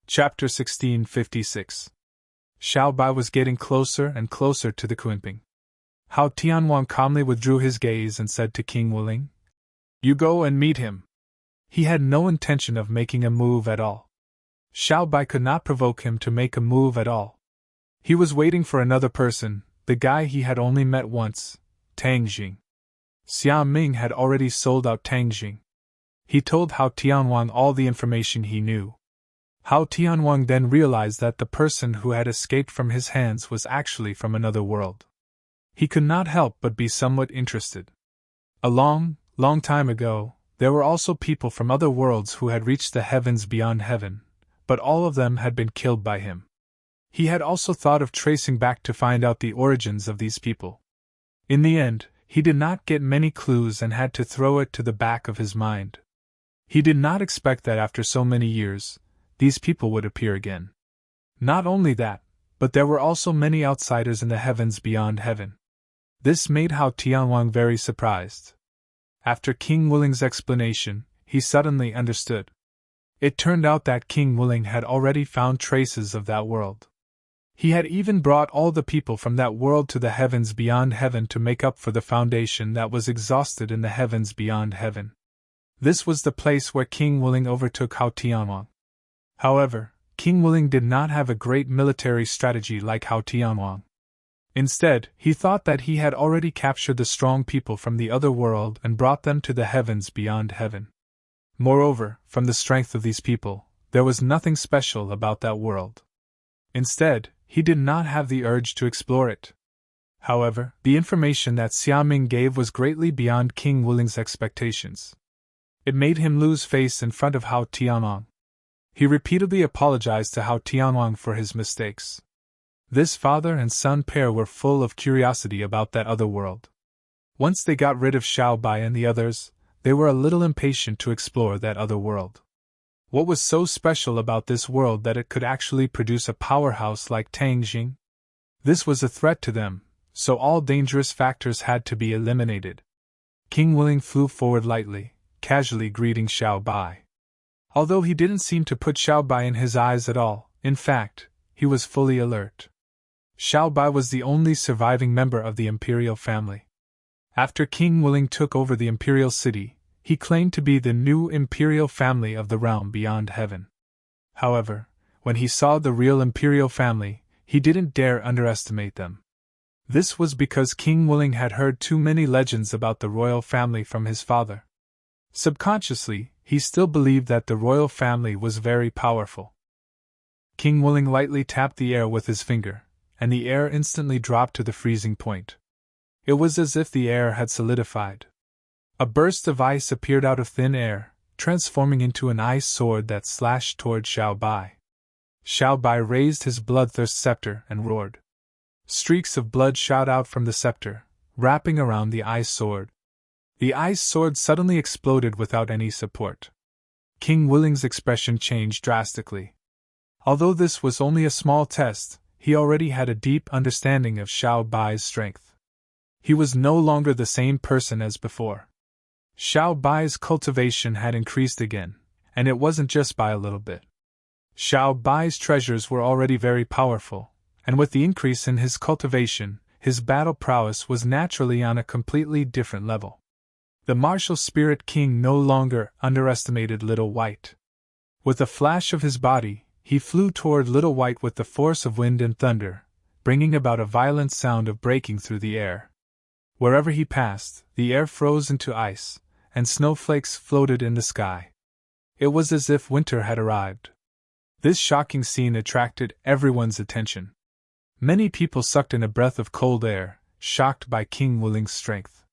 Chapter 1656. Xiao Bai was getting closer and closer to the Kunping. Hao Tianwang calmly withdrew his gaze and said to King Wuling, "You go and meet him." He had no intention of making a move at all. Xiao Bai could not provoke him to make a move at all. He was waiting for another person, the guy he had only met once, Tang Jing. Xia Ming had already sold out Tang Jing. He told Hao Tianwang all the information he knew. Hao Tianwang then realized that the person who had escaped from his hands was actually from another world. He could not help but be somewhat interested. A long time ago, there were also people from other worlds who had reached the heavens beyond heaven, but all of them had been killed by him. He had also thought of tracing back to find out the origins of these people. In the end, he did not get many clues and had to throw it to the back of his mind. He did not expect that after so many years, these people would appear again. Not only that, but there were also many outsiders in the heavens beyond heaven. This made Hao Tianwang very surprised. After King Wuling's explanation, he suddenly understood. It turned out that King Wuling had already found traces of that world. He had even brought all the people from that world to the heavens beyond heaven to make up for the foundation that was exhausted in the heavens beyond heaven. This was the place where King Wuling overtook Hao Tianwang. However, King Wuling did not have a great military strategy like Hao Tianwang. Instead, he thought that he had already captured the strong people from the other world and brought them to the heavens beyond heaven. Moreover, from the strength of these people, there was nothing special about that world. Instead, he did not have the urge to explore it. However, the information that Xia Ming gave was greatly beyond King Wuling's expectations. It made him lose face in front of Hao Tianwang. He repeatedly apologized to Hao Tianwang for his mistakes. This father and son pair were full of curiosity about that other world. Once they got rid of Xiao Bai and the others, they were a little impatient to explore that other world. What was so special about this world that it could actually produce a powerhouse like Tang Jing? This was a threat to them, so all dangerous factors had to be eliminated. King Wuling flew forward lightly, casually greeting Xiao Bai. Although he didn't seem to put Xiao Bai in his eyes at all, in fact, he was fully alert. Xiao Bai was the only surviving member of the imperial family. After King Wuling took over the imperial city, he claimed to be the new imperial family of the realm beyond heaven. However, when he saw the real imperial family, he didn't dare underestimate them. This was because King Wuling had heard too many legends about the royal family from his father. Subconsciously, he still believed that the royal family was very powerful. King Wuling lightly tapped the air with his finger, and the air instantly dropped to the freezing point. It was as if the air had solidified. A burst of ice appeared out of thin air, transforming into an ice sword that slashed toward Xiao Bai. Xiao Bai raised his bloodthirst scepter and roared. Streaks of blood shot out from the scepter, wrapping around the ice sword. The ice sword suddenly exploded without any support. King Wuling's expression changed drastically. Although this was only a small test, he already had a deep understanding of Xiao Bai's strength. He was no longer the same person as before. Xiao Bai's cultivation had increased again, and it wasn't just by a little bit. Xiao Bai's treasures were already very powerful, and with the increase in his cultivation, his battle prowess was naturally on a completely different level. The martial spirit king no longer underestimated Little White. With a flash of his body, he flew toward Little White with the force of wind and thunder, bringing about a violent sound of breaking through the air. Wherever he passed, the air froze into ice, and snowflakes floated in the sky. It was as if winter had arrived. This shocking scene attracted everyone's attention. Many people sucked in a breath of cold air, shocked by King Wuling's strength.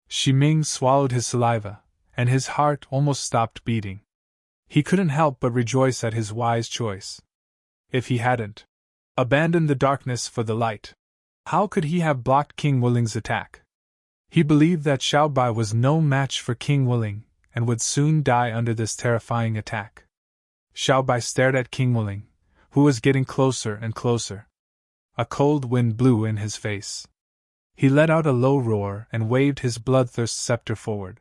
Shi Ming swallowed his saliva, and his heart almost stopped beating. He couldn't help but rejoice at his wise choice. If he hadn't abandoned the darkness for the light, how could he have blocked King Wuling's attack? He believed that Xiao Bai was no match for King Wuling, and would soon die under this terrifying attack. Xiao Bai stared at King Wuling, who was getting closer and closer. A cold wind blew in his face. He let out a low roar and waved his bloodthirst scepter forward.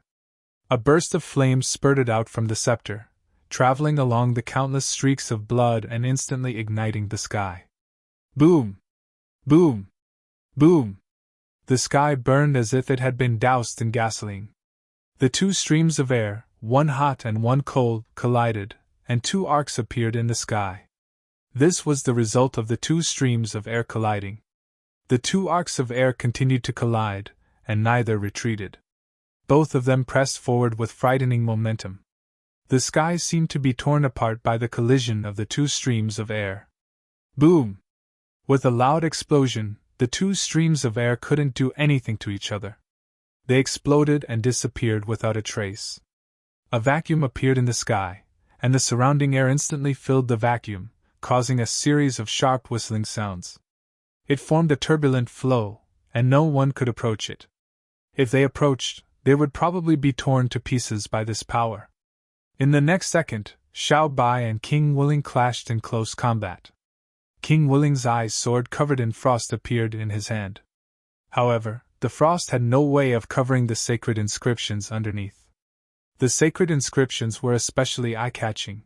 A burst of flames spurted out from the scepter, traveling along the countless streaks of blood and instantly igniting the sky. Boom! Boom! Boom! The sky burned as if it had been doused in gasoline. The two streams of air, one hot and one cold, collided, and two arcs appeared in the sky. This was the result of the two streams of air colliding. The two arcs of air continued to collide, and neither retreated. Both of them pressed forward with frightening momentum. The sky seemed to be torn apart by the collision of the two streams of air. Boom! With a loud explosion, the two streams of air couldn't do anything to each other. They exploded and disappeared without a trace. A vacuum appeared in the sky, and the surrounding air instantly filled the vacuum, causing a series of sharp whistling sounds. It formed a turbulent flow, and no one could approach it. If they approached, they would probably be torn to pieces by this power. In the next second, Xiao Bai and King Wuling clashed in close combat. King Wuling's eyes, sword covered in frost, appeared in his hand. However, the frost had no way of covering the sacred inscriptions underneath. The sacred inscriptions were especially eye-catching.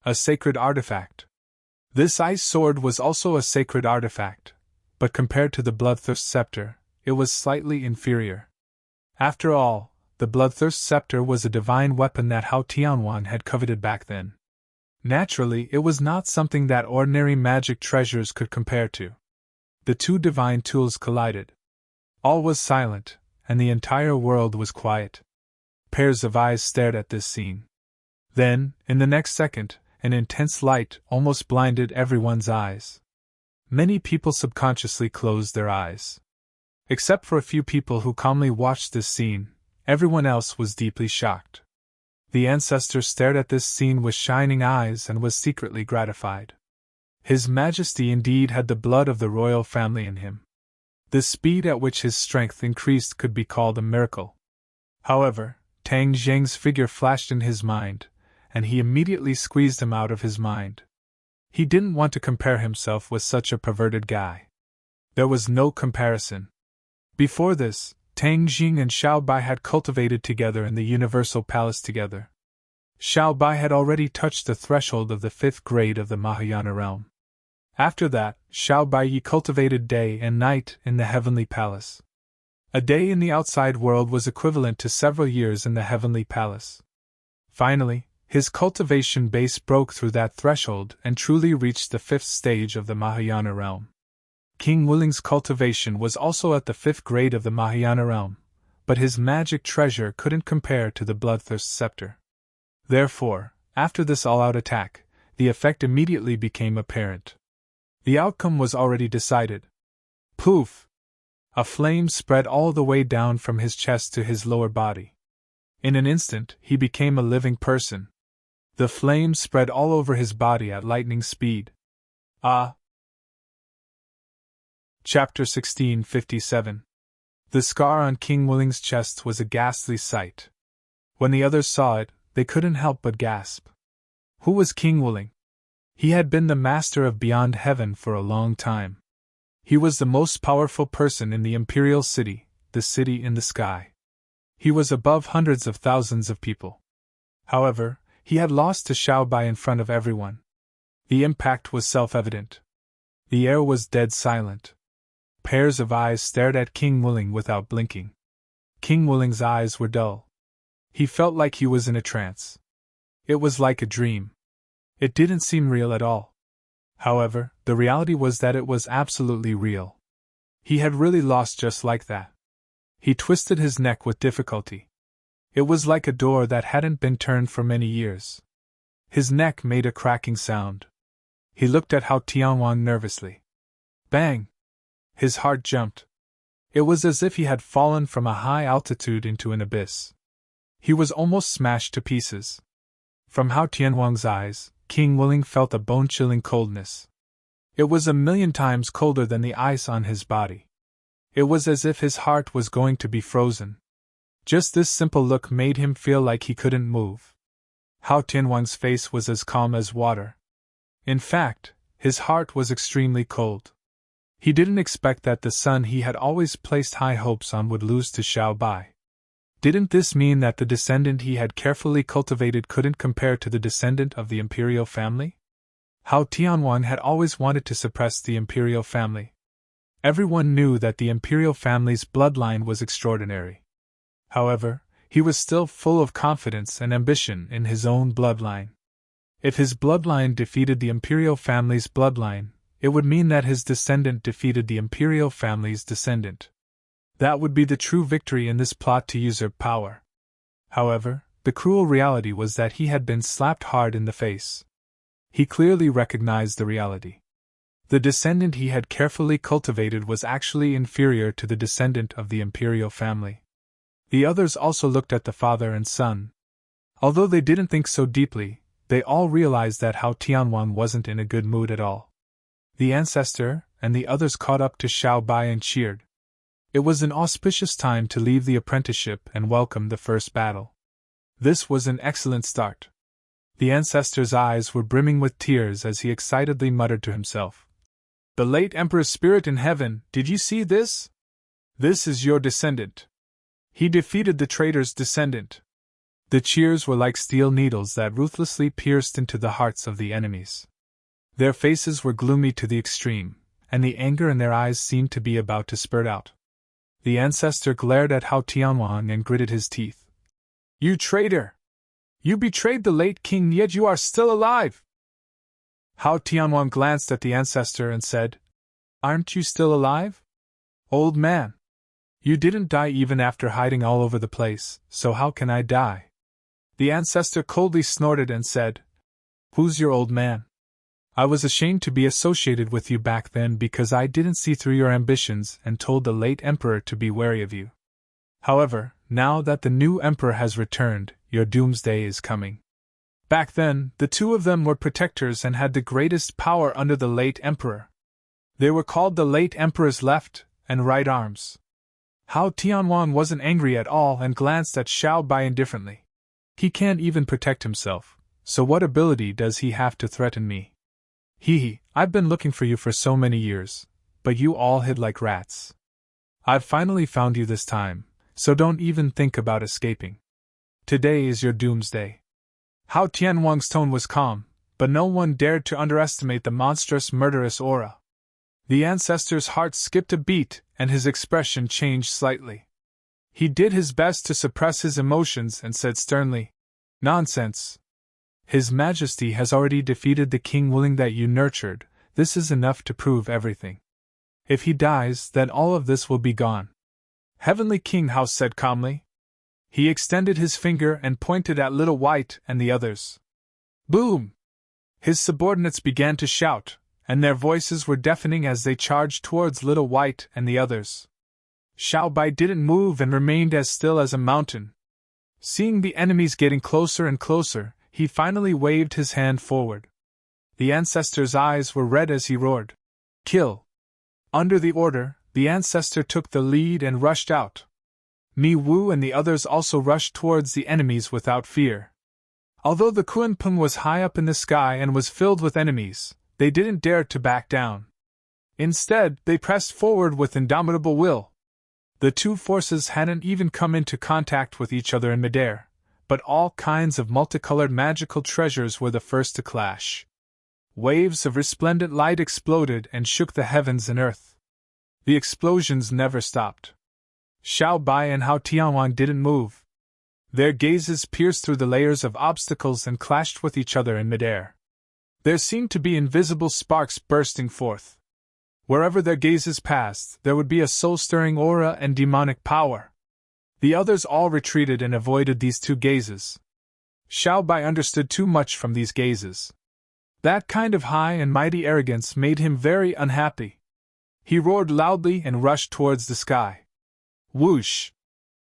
A sacred artifact. This ice sword was also a sacred artifact, but compared to the Bloodthirst Scepter, it was slightly inferior. After all, the Bloodthirst Scepter was a divine weapon that Hao Tianwan had coveted back then. Naturally, it was not something that ordinary magic treasures could compare to. The two divine tools collided. All was silent, and the entire world was quiet. Pairs of eyes stared at this scene. Then, in the next second, an intense light almost blinded everyone's eyes. Many people subconsciously closed their eyes. Except for a few people who calmly watched this scene, everyone else was deeply shocked. The ancestor stared at this scene with shining eyes and was secretly gratified. His Majesty indeed had the blood of the royal family in him. The speed at which his strength increased could be called a miracle. However, Tang Zheng's figure flashed in his mind, and he immediately squeezed him out of his mind. He didn't want to compare himself with such a perverted guy. There was no comparison. Before this, Tang Jing and Xiao Bai had cultivated together in the Universal Palace together. Xiao Bai had already touched the threshold of the 5th grade of the Mahayana realm. After that, Xiao Bai cultivated day and night in the Heavenly Palace. A day in the outside world was equivalent to several years in the Heavenly Palace. Finally, his cultivation base broke through that threshold and truly reached the 5th stage of the Mahayana realm. King Wuling's cultivation was also at the 5th grade of the Mahayana realm, but his magic treasure couldn't compare to the Bloodthirst Scepter. Therefore, after this all-out attack, the effect immediately became apparent. The outcome was already decided. Poof! A flame spread all the way down from his chest to his lower body. In an instant, he became a living person. The flame spread all over his body at lightning speed. Ah! Chapter 1657. The scar on King Wuling's chest was a ghastly sight. When the others saw it, they couldn't help but gasp. Who was King Wuling? He had been the master of Beyond Heaven for a long time. He was the most powerful person in the Imperial City, the city in the sky. He was above hundreds of thousands of people. However, he had lost to Xiao Bai in front of everyone. The impact was self-evident. The air was dead silent. Pairs of eyes stared at King Wuling without blinking. King Wuling's eyes were dull. He felt like he was in a trance. It was like a dream. It didn't seem real at all. However, the reality was that it was absolutely real. He had really lost just like that. He twisted his neck with difficulty. It was like a door that hadn't been turned for many years. His neck made a cracking sound. He looked at Hao Tianwan nervously. Bang! His heart jumped. It was as if he had fallen from a high altitude into an abyss. He was almost smashed to pieces. From Hao Tianwan's eyes, King Wuling felt a bone-chilling coldness. It was 1,000,000 times colder than the ice on his body. It was as if his heart was going to be frozen. Just this simple look made him feel like he couldn't move. Hao Tianwan's face was as calm as water. In fact, his heart was extremely cold. He didn't expect that the son he had always placed high hopes on would lose to Xiao Bai. Didn't this mean that the descendant he had carefully cultivated couldn't compare to the descendant of the imperial family? How Tianwang had always wanted to suppress the imperial family. Everyone knew that the imperial family's bloodline was extraordinary. However, he was still full of confidence and ambition in his own bloodline. If his bloodline defeated the imperial family's bloodline, it would mean that his descendant defeated the imperial family's descendant. That would be the true victory in this plot to usurp power. However, the cruel reality was that he had been slapped hard in the face. He clearly recognized the reality. The descendant he had carefully cultivated was actually inferior to the descendant of the imperial family. The others also looked at the father and son. Although they didn't think so deeply, they all realized that Hao Tianwang wasn't in a good mood at all. The ancestor and the others caught up to Xiao Bai and cheered. It was an auspicious time to leave the apprenticeship and welcome the first battle. This was an excellent start. The ancestor's eyes were brimming with tears as he excitedly muttered to himself. The late Emperor's spirit in heaven, did you see this? This is your descendant. He defeated the traitor's descendant. The cheers were like steel needles that ruthlessly pierced into the hearts of the enemies. Their faces were gloomy to the extreme, and the anger in their eyes seemed to be about to spurt out. The ancestor glared at Hao Tianwang and gritted his teeth. You traitor! You betrayed the late king, yet you are still alive! Hao Tianwang glanced at the ancestor and said, Aren't you still alive? Old man! You didn't die even after hiding all over the place, so how can I die? The ancestor coldly snorted and said, Who's your old man? I was ashamed to be associated with you back then because I didn't see through your ambitions and told the late emperor to be wary of you. However, now that the new emperor has returned, your doomsday is coming. Back then, the two of them were protectors and had the greatest power under the late emperor. They were called the late emperor's left and right arms. Hao Tianwang wasn't angry at all and glanced at Xiao Bai indifferently. He can't even protect himself, so what ability does he have to threaten me? I've been looking for you for so many years, but you all hid like rats. I've finally found you this time, so don't even think about escaping. Today is your doomsday. Hao Tianwang's tone was calm, but no one dared to underestimate the monstrous murderous aura. The ancestor's heart skipped a beat, and his expression changed slightly. He did his best to suppress his emotions and said sternly, Nonsense! His Majesty has already defeated the king willing that you nurtured. This is enough to prove everything. If he dies, then all of this will be gone. Heavenly King Hao said calmly. He extended his finger and pointed at Little White and the others. Boom! His subordinates began to shout, and their voices were deafening as they charged towards Little White and the others. Xiao Bai didn't move and remained as still as a mountain. Seeing the enemies getting closer and closer, he finally waved his hand forward. The ancestor's eyes were red as he roared, Kill! Under the order, the ancestor took the lead and rushed out. Mi Wu and the others also rushed towards the enemies without fear. Although the Kunpeng was high up in the sky and was filled with enemies, they didn't dare to back down. Instead, they pressed forward with indomitable will. The two forces hadn't even come into contact with each other in midair, but all kinds of multicolored magical treasures were the first to clash. Waves of resplendent light exploded and shook the heavens and earth. The explosions never stopped. Xiao Bai and Hao Tianwang didn't move. Their gazes pierced through the layers of obstacles and clashed with each other in midair. There seemed to be invisible sparks bursting forth. Wherever their gazes passed, there would be a soul-stirring aura and demonic power. The others all retreated and avoided these two gazes. Xiao Bai understood too much from these gazes. That kind of high and mighty arrogance made him very unhappy. He roared loudly and rushed towards the sky. Whoosh!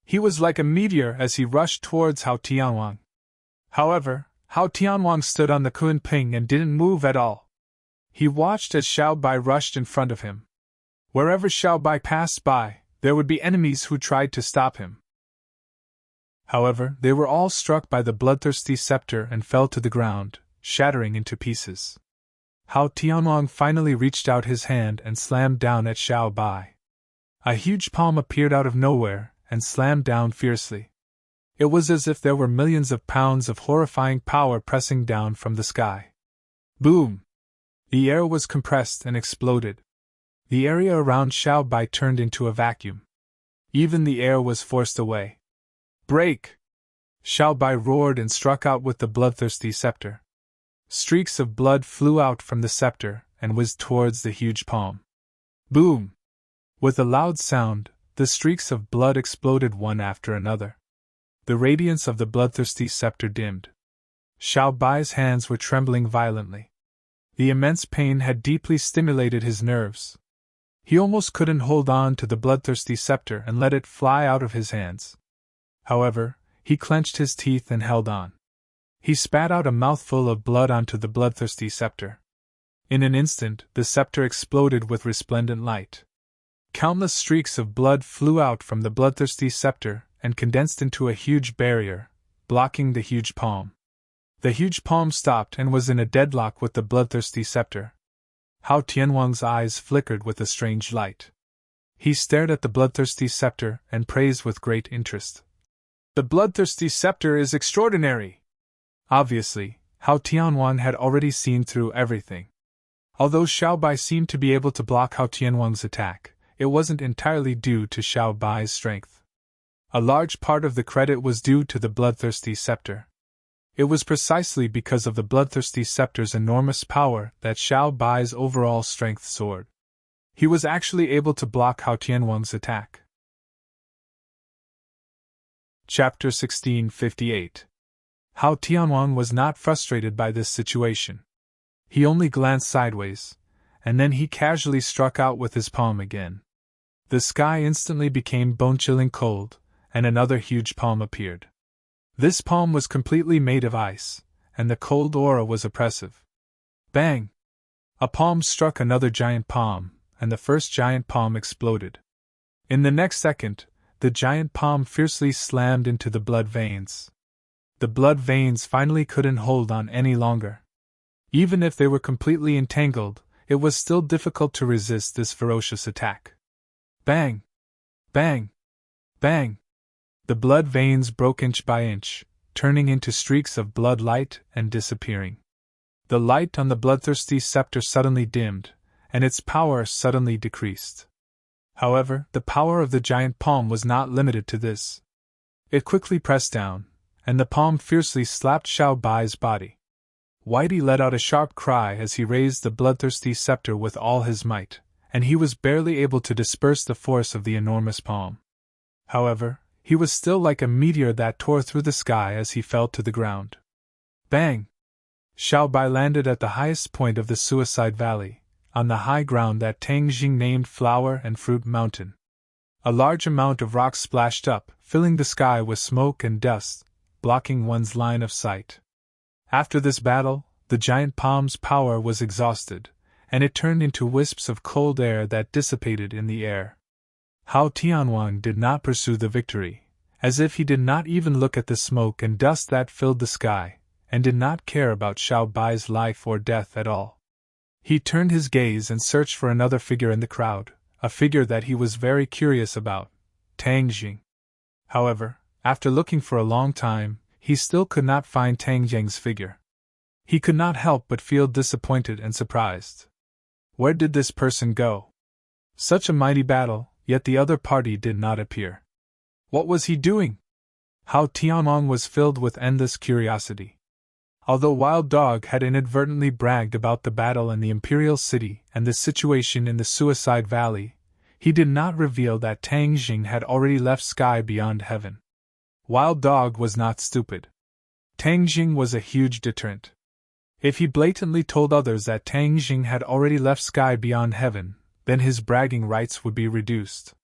He was like a meteor as he rushed towards Hao Tianwang. However, Hao Tianwang stood on the Kunpeng and didn't move at all. He watched as Xiao Bai rushed in front of him. Wherever Xiao Bai passed by, there would be enemies who tried to stop him. However, they were all struck by the bloodthirsty scepter and fell to the ground, shattering into pieces. Hao Tianwang finally reached out his hand and slammed down at Xiao Bai. A huge palm appeared out of nowhere and slammed down fiercely. It was as if there were millions of pounds of horrifying power pressing down from the sky. Boom! The air was compressed and exploded. The area around Xiao Bai turned into a vacuum. Even the air was forced away. Break! Xiao Bai roared and struck out with the bloodthirsty scepter. Streaks of blood flew out from the scepter and whizzed towards the huge palm. Boom! With a loud sound, the streaks of blood exploded one after another. The radiance of the bloodthirsty scepter dimmed. Xiao Bai's hands were trembling violently. The immense pain had deeply stimulated his nerves. He almost couldn't hold on to the bloodthirsty scepter and let it fly out of his hands. However, he clenched his teeth and held on. He spat out a mouthful of blood onto the bloodthirsty scepter. In an instant, the scepter exploded with resplendent light. Countless streaks of blood flew out from the bloodthirsty scepter and condensed into a huge barrier, blocking the huge palm. The huge palm stopped and was in a deadlock with the bloodthirsty scepter. Hao Tianwang's eyes flickered with a strange light. He stared at the bloodthirsty scepter and praised with great interest. The bloodthirsty scepter is extraordinary! Obviously, Hao Tianwang had already seen through everything. Although Xiao Bai seemed to be able to block Hao Tianwang's attack, it wasn't entirely due to Xiao Bai's strength. A large part of the credit was due to the bloodthirsty scepter. It was precisely because of the bloodthirsty scepter's enormous power that Xiao Bai's overall strength soared. He was actually able to block Hao Tianwang's attack. Chapter 1658. Hao Tianwang was not frustrated by this situation. He only glanced sideways, and then he casually struck out with his palm again. The sky instantly became bone-chilling cold, and another huge palm appeared. This palm was completely made of ice, and the cold aura was oppressive. Bang! A palm struck another giant palm, and the first giant palm exploded. In the next second, the giant palm fiercely slammed into the blood veins. The blood veins finally couldn't hold on any longer. Even if they were completely entangled, it was still difficult to resist this ferocious attack. Bang! Bang! Bang! The blood veins broke inch by inch, turning into streaks of blood light and disappearing. The light on the bloodthirsty scepter suddenly dimmed, and its power suddenly decreased. However, the power of the giant palm was not limited to this. It quickly pressed down, and the palm fiercely slapped Xiao Bai's body. Whitey let out a sharp cry as he raised the bloodthirsty scepter with all his might, and he was barely able to disperse the force of the enormous palm. However, he was still like a meteor that tore through the sky as he fell to the ground. Bang! Xiao Bai landed at the highest point of the Suicide Valley, on the high ground that Tang Jing named Flower and Fruit Mountain. A large amount of rock splashed up, filling the sky with smoke and dust, blocking one's line of sight. After this battle, the giant palm's power was exhausted, and it turned into wisps of cold air that dissipated in the air. Hao Tianwang did not pursue the victory, as if he did not even look at the smoke and dust that filled the sky, and did not care about Xiao Bai's life or death at all. He turned his gaze and searched for another figure in the crowd, a figure that he was very curious about, Tang Jing. However, after looking for a long time, he still could not find Tang Jing's figure. He could not help but feel disappointed and surprised. Where did this person go? Such a mighty battle, yet the other party did not appear. What was he doing? Hao Tianwang was filled with endless curiosity. Although Wild Dog had inadvertently bragged about the battle in the Imperial City and the situation in the Suicide Valley, he did not reveal that Tang Jing had already left Sky Beyond Heaven. Wild Dog was not stupid. Tang Jing was a huge deterrent. If he blatantly told others that Tang Jing had already left Sky Beyond Heaven, then his bragging rights would be reduced.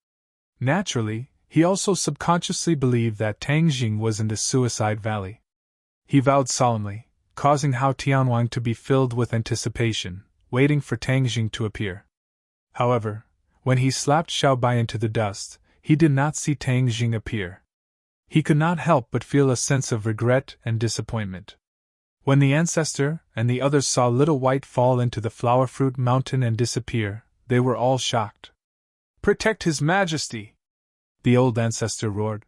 Naturally, he also subconsciously believed that Tang Jing was in the Suicide Valley. He vowed solemnly, causing Hao Tianwang to be filled with anticipation, waiting for Tang Jing to appear. However, when he slapped Xiao Bai into the dust, he did not see Tang Jing appear. He could not help but feel a sense of regret and disappointment. When the ancestor and the others saw Little White fall into the Flower Fruit Mountain and disappear, they were all shocked. "Protect His Majesty!" the old ancestor roared.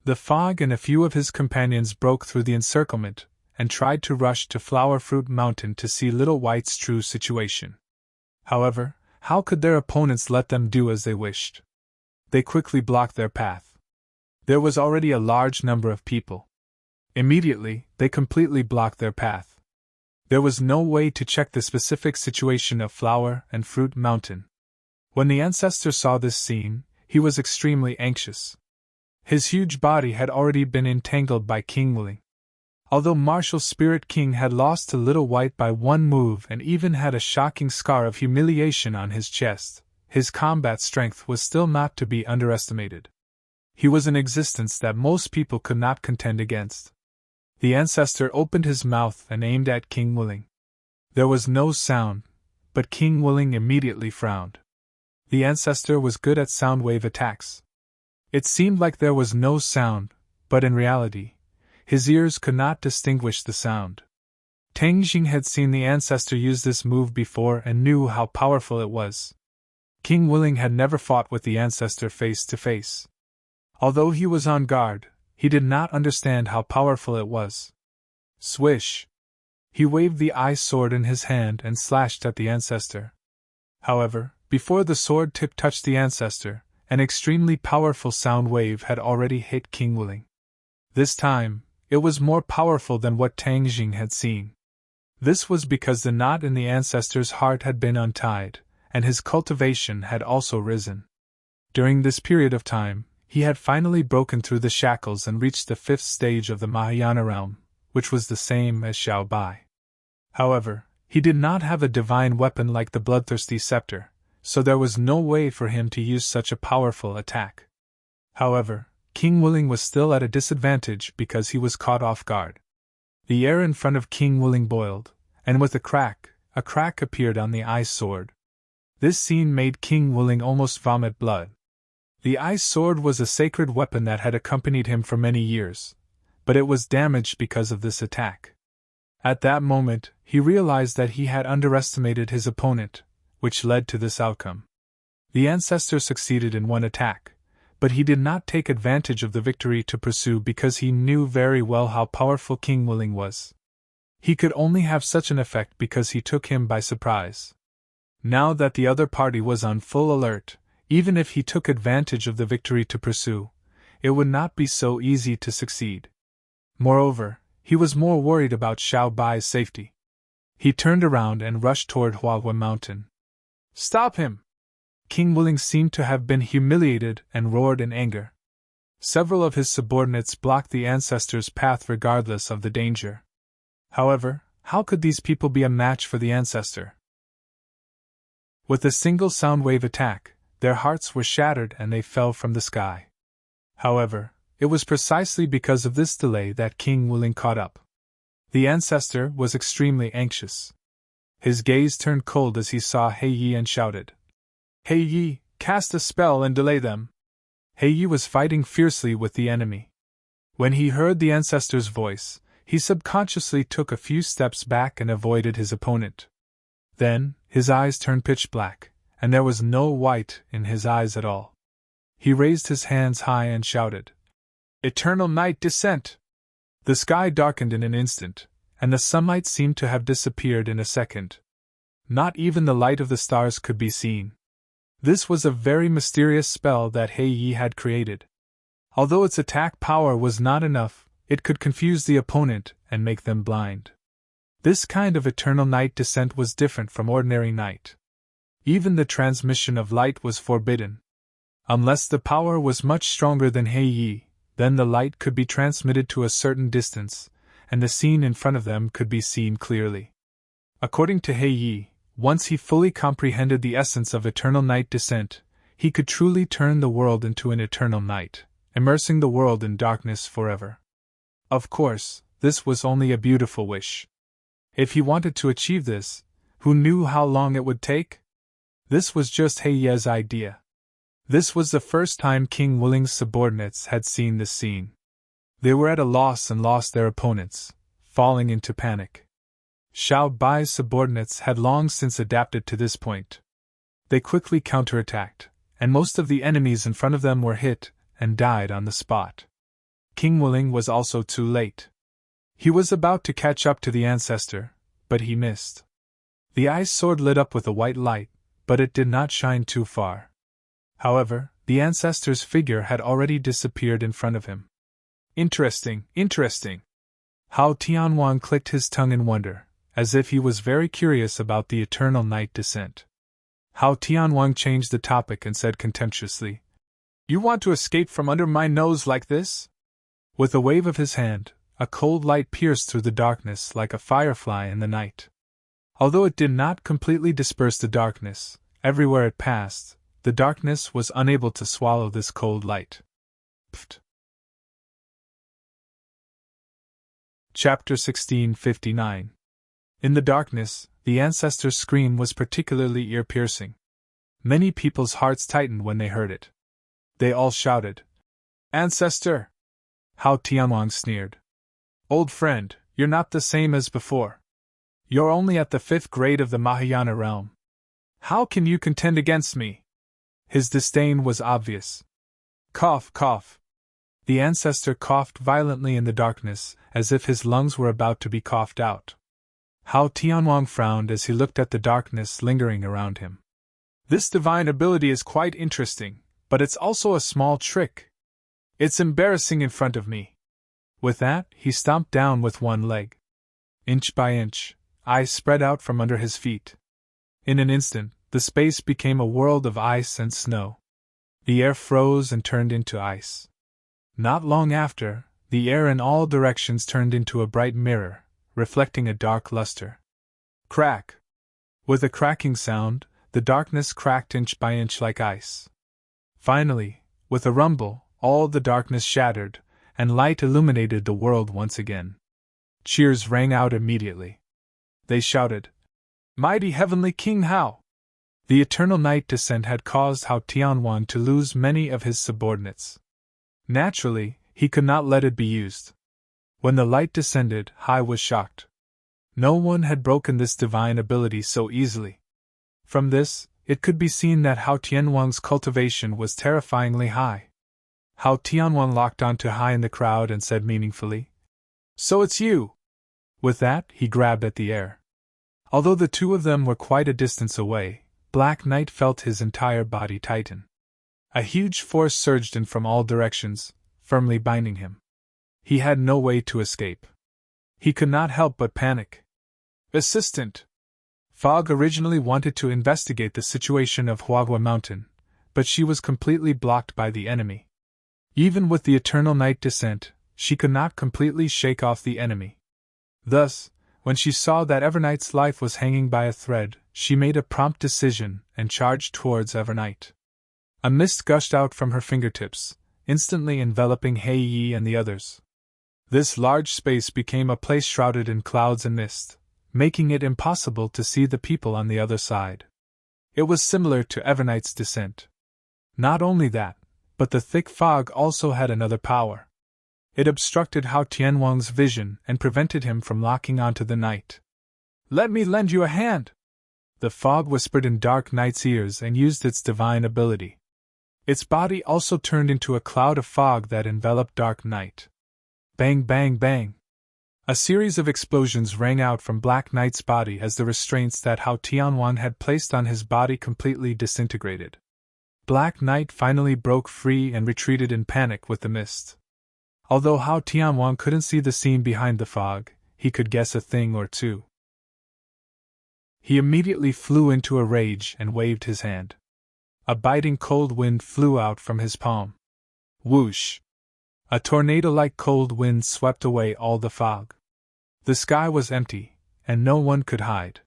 The fog and a few of his companions broke through the encirclement and tried to rush to Flower Fruit Mountain to see Little White's true situation. However, how could their opponents let them do as they wished? They quickly blocked their path. There was already a large number of people. Immediately, they completely blocked their path. There was no way to check the specific situation of Flower and Fruit Mountain. When the ancestor saw this scene, he was extremely anxious. His huge body had already been entangled by King Willing. Although Martial Spirit King had lost to Little White by one move and even had a shocking scar of humiliation on his chest, his combat strength was still not to be underestimated. He was an existence that most people could not contend against. The ancestor opened his mouth and aimed at King Willing. There was no sound, but King Willing immediately frowned. The ancestor was good at sound wave attacks. It seemed like there was no sound, but in reality, his ears could not distinguish the sound. Tang Jing had seen the ancestor use this move before and knew how powerful it was. King Willing had never fought with the ancestor face to face. Although he was on guard, he did not understand how powerful it was. Swish! He waved the ice sword in his hand and slashed at the ancestor. However, before the sword tip touched the ancestor, an extremely powerful sound wave had already hit King Willing. This time, it was more powerful than what Tang Jing had seen. This was because the knot in the ancestor's heart had been untied, and his cultivation had also risen. During this period of time, he had finally broken through the shackles and reached the 5th stage of the Mahayana realm, which was the same as Xiao Bai. However, he did not have a divine weapon like the bloodthirsty scepter, so there was no way for him to use such a powerful attack. However, King Willing was still at a disadvantage because he was caught off guard. The air in front of King Willing boiled, and with a crack appeared on the ice sword. This scene made King Willing almost vomit blood. The ice sword was a sacred weapon that had accompanied him for many years, but it was damaged because of this attack. At that moment, he realized that he had underestimated his opponent, which led to this outcome. The ancestor succeeded in one attack, but he did not take advantage of the victory to pursue because he knew very well how powerful King Willing was. He could only have such an effect because he took him by surprise. Now that the other party was on full alert, even if he took advantage of the victory to pursue, it would not be so easy to succeed. Moreover, he was more worried about Xiao Bai's safety. He turned around and rushed toward Huahua Mountain. "Stop him!" King Willing seemed to have been humiliated and roared in anger. Several of his subordinates blocked the ancestor's path regardless of the danger. However, how could these people be a match for the ancestor? With a single sound wave attack, their hearts were shattered and they fell from the sky. However, it was precisely because of this delay that King Willing caught up. The ancestor was extremely anxious. His gaze turned cold as he saw He Yi and shouted, "He Yi, cast a spell and delay them!" He Yi was fighting fiercely with the enemy. When he heard the ancestor's voice, he subconsciously took a few steps back and avoided his opponent. Then, his eyes turned pitch black, and there was no white in his eyes at all. He raised his hands high and shouted, "Eternal night descent!" The sky darkened in an instant, and the sunlight seemed to have disappeared in a second. Not even the light of the stars could be seen. This was a very mysterious spell that He Yi had created. Although its attack power was not enough, it could confuse the opponent and make them blind. This kind of eternal night descent was different from ordinary night. Even the transmission of light was forbidden. Unless the power was much stronger than He Yi, then the light could be transmitted to a certain distance, and the scene in front of them could be seen clearly. According to He Yi, once he fully comprehended the essence of eternal night descent, he could truly turn the world into an eternal night, immersing the world in darkness forever. Of course, this was only a beautiful wish. If he wanted to achieve this, who knew how long it would take? This was just He Yi's idea. This was the first time King Willing's subordinates had seen this scene. They were at a loss and lost their opponents, falling into panic. Xiao Bai's subordinates had long since adapted to this point. They quickly counterattacked, and most of the enemies in front of them were hit and died on the spot. King Wuling was also too late. He was about to catch up to the ancestor, but he missed. The ice sword lit up with a white light, but it did not shine too far. However, the ancestor's figure had already disappeared in front of him. Interesting, interesting. Hao Tianhuang clicked his tongue in wonder, as if he was very curious about the eternal night descent. Hao Tianhuang changed the topic and said contemptuously, "You want to escape from under my nose like this?" With a wave of his hand, a cold light pierced through the darkness like a firefly in the night. Although it did not completely disperse the darkness, everywhere it passed, the darkness was unable to swallow this cold light. Pfft. Chapter 1659. In the darkness, the ancestor's scream was particularly ear-piercing. Many people's hearts tightened when they heard it. They all shouted, "Ancestor!" Hao Tianhuang sneered. "Old friend, you're not the same as before. You're only at the 5th grade of the Mahayana realm. How can you contend against me?" His disdain was obvious. Cough, cough. The ancestor coughed violently in the darkness, as if his lungs were about to be coughed out. Hao Tianhuang frowned as he looked at the darkness lingering around him. "This divine ability is quite interesting, but it's also a small trick. It's embarrassing in front of me." With that, he stomped down with one leg. Inch by inch, ice spread out from under his feet. In an instant, the space became a world of ice and snow. The air froze and turned into ice. Not long after, the air in all directions turned into a bright mirror, reflecting a dark luster. Crack! With a cracking sound, the darkness cracked inch by inch like ice. Finally, with a rumble, all the darkness shattered, and light illuminated the world once again. Cheers rang out immediately. They shouted, "Mighty Heavenly King Hao!" The eternal night descent had caused Hao Tianhuang to lose many of his subordinates. Naturally, he could not let it be used. When the light descended, Hai was shocked. No one had broken this divine ability so easily. From this, it could be seen that Hao Tianhuang's cultivation was terrifyingly high. Hao Tianhuang locked onto Hai in the crowd and said meaningfully, "So it's you!" With that, he grabbed at the air. Although the two of them were quite a distance away, Black Knight felt his entire body tighten. A huge force surged in from all directions, firmly binding him. He had no way to escape. He could not help but panic. "Assistant!" Fog originally wanted to investigate the situation of Huagua Mountain, but she was completely blocked by the enemy. Even with the eternal night descent, she could not completely shake off the enemy. Thus, when she saw that Everknight's life was hanging by a thread, she made a prompt decision and charged towards Everknight. A mist gushed out from her fingertips, instantly enveloping Hei Yi and the others. This large space became a place shrouded in clouds and mist, making it impossible to see the people on the other side. It was similar to Everknight's descent. Not only that, but the thick fog also had another power. It obstructed Hao Tianhuang's vision and prevented him from locking onto the night. "Let me lend you a hand!" The fog whispered in Dark Knight's ears and used its divine ability. Its body also turned into a cloud of fog that enveloped Dark Knight. Bang, bang, bang! A series of explosions rang out from Black Knight's body as the restraints that Hao Tianhuang had placed on his body completely disintegrated. Black Knight finally broke free and retreated in panic with the mist. Although Hao Tianhuang couldn't see the scene behind the fog, he could guess a thing or two. He immediately flew into a rage and waved his hand. A biting cold wind flew out from his palm. Whoosh! A tornado-like cold wind swept away all the fog. The sky was empty, and no one could hide.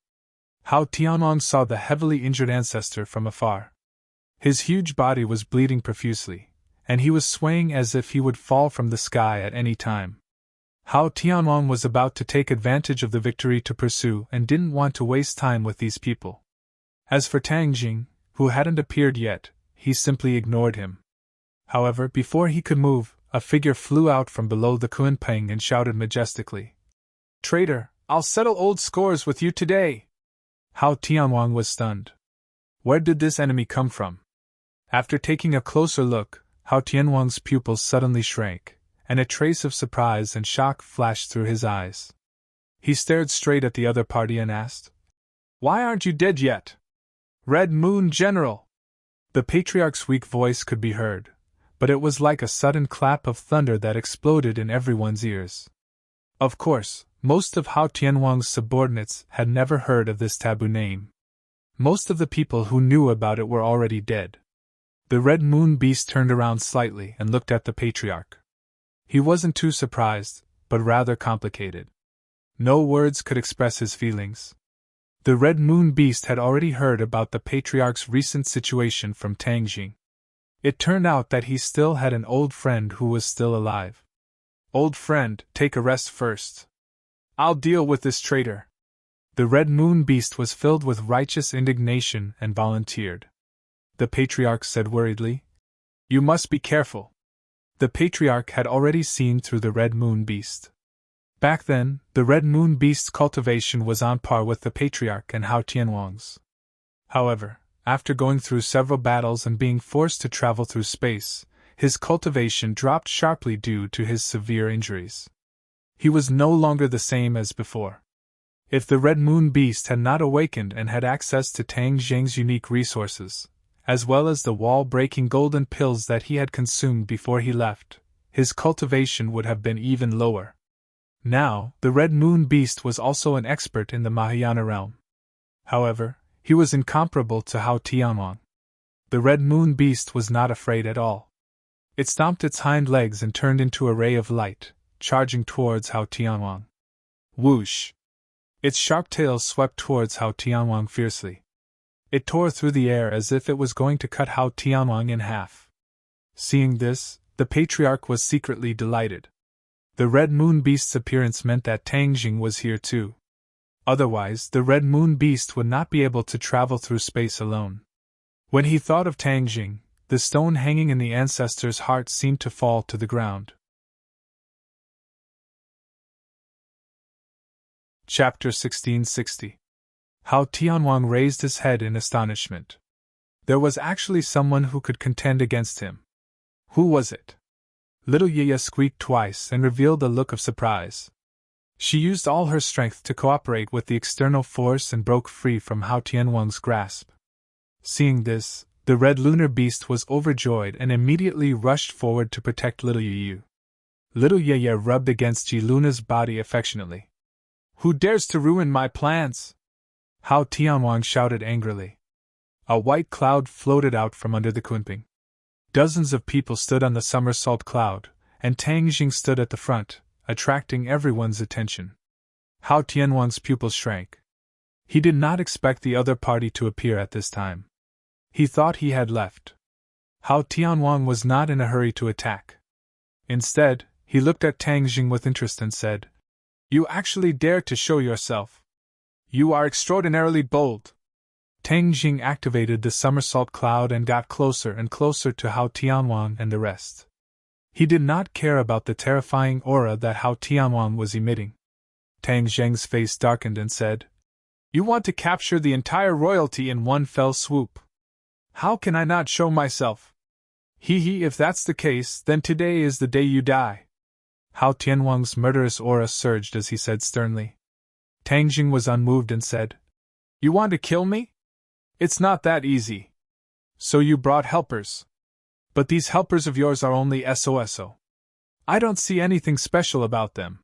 Hao Tianhuang saw the heavily injured ancestor from afar. His huge body was bleeding profusely, and he was swaying as if he would fall from the sky at any time. Hao Tianhuang was about to take advantage of the victory to pursue and didn't want to waste time with these people. As for Tang Jing, who hadn't appeared yet, he simply ignored him. However, before he could move, a figure flew out from below the Kunpeng and shouted majestically, "Traitor, I'll settle old scores with you today!" Hao Tianhuang was stunned. Where did this enemy come from? After taking a closer look, Hao Tianhuang's pupils suddenly shrank, and a trace of surprise and shock flashed through his eyes. He stared straight at the other party and asked, "Why aren't you dead yet? Red Moon General!" The Patriarch's weak voice could be heard, but it was like a sudden clap of thunder that exploded in everyone's ears. Of course, most of Hao Tianwang's subordinates had never heard of this taboo name. Most of the people who knew about it were already dead. The Red Moon Beast turned around slightly and looked at the Patriarch. He wasn't too surprised, but rather complicated. No words could express his feelings. The Red Moon Beast had already heard about the Patriarch's recent situation from Tang Jing. It turned out that he still had an old friend who was still alive. "Old friend, take a rest first. I'll deal with this traitor." The Red Moon Beast was filled with righteous indignation and volunteered. The Patriarch said worriedly, "You must be careful." The Patriarch had already seen through the Red Moon Beast. Back then, the Red Moon Beast's cultivation was on par with the Patriarch and Hao Tianwang's. However, after going through several battles and being forced to travel through space, his cultivation dropped sharply due to his severe injuries. He was no longer the same as before. If the Red Moon Beast had not awakened and had access to Tang Jing's unique resources, as well as the wall-breaking golden pills that he had consumed before he left, his cultivation would have been even lower. Now, the Red Moon Beast was also an expert in the Mahayana realm. However, he was incomparable to Hao Tianwang. The Red Moon Beast was not afraid at all. It stomped its hind legs and turned into a ray of light, charging towards Hao Tianwang. Whoosh! Its sharp tail swept towards Hao Tianwang fiercely. It tore through the air as if it was going to cut Hao Tianwang in half. Seeing this, the Patriarch was secretly delighted. The Red Moon Beast's appearance meant that Tang Jing was here too. Otherwise, the Red Moon Beast would not be able to travel through space alone. When he thought of Tang Jing, the stone hanging in the ancestor's heart seemed to fall to the ground. Chapter 1660. Hao Tianwang raised his head in astonishment. There was actually someone who could contend against him. Who was it? Little Yaya squeaked twice and revealed a look of surprise. She used all her strength to cooperate with the external force and broke free from Hao Tianwang's grasp. Seeing this, the Red Lunar Beast was overjoyed and immediately rushed forward to protect Little Yayu. Little Yaya rubbed against Ji Luna's body affectionately. "Who dares to ruin my plans?" Hao Tianwang shouted angrily. A white cloud floated out from under the kunping. Dozens of people stood on the somersault cloud, and Tang Jing stood at the front, attracting everyone's attention. Hao Tianwang's pupils shrank. He did not expect the other party to appear at this time. He thought he had left. Hao Tianwang was not in a hurry to attack. Instead, he looked at Tang Jing with interest and said, "You actually dare to show yourself. You are extraordinarily bold." Tang Jing activated the somersault cloud and got closer and closer to Hao Tianwang and the rest. He did not care about the terrifying aura that Hao Tianwang was emitting. Tang Jing's face darkened and said, "You want to capture the entire royalty in one fell swoop. How can I not show myself? If that's the case, then today is the day you die." Hao Tianwang's murderous aura surged as he said sternly. Tang Jing was unmoved and said, "You want to kill me? It's not that easy. So you brought helpers. But these helpers of yours are only SOSO. I don't see anything special about them."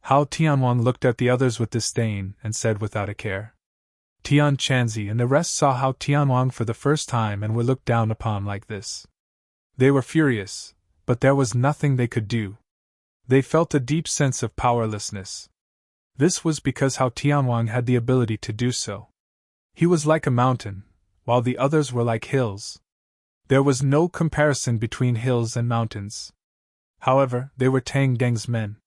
Hao Tianwang looked at the others with disdain and said without a care. Tian Chanzi and the rest saw Hao Tianwang for the first time and were looked down upon like this. They were furious, but there was nothing they could do. They felt a deep sense of powerlessness. This was because Hao Tianwang had the ability to do so. He was like a mountain, while the others were like hills. There was no comparison between hills and mountains. However, they were Tang Deng's men.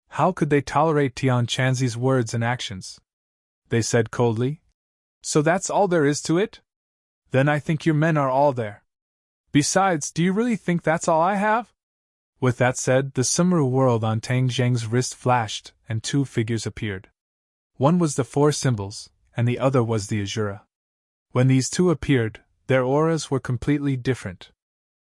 How could they tolerate Tian Chanzi's words and actions? They said coldly, "So that's all there is to it? Then I think your men are all there. Besides, do you really think that's all I have?" With that said, the Sumru world on Tang Zheng's wrist flashed, and two figures appeared. One was the four symbols, and the other was the Azura. When these two appeared, their auras were completely different.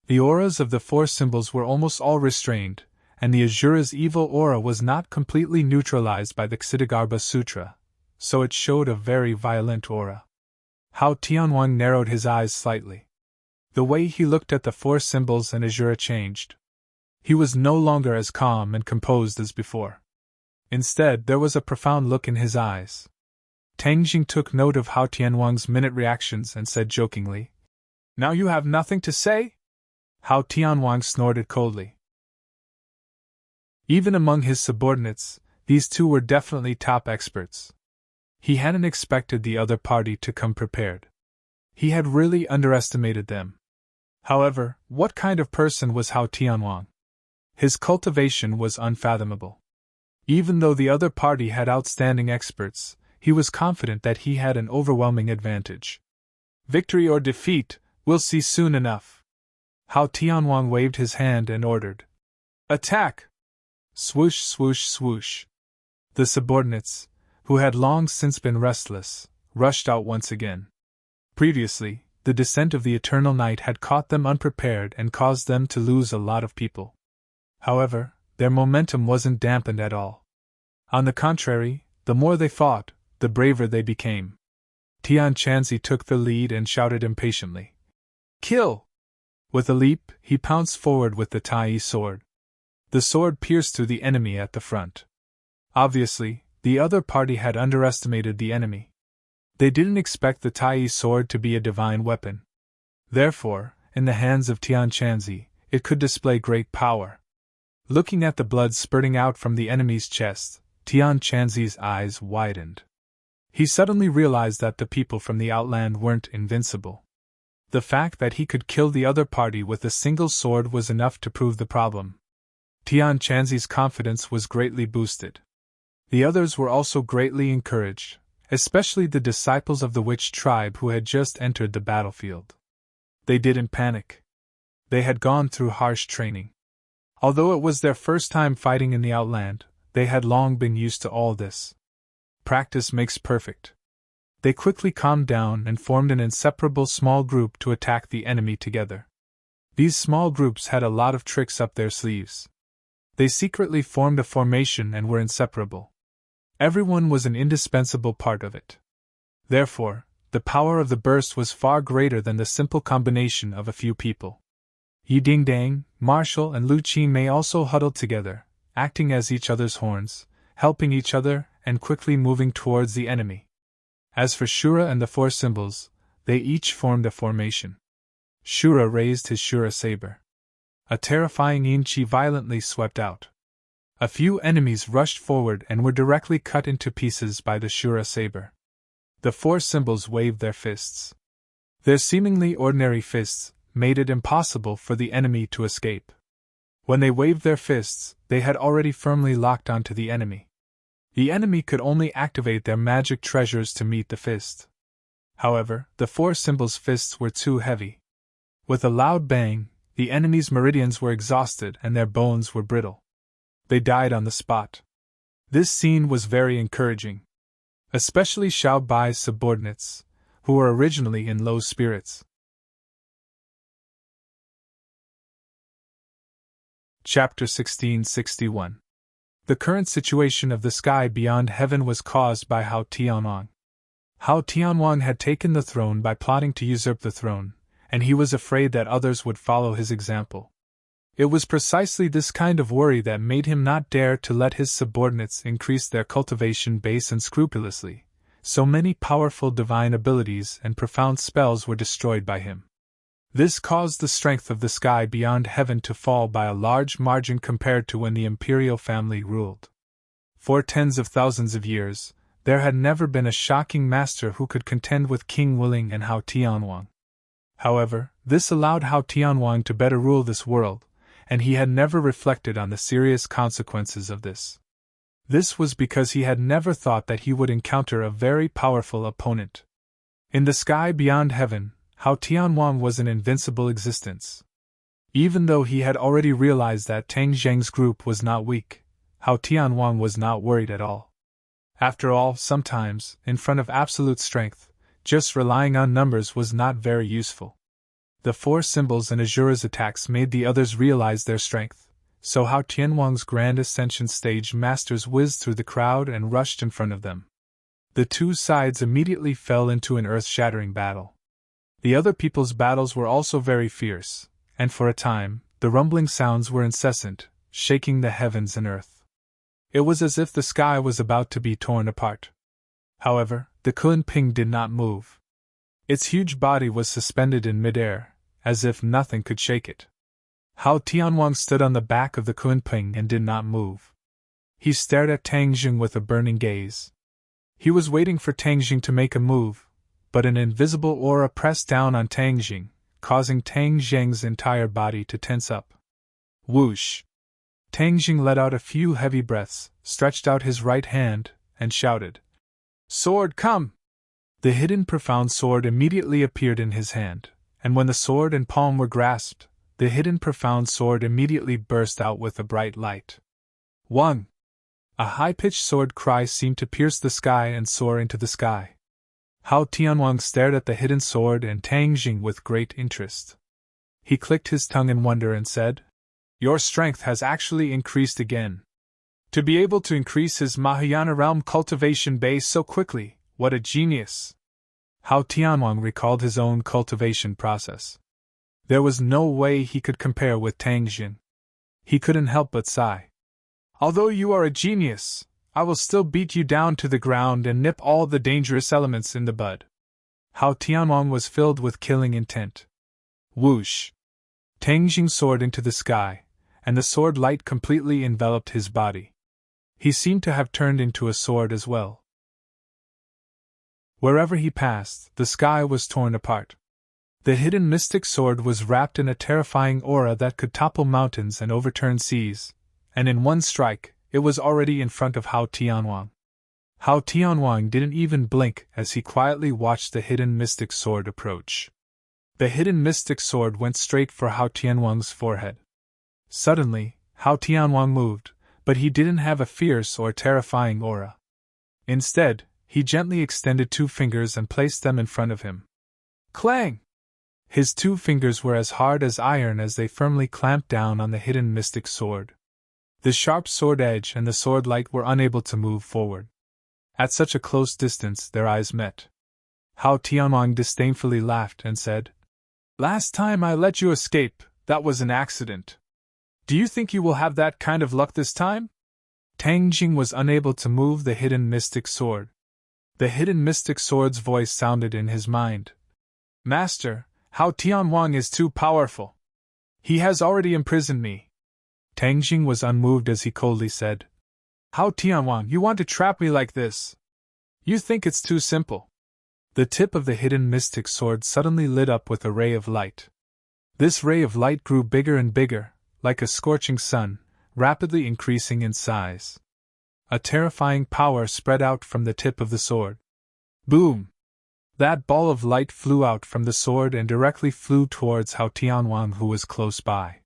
The auras of the four symbols were almost all restrained, and the Asura's evil aura was not completely neutralized by the Ksitigarbha Sutra, so it showed a very violent aura. Hao Tianhuang narrowed his eyes slightly. The way he looked at the four symbols and Asura changed. He was no longer as calm and composed as before. Instead, there was a profound look in his eyes. Tang Jing took note of Hao Tianhuang's minute reactions and said jokingly, "Now you have nothing to say?" Hao Tianhuang snorted coldly. Even among his subordinates, these two were definitely top experts. He hadn't expected the other party to come prepared. He had really underestimated them. However, what kind of person was Hao Tianhuang? His cultivation was unfathomable. Even though the other party had outstanding experts, he was confident that he had an overwhelming advantage. Victory or defeat, we'll see soon enough. Hao Tianhuang waved his hand and ordered, "Attack!" Swoosh, swoosh, swoosh. The subordinates, who had long since been restless, rushed out once again. Previously, the descent of the eternal night had caught them unprepared and caused them to lose a lot of people. However, their momentum wasn't dampened at all. On the contrary, the more they fought, the braver they became. Tian Chanzi took the lead and shouted impatiently, "Kill!" With a leap, he pounced forward with the Tai sword. The sword pierced through the enemy at the front. Obviously, the other party had underestimated the enemy. They didn't expect the Tai sword to be a divine weapon. Therefore, in the hands of Tian Chanzi, it could display great power. Looking at the blood spurting out from the enemy's chest, Tian Chanzi's eyes widened. He suddenly realized that the people from the outland weren't invincible. The fact that he could kill the other party with a single sword was enough to prove the problem. Tian Chanzi's confidence was greatly boosted. The others were also greatly encouraged, especially the disciples of the witch tribe who had just entered the battlefield. They didn't panic. They had gone through harsh training. Although it was their first time fighting in the outland, they had long been used to all this. Practice makes perfect. They quickly calmed down and formed an inseparable small group to attack the enemy together. These small groups had a lot of tricks up their sleeves. They secretly formed a formation and were inseparable. Everyone was an indispensable part of it. Therefore, the power of the burst was far greater than the simple combination of a few people. Yi Dingdang, Marshall, and Lu Qimei also huddled together, acting as each other's horns, helping each other, and quickly moving towards the enemy. As for Shura and the four symbols, they each formed a formation. Shura raised his Shura saber. A terrifying Yin-Chi violently swept out. A few enemies rushed forward and were directly cut into pieces by the Shura saber. The four symbols waved their fists. Their seemingly ordinary fists made it impossible for the enemy to escape. When they waved their fists, they had already firmly locked onto the enemy. The enemy could only activate their magic treasures to meet the fist. However, the four symbols' fists were too heavy. With a loud bang, the enemy's meridians were exhausted and their bones were brittle. They died on the spot. This scene was very encouraging. Especially Xiao Bai's subordinates, who were originally in low spirits. Chapter 1661. The current situation of the sky beyond heaven was caused by Hao Tianhuang. Hao Tianhuang had taken the throne by plotting to usurp the throne, and he was afraid that others would follow his example. It was precisely this kind of worry that made him not dare to let his subordinates increase their cultivation base unscrupulously. So many powerful divine abilities and profound spells were destroyed by him. This caused the strength of the sky beyond heaven to fall by a large margin compared to when the imperial family ruled. For tens of thousands of years, there had never been a shocking master who could contend with King Wuling and Hao Tianhuang. However, this allowed Hao Tianhuang to better rule this world, and he had never reflected on the serious consequences of this. This was because he had never thought that he would encounter a very powerful opponent. In the sky beyond heaven, Hao Tianhuang was an invincible existence. Even though he had already realized that Tang Zheng's group was not weak, Hao Tianhuang was not worried at all. After all, sometimes, in front of absolute strength, just relying on numbers was not very useful. The four symbols and Asura's attacks made the others realize their strength, so Hao Tianwang's grand ascension stage masters whizzed through the crowd and rushed in front of them. The two sides immediately fell into an earth-shattering battle. The other people's battles were also very fierce, and for a time, the rumbling sounds were incessant, shaking the heavens and earth. It was as if the sky was about to be torn apart. However, the Kunping did not move. Its huge body was suspended in midair, as if nothing could shake it. Hao Tianwang stood on the back of the Kunping and did not move. He stared at Tang Jing with a burning gaze. He was waiting for Tang Jing to make a move, but an invisible aura pressed down on Tang Jing, causing Tang Jing's entire body to tense up. Whoosh! Tang Jing let out a few heavy breaths, stretched out his right hand, and shouted, "Sword, come!" The hidden profound sword immediately appeared in his hand, and when the sword and palm were grasped, the hidden profound sword immediately burst out with a bright light. One! A high-pitched sword cry seemed to pierce the sky and soar into the sky. Hao Tianwang stared at the hidden sword and Tang Jing with great interest. He clicked his tongue in wonder and said, "Your strength has actually increased again. To be able to increase his Mahayana realm cultivation base so quickly, what a genius!" Hao Tianwang recalled his own cultivation process. There was no way he could compare with Tang Jing. He couldn't help but sigh. "Although you are a genius, I will still beat you down to the ground and nip all the dangerous elements in the bud." Hao Tianwang was filled with killing intent. Whoosh! Tang Jing soared into the sky, and the sword light completely enveloped his body. He seemed to have turned into a sword as well. Wherever he passed, the sky was torn apart. The hidden mystic sword was wrapped in a terrifying aura that could topple mountains and overturn seas, and in one strike, it was already in front of Hao Tianwang. Hao Tianwang didn't even blink as he quietly watched the hidden mystic sword approach. The hidden mystic sword went straight for Hao Tianwang's forehead. Suddenly, Hao Tianwang moved, but he didn't have a fierce or terrifying aura. Instead, he gently extended two fingers and placed them in front of him. Clang! His two fingers were as hard as iron as they firmly clamped down on the hidden mystic sword. The sharp sword edge and the sword light were unable to move forward. At such a close distance, their eyes met. Hao Tianwang disdainfully laughed and said, "Last time I let you escape, that was an accident. Do you think you will have that kind of luck this time?" Tang Jing was unable to move the hidden mystic sword. The hidden mystic sword's voice sounded in his mind. "Master, Hao Tianwang is too powerful. He has already imprisoned me." Tang Jing was unmoved as he coldly said, "Hao Tianwang, you want to trap me like this? You think it's too simple." The tip of the hidden mystic sword suddenly lit up with a ray of light. This ray of light grew bigger and bigger, like a scorching sun, rapidly increasing in size. A terrifying power spread out from the tip of the sword. Boom! That ball of light flew out from the sword and directly flew towards Hao Tianwang, who was close by.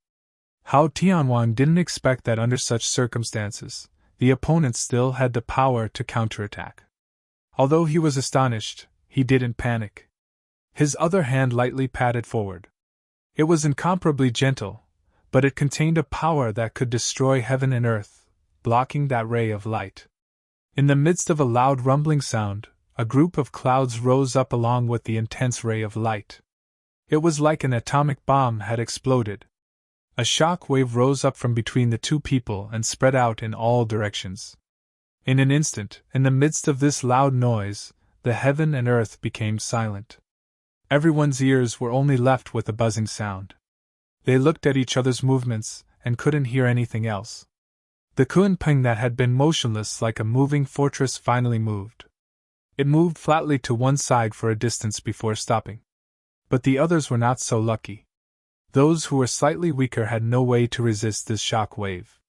Hao Tianwang didn't expect that under such circumstances, the opponent still had the power to counterattack. Although he was astonished, he didn't panic. His other hand lightly patted forward. It was incomparably gentle, but it contained a power that could destroy heaven and earth, blocking that ray of light. In the midst of a loud rumbling sound, a group of clouds rose up along with the intense ray of light. It was like an atomic bomb had exploded. A shock wave rose up from between the two people and spread out in all directions. In an instant, in the midst of this loud noise, the heaven and earth became silent. Everyone's ears were only left with a buzzing sound. They looked at each other's movements and couldn't hear anything else. The Kunping that had been motionless like a moving fortress finally moved. It moved flatly to one side for a distance before stopping. But the others were not so lucky. Those who were slightly weaker had no way to resist this shock wave.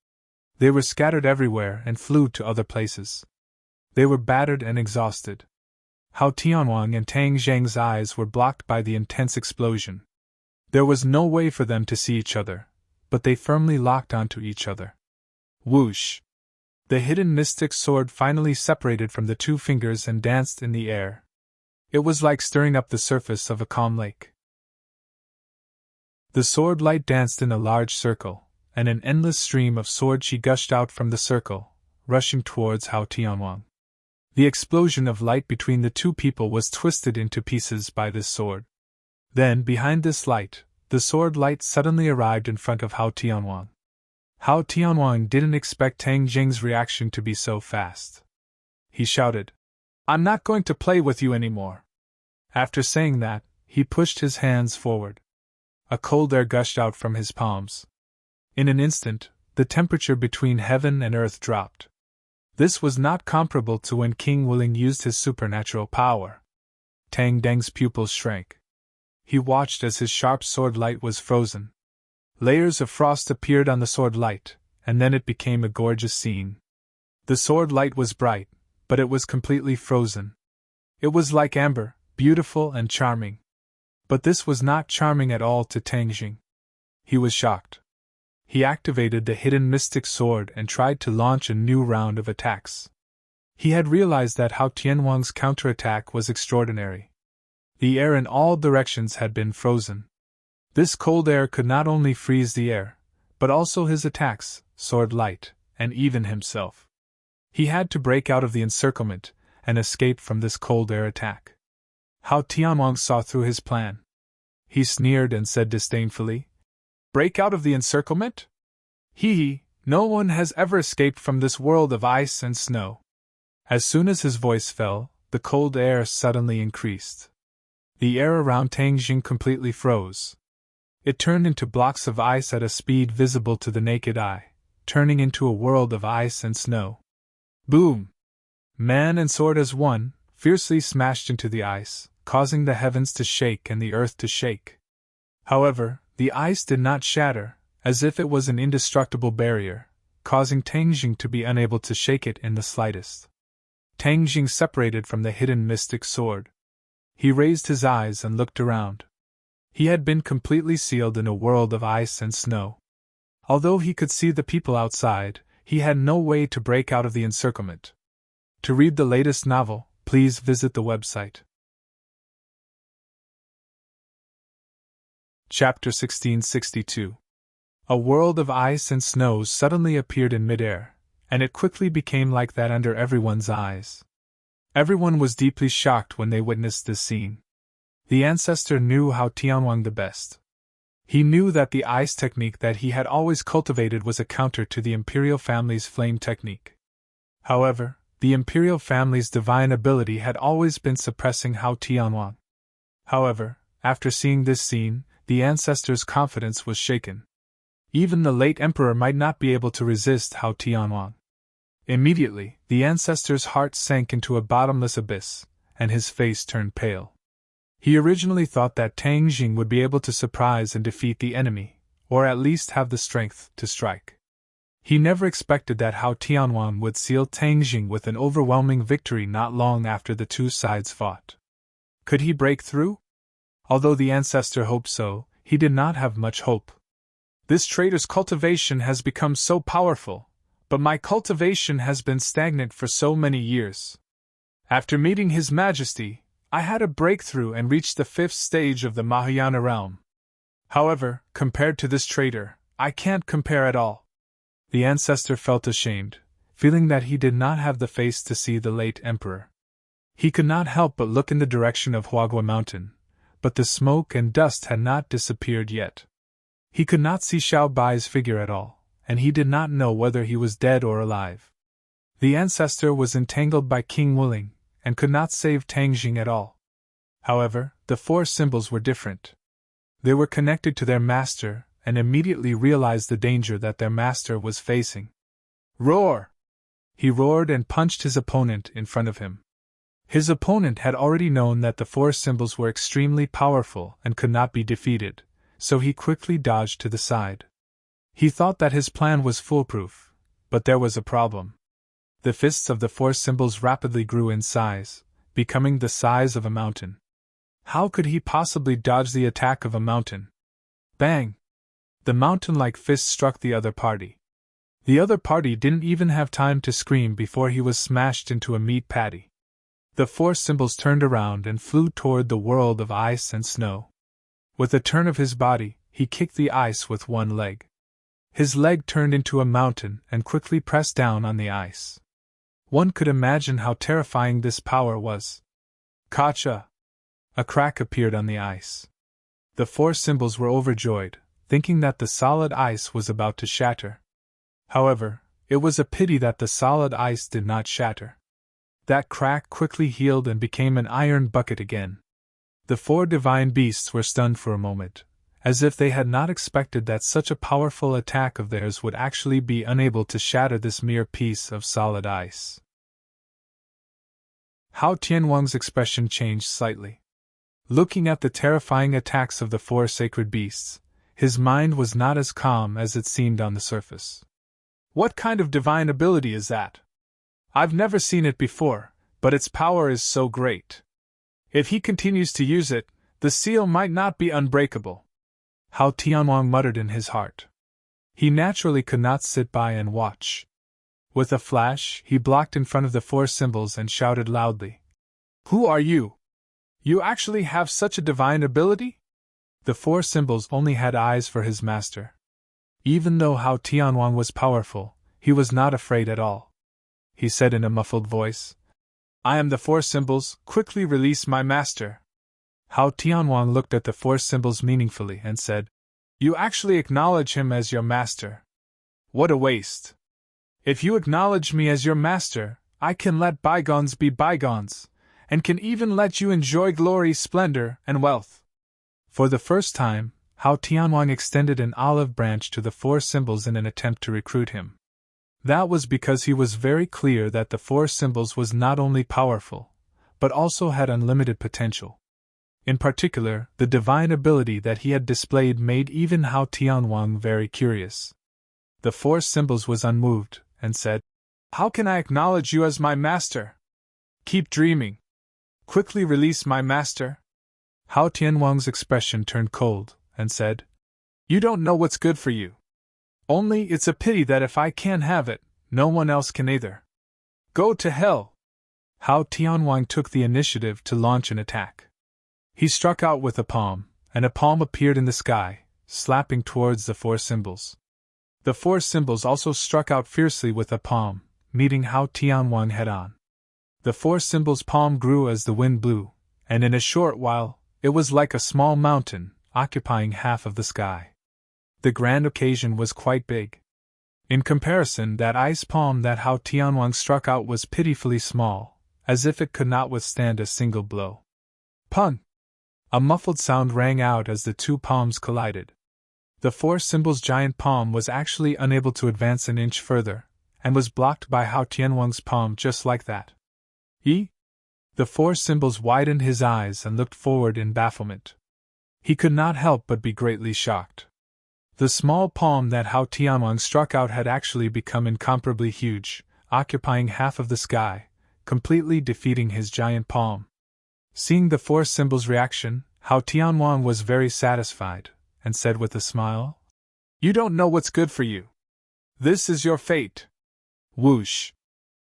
They were scattered everywhere and flew to other places. They were battered and exhausted. Hao Tianwang and Tang Jing's eyes were blocked by the intense explosion. There was no way for them to see each other, but they firmly locked onto each other. Whoosh! The hidden mystic sword finally separated from the two fingers and danced in the air. It was like stirring up the surface of a calm lake. The sword light danced in a large circle, and an endless stream of sword chi gushed out from the circle, rushing towards Hao Tianwang. The explosion of light between the two people was twisted into pieces by this sword. Then, behind this light, the sword light suddenly arrived in front of Hao Tianwang. Hao Tianwang didn't expect Tang Jing's reaction to be so fast. He shouted, "I'm not going to play with you anymore." After saying that, he pushed his hands forward. A cold air gushed out from his palms. In an instant, the temperature between heaven and earth dropped. This was not comparable to when King Wuling used his supernatural power. Tang Deng's pupils shrank. He watched as his sharp sword light was frozen. Layers of frost appeared on the sword light, and then it became a gorgeous scene. The sword light was bright, but it was completely frozen. It was like amber, beautiful and charming. But this was not charming at all to Tang Jing. He was shocked. He activated the hidden mystic sword and tried to launch a new round of attacks. He had realized that Hao Tianwang's counterattack was extraordinary. The air in all directions had been frozen. This cold air could not only freeze the air, but also his attacks, sword light, and even himself. He had to break out of the encirclement and escape from this cold air attack. Hao Tianwang saw through his plan. He sneered and said disdainfully, "Break out of the encirclement? Hee, no one has ever escaped from this world of ice and snow." As soon as his voice fell, the cold air suddenly increased. The air around Tang Jing completely froze. It turned into blocks of ice at a speed visible to the naked eye, turning into a world of ice and snow. Boom! Man and sword as one, fiercely smashed into the ice, causing the heavens to shake and the earth to shake. However, the ice did not shatter, as if it was an indestructible barrier, causing Tang Jing to be unable to shake it in the slightest. Tang Jing separated from the hidden mystic sword. He raised his eyes and looked around. He had been completely sealed in a world of ice and snow. Although he could see the people outside, he had no way to break out of the encirclement. To read the latest novel, please visit the website. Chapter 1662. A world of ice and snow suddenly appeared in midair, and it quickly became like that under everyone's eyes. Everyone was deeply shocked when they witnessed this scene. The ancestor knew Hao Tianwang the best. He knew that the ice technique that he had always cultivated was a counter to the imperial family's flame technique. However, the imperial family's divine ability had always been suppressing Hao Tianwang. However, after seeing this scene, the ancestor's confidence was shaken. Even the late emperor might not be able to resist Hao Tianwang. Immediately, the ancestor's heart sank into a bottomless abyss, and his face turned pale. He originally thought that Tang Jing would be able to surprise and defeat the enemy, or at least have the strength to strike. He never expected that Hao Tianwang would seal Tang Jing with an overwhelming victory not long after the two sides fought. Could he break through? Although the ancestor hoped so, he did not have much hope. This trader's cultivation has become so powerful, but my cultivation has been stagnant for so many years. After meeting His Majesty, I had a breakthrough and reached the 5th stage of the Mahayana realm. However, compared to this trader, I can't compare at all. The ancestor felt ashamed, feeling that he did not have the face to see the late emperor. He could not help but look in the direction of Huagua Mountain, but the smoke and dust had not disappeared yet. He could not see Xiao Bai's figure at all, and he did not know whether he was dead or alive. The ancestor was entangled by King Wuling, and could not save Tang Jing at all. However, the 4 symbols were different. They were connected to their master, and immediately realized the danger that their master was facing. Roar! He roared and punched his opponent in front of him. His opponent had already known that the 4 symbols were extremely powerful and could not be defeated, so he quickly dodged to the side. He thought that his plan was foolproof, but there was a problem. The fists of the 4 symbols rapidly grew in size, becoming the size of a mountain. How could he possibly dodge the attack of a mountain? Bang! The mountain-like fist struck the other party. The other party didn't even have time to scream before he was smashed into a meat patty. The 4 symbols turned around and flew toward the world of ice and snow. With a turn of his body, he kicked the ice with one leg. His leg turned into a mountain and quickly pressed down on the ice. One could imagine how terrifying this power was. Kacha! A crack appeared on the ice. The four symbols were overjoyed, thinking that the solid ice was about to shatter. However, it was a pity that the solid ice did not shatter. That crack quickly healed and became an iron bucket again. The four divine beasts were stunned for a moment, as if they had not expected that such a powerful attack of theirs would actually be unable to shatter this mere piece of solid ice. How Tianwang's expression changed slightly. Looking at the terrifying attacks of the four sacred beasts, his mind was not as calm as it seemed on the surface. What kind of divine ability is that? I've never seen it before, but its power is so great. If he continues to use it, the seal might not be unbreakable. How Tianwang muttered in his heart. He naturally could not sit by and watch. With a flash, he blocked in front of the four symbols and shouted loudly. Who are you? You actually have such a divine ability? The four symbols only had eyes for his master. Even though Hao Tianwang was powerful, he was not afraid at all. He said in a muffled voice, I am the four symbols, quickly release my master. Hao Tianwang looked at the four symbols meaningfully and said, You actually acknowledge him as your master. What a waste. If you acknowledge me as your master, I can let bygones be bygones, and can even let you enjoy glory, splendor, and wealth. For the first time, Hao Tianwang extended an olive branch to the four symbols in an attempt to recruit him. That was because he was very clear that the four symbols was not only powerful, but also had unlimited potential. In particular, the divine ability that he had displayed made even Hao Tianwang very curious. The four symbols was unmoved, and said, How can I acknowledge you as my master? Keep dreaming. Quickly release my master. Hao Tianwang's expression turned cold, and said, You don't know what's good for you. Only it's a pity that if I can't have it, no one else can either. Go to hell! Hao Tianwang took the initiative to launch an attack. He struck out with a palm, and a palm appeared in the sky, slapping towards the four symbols. The four symbols also struck out fiercely with a palm, meeting Hao Tianwang head-on. The four symbols' palm grew as the wind blew, and in a short while, it was like a small mountain, occupying half of the sky. The grand occasion was quite big. In comparison, that ice palm that Hao Tianwang struck out was pitifully small, as if it could not withstand a single blow. Pun! A muffled sound rang out as the two palms collided. The four symbols' giant palm was actually unable to advance an inch further, and was blocked by Hao Tianwang's palm just like that. The four symbols widened his eyes and looked forward in bafflement. He could not help but be greatly shocked. The small palm that Hao Tianwang struck out had actually become incomparably huge, occupying half of the sky, completely defeating his giant palm. Seeing the four symbols' reaction, Hao Tianwang was very satisfied, and said with a smile, You don't know what's good for you. This is your fate. Whoosh!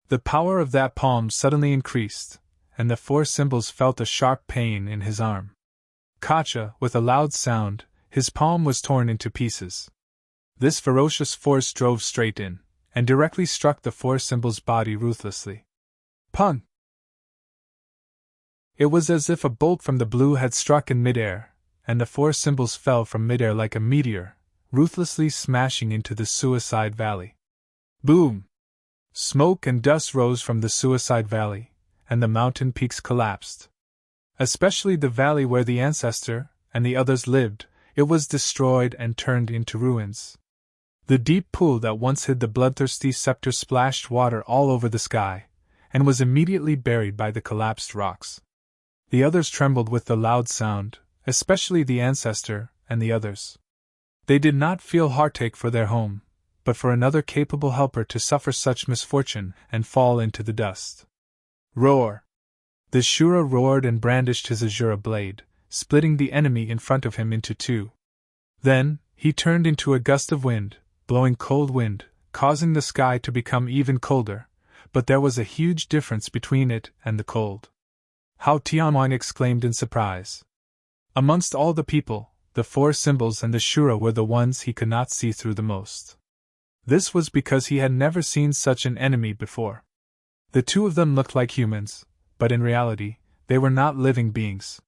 The power of that palm suddenly increased, and the four symbols felt a sharp pain in his arm. Kacha, with a loud sound, his palm was torn into pieces. This ferocious force drove straight in, and directly struck the four symbols' body ruthlessly. Pun! It was as if a bolt from the blue had struck in midair, and the four symbols fell from midair like a meteor, ruthlessly smashing into the suicide valley. Boom! Smoke and dust rose from the suicide valley, and the mountain peaks collapsed. Especially the valley where the ancestor and the others lived, it was destroyed and turned into ruins. The deep pool that once hid the bloodthirsty scepter splashed water all over the sky, and was immediately buried by the collapsed rocks. The others trembled with the loud sound, especially the ancestor and the others. They did not feel heartache for their home, but for another capable helper to suffer such misfortune and fall into the dust. Roar! The Shura roared and brandished his Azura blade, splitting the enemy in front of him into two. Then, he turned into a gust of wind, blowing cold wind, causing the sky to become even colder, but there was a huge difference between it and the cold. Hao Tianwang exclaimed in surprise. Amongst all the people, the four symbols and the Shura were the ones he could not see through the most. This was because he had never seen such an enemy before. The two of them looked like humans, but in reality, they were not living beings.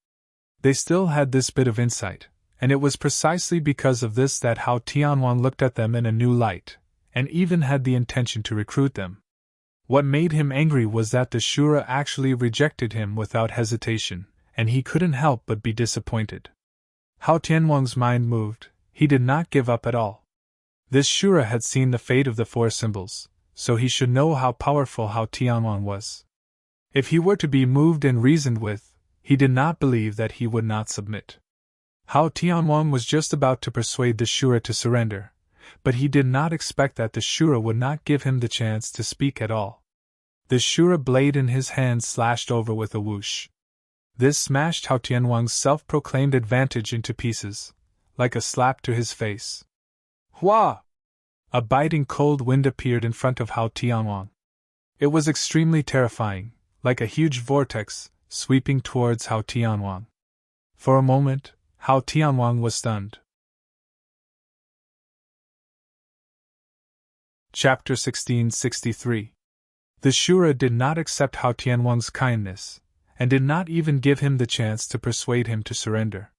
They still had this bit of insight, and it was precisely because of this that Hao Tianhuang looked at them in a new light, and even had the intention to recruit them. What made him angry was that the Shura actually rejected him without hesitation, and he couldn't help but be disappointed. Hao Tianhuang's mind moved. He did not give up at all. This Shura had seen the fate of the four symbols, so he should know how powerful Hao Tianhuang was. If he were to be moved and reasoned with, he did not believe that he would not submit. Hao Tianhuang was just about to persuade the Shura to surrender, but he did not expect that the Shura would not give him the chance to speak at all. The Shura blade in his hand slashed over with a whoosh. This smashed Hao Tianhuang's self-proclaimed advantage into pieces, like a slap to his face. Hua! A biting cold wind appeared in front of Hao Tianhuang. It was extremely terrifying, like a huge vortex, sweeping towards Hao Tianhuang. For a moment, Hao Tianhuang was stunned. Chapter 1663. The Shura did not accept Hao Tianhuang's kindness, and did not even give him the chance to persuade him to surrender.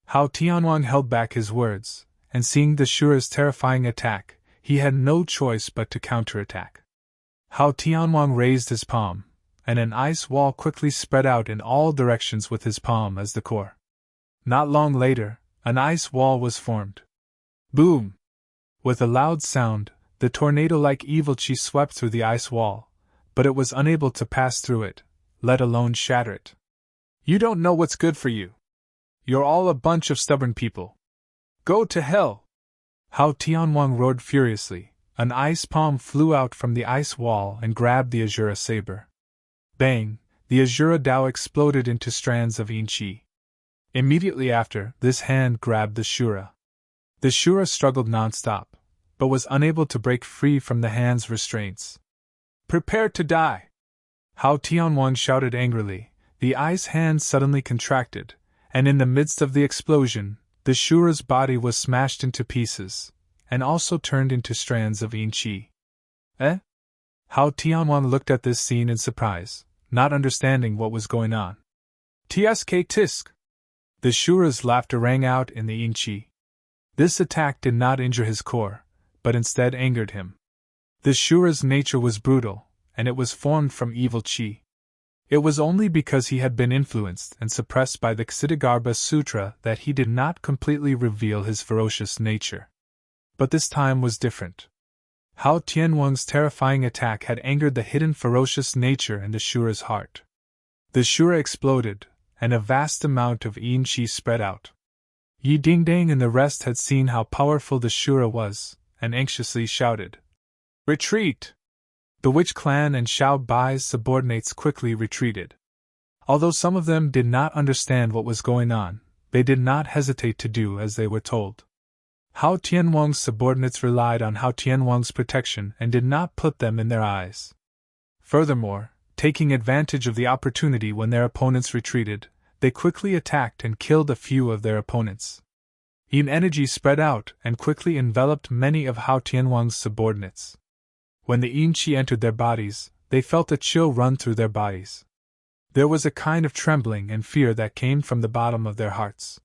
Hao Tianhuang held back his words, and seeing the Shura's terrifying attack, he had no choice but to counterattack. Hao Tianhuang raised his palm, and an ice wall quickly spread out in all directions with his palm as the core. Not long later, an ice wall was formed. Boom! With a loud sound, the tornado-like evil chi swept through the ice wall, but it was unable to pass through it, let alone shatter it. You don't know what's good for you. You're all a bunch of stubborn people. Go to hell! Hao Tianhuang roared furiously. An ice palm flew out from the ice wall and grabbed the Azura saber. Bang! The Azura Dao exploded into strands of yin chi. Immediately after, this hand grabbed the Shura. The Shura struggled non-stop, but was unable to break free from the hand's restraints. Prepare to die! Hao Tianhuang shouted angrily. The ice hand suddenly contracted, and in the midst of the explosion, the Shura's body was smashed into pieces, and also turned into strands of yin chi. Eh? Hao Tianhuang looked at this scene in surprise, not understanding what was going on. Tsk tisk! The Shura's laughter rang out in the yin chi. This attack did not injure his core, but instead angered him. The Shura's nature was brutal, and it was formed from evil chi. It was only because he had been influenced and suppressed by the Ksitigarbha Sutra that he did not completely reveal his ferocious nature. But this time was different. Hao Tianhuang's terrifying attack had angered the hidden ferocious nature in the Shura's heart. The Shura exploded, and a vast amount of yin chi spread out. Yi Dingdang and the rest had seen how powerful the Shura was, and anxiously shouted, "Retreat!" The Witch Clan and Xiao Bai's subordinates quickly retreated. Although some of them did not understand what was going on, they did not hesitate to do as they were told. Hao Tianhuang's subordinates relied on Hao Tianhuang's protection and did not put them in their eyes. Furthermore, taking advantage of the opportunity when their opponents retreated, they quickly attacked and killed a few of their opponents. Yin energy spread out and quickly enveloped many of Hao Tianhuang's subordinates. When the yin chi entered their bodies, they felt a chill run through their bodies. There was a kind of trembling and fear that came from the bottom of their hearts.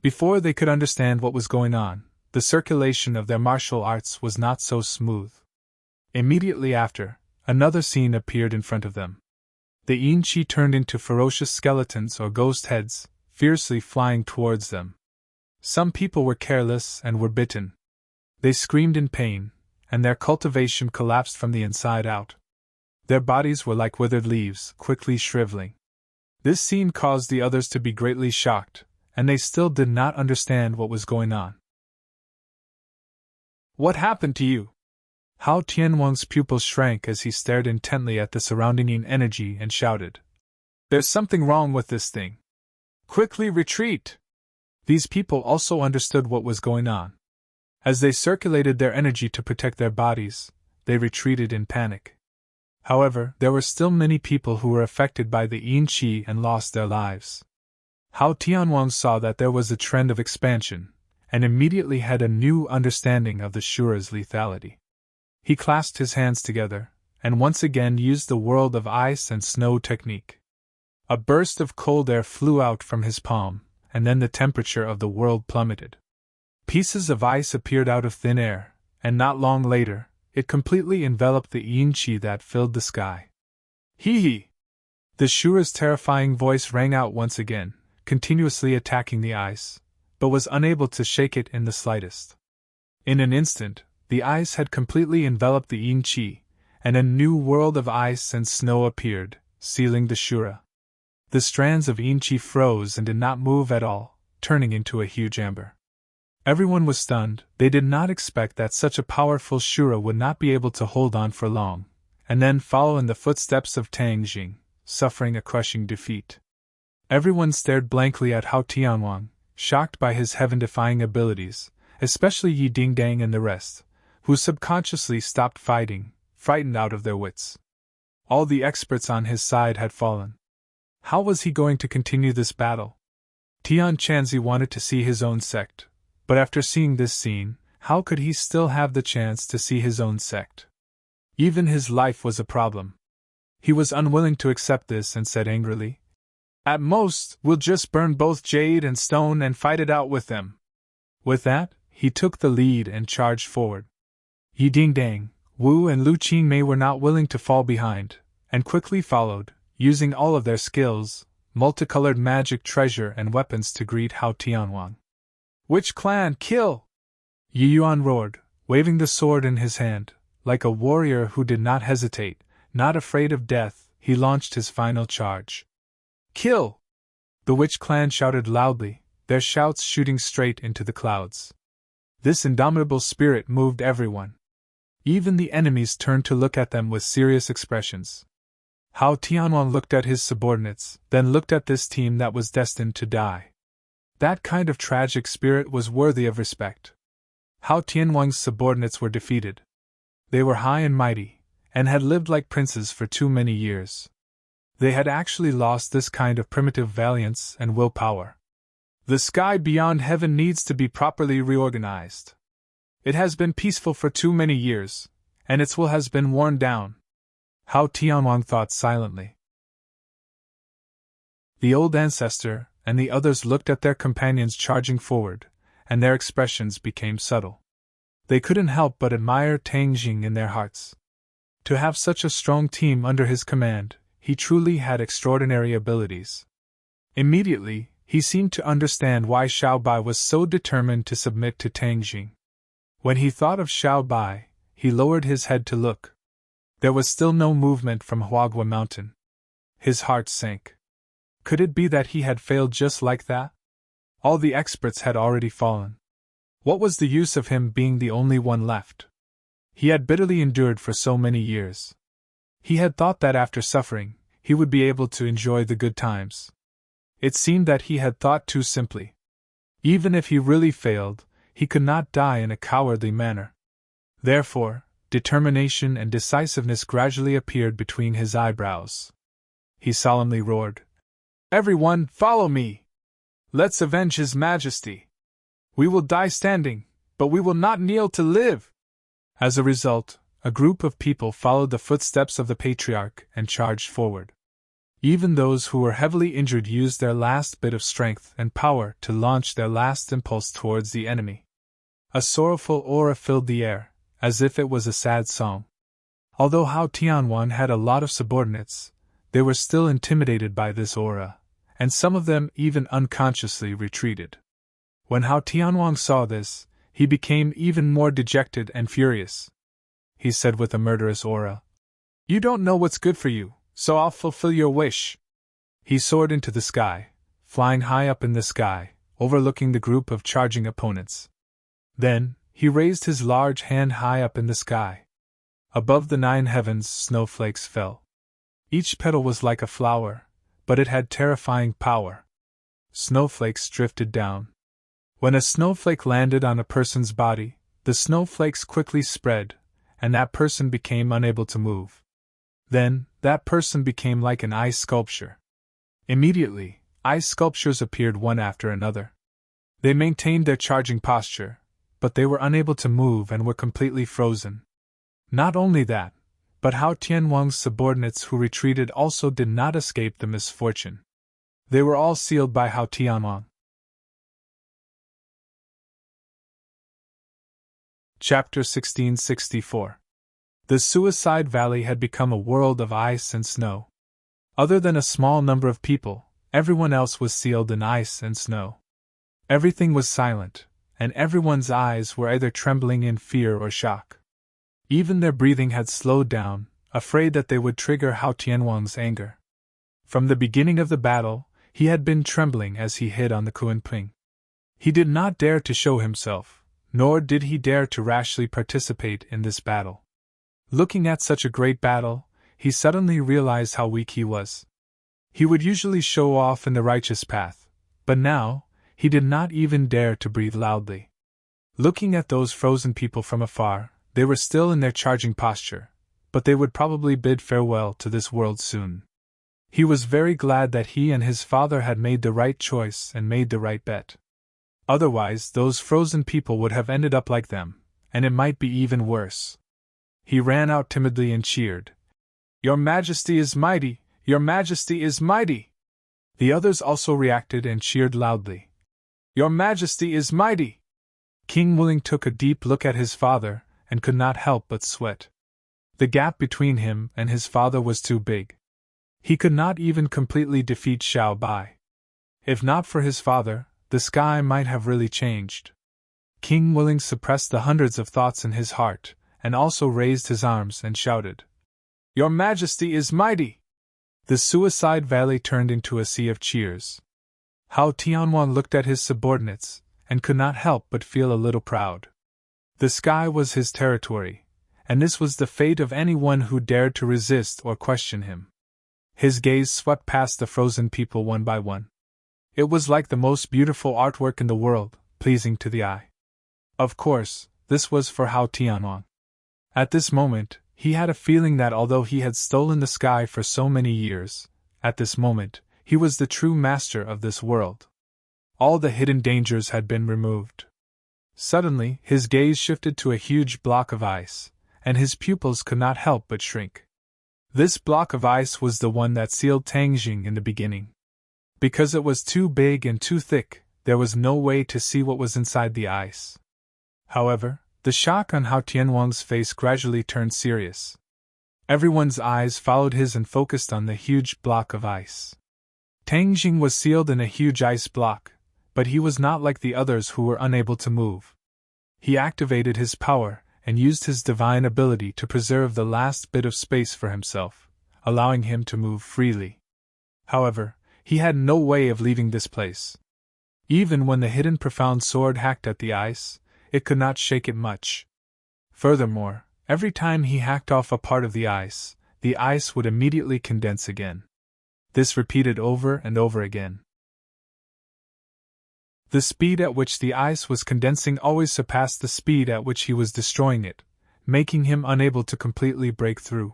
Before they could understand what was going on, the circulation of their martial arts was not so smooth. Immediately after, another scene appeared in front of them. The yin chi turned into ferocious skeletons or ghost heads, fiercely flying towards them. Some people were careless and were bitten. They screamed in pain, and their cultivation collapsed from the inside out. Their bodies were like withered leaves, quickly shriveling. This scene caused the others to be greatly shocked, and they still did not understand what was going on. What happened to you? Hao Tianhuang's pupils shrank as he stared intently at the surrounding yin energy and shouted, "There's something wrong with this thing. Quickly retreat!" These people also understood what was going on. As they circulated their energy to protect their bodies, they retreated in panic. However, there were still many people who were affected by the yin chi and lost their lives. Hao Tianhuang saw that there was a trend of expansion, and immediately had a new understanding of the Shura's lethality. He clasped his hands together, and once again used the world of ice and snow technique. A burst of cold air flew out from his palm, and then the temperature of the world plummeted. Pieces of ice appeared out of thin air, and not long later, it completely enveloped the yin qi that filled the sky. Hee hee! The Shura's terrifying voice rang out once again, continuously attacking the ice, but was unable to shake it in the slightest. In an instant, the ice had completely enveloped the yin qi, and a new world of ice and snow appeared, sealing the Shura. The strands of yin qi froze and did not move at all, turning into a huge amber. Everyone was stunned. They did not expect that such a powerful Shura would not be able to hold on for long, and then follow in the footsteps of Tang Jing, suffering a crushing defeat. Everyone stared blankly at Hao Tianhuang, shocked by his heaven-defying abilities, especially Yi Dingdang and the rest, who subconsciously stopped fighting, frightened out of their wits. All the experts on his side had fallen. How was he going to continue this battle? Tian Chanzi wanted to see his own sect, but after seeing this scene, how could he still have the chance to see his own sect? Even his life was a problem. He was unwilling to accept this and said angrily, "At most, we'll just burn both jade and stone and fight it out with them." With that, he took the lead and charged forward. Yi Dingdang, Wu and Lu Qingmei were not willing to fall behind, and quickly followed, using all of their skills, multicolored magic treasure and weapons to greet Hao Tianhuang. "Which clan? Kill!" Yi Yuan roared, waving the sword in his hand. Like a warrior who did not hesitate, not afraid of death, he launched his final charge. "Kill!" The Witch clan shouted loudly, their shouts shooting straight into the clouds. This indomitable spirit moved everyone. Even the enemies turned to look at them with serious expressions. Hao Tianhuang looked at his subordinates, then looked at this team that was destined to die. That kind of tragic spirit was worthy of respect. Hao Tianhuang's subordinates were defeated. They were high and mighty, and had lived like princes for too many years. They had actually lost this kind of primitive valiance and willpower. The sky beyond heaven needs to be properly reorganized. It has been peaceful for too many years, and its will has been worn down. Hao Tianhuang thought silently. The old ancestor and the others looked at their companions charging forward, and their expressions became subtle. They couldn't help but admire Tang Jing in their hearts. To have such a strong team under his command, he truly had extraordinary abilities. Immediately, he seemed to understand why Xiao Bai was so determined to submit to Tang Jing. When he thought of Xiao Bai, he lowered his head to look. There was still no movement from Huagua Mountain. His heart sank. Could it be that he had failed just like that? All the experts had already fallen. What was the use of him being the only one left? He had bitterly endured for so many years. He had thought that after suffering, he would be able to enjoy the good times. It seemed that he had thought too simply. Even if he really failed, he could not die in a cowardly manner. Therefore, determination and decisiveness gradually appeared between his eyebrows. He solemnly roared, "Everyone, follow me! Let's avenge His Majesty! We will die standing, but we will not kneel to live!" As a result, a group of people followed the footsteps of the patriarch and charged forward. Even those who were heavily injured used their last bit of strength and power to launch their last impulse towards the enemy. A sorrowful aura filled the air, as if it was a sad song. Although Hao Tianhuang had a lot of subordinates, they were still intimidated by this aura, and some of them even unconsciously retreated. When Hao Tianhuang saw this, he became even more dejected and furious. He said with a murderous aura, "You don't know what's good for you, so I'll fulfill your wish." He soared into the sky, flying high up in the sky, overlooking the group of charging opponents. Then, he raised his large hand high up in the sky. Above the 9 heavens, snowflakes fell. Each petal was like a flower, but it had terrifying power. Snowflakes drifted down. When a snowflake landed on a person's body, the snowflakes quickly spread, and that person became unable to move. Then, that person became like an ice sculpture. Immediately, ice sculptures appeared one after another. They maintained their charging posture, but they were unable to move and were completely frozen. Not only that, but Hao Tianwang's subordinates who retreated also did not escape the misfortune. They were all sealed by Hao Tianwang. Chapter 1664. The Suicide Valley had become a world of ice and snow. Other than a small number of people, everyone else was sealed in ice and snow. Everything was silent, and everyone's eyes were either trembling in fear or shock. Even their breathing had slowed down, afraid that they would trigger Hao Tianwang's anger. From the beginning of the battle, he had been trembling as he hid on the Kunping. He did not dare to show himself, nor did he dare to rashly participate in this battle. Looking at such a great battle, he suddenly realized how weak he was. He would usually show off in the righteous path, but now, he did not even dare to breathe loudly. Looking at those frozen people from afar, they were still in their charging posture, but they would probably bid farewell to this world soon. He was very glad that he and his father had made the right choice and made the right bet. Otherwise, those frozen people would have ended up like them, and it might be even worse. He ran out timidly and cheered, "Your Majesty is mighty! Your Majesty is mighty!" The others also reacted and cheered loudly. "Your Majesty is mighty!" King Wuling took a deep look at his father and could not help but sweat. The gap between him and his father was too big. He could not even completely defeat Xiao Bai. If not for his father, the sky might have really changed. King Wuling suppressed the hundreds of thoughts in his heart, and also raised his arms and shouted, "Your Majesty is mighty!" The Suicide Valley turned into a sea of cheers. Hao Tianwang looked at his subordinates, and could not help but feel a little proud. The sky was his territory, and this was the fate of anyone who dared to resist or question him. His gaze swept past the frozen people one by one. It was like the most beautiful artwork in the world, pleasing to the eye. Of course, this was for Hao Tianwang. At this moment, he had a feeling that although he had stolen the sky for so many years, at this moment, he was the true master of this world. All the hidden dangers had been removed. Suddenly, his gaze shifted to a huge block of ice, and his pupils could not help but shrink. This block of ice was the one that sealed Tangjing in the beginning. Because it was too big and too thick, there was no way to see what was inside the ice. However, the shock on Hao Tianwang's face gradually turned serious. Everyone's eyes followed his and focused on the huge block of ice. Tangjing was sealed in a huge ice block, but he was not like the others who were unable to move. He activated his power and used his divine ability to preserve the last bit of space for himself, allowing him to move freely. However, he had no way of leaving this place. Even when the hidden profound sword hacked at the ice, it could not shake it much. Furthermore, every time he hacked off a part of the ice would immediately condense again. This repeated over and over again. The speed at which the ice was condensing always surpassed the speed at which he was destroying it, making him unable to completely break through.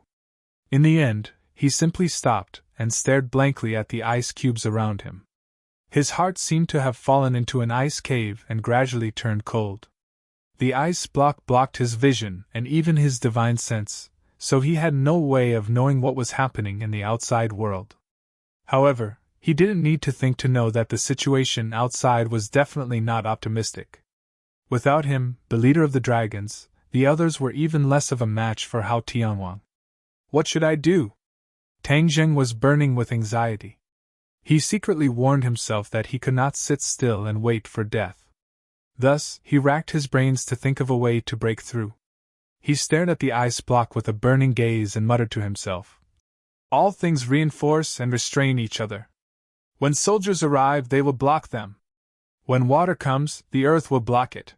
In the end, he simply stopped and stared blankly at the ice cubes around him. His heart seemed to have fallen into an ice cave and gradually turned cold. The ice block blocked his vision and even his divine sense, so he had no way of knowing what was happening in the outside world. However, he didn't need to think to know that the situation outside was definitely not optimistic. Without him, the leader of the dragons, the others were even less of a match for Hao Tianwang. What should I do? Tangjing was burning with anxiety. He secretly warned himself that he could not sit still and wait for death. Thus, he racked his brains to think of a way to break through. He stared at the ice block with a burning gaze and muttered to himself, "All things reinforce and restrain each other. When soldiers arrive, they will block them. When water comes, the earth will block it.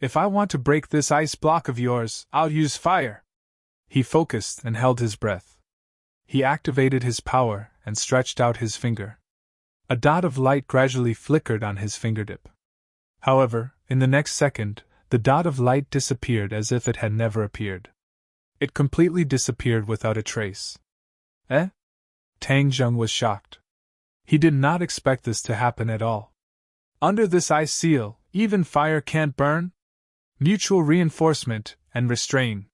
If I want to break this ice block of yours, I'll use fire." He focused and held his breath. He activated his power and stretched out his finger. A dot of light gradually flickered on his fingertip. However, in the next second, the dot of light disappeared as if it had never appeared. It completely disappeared without a trace. Eh? Tangjing was shocked. He did not expect this to happen at all. Under this ice seal, even fire can't burn? Mutual reinforcement and restrain.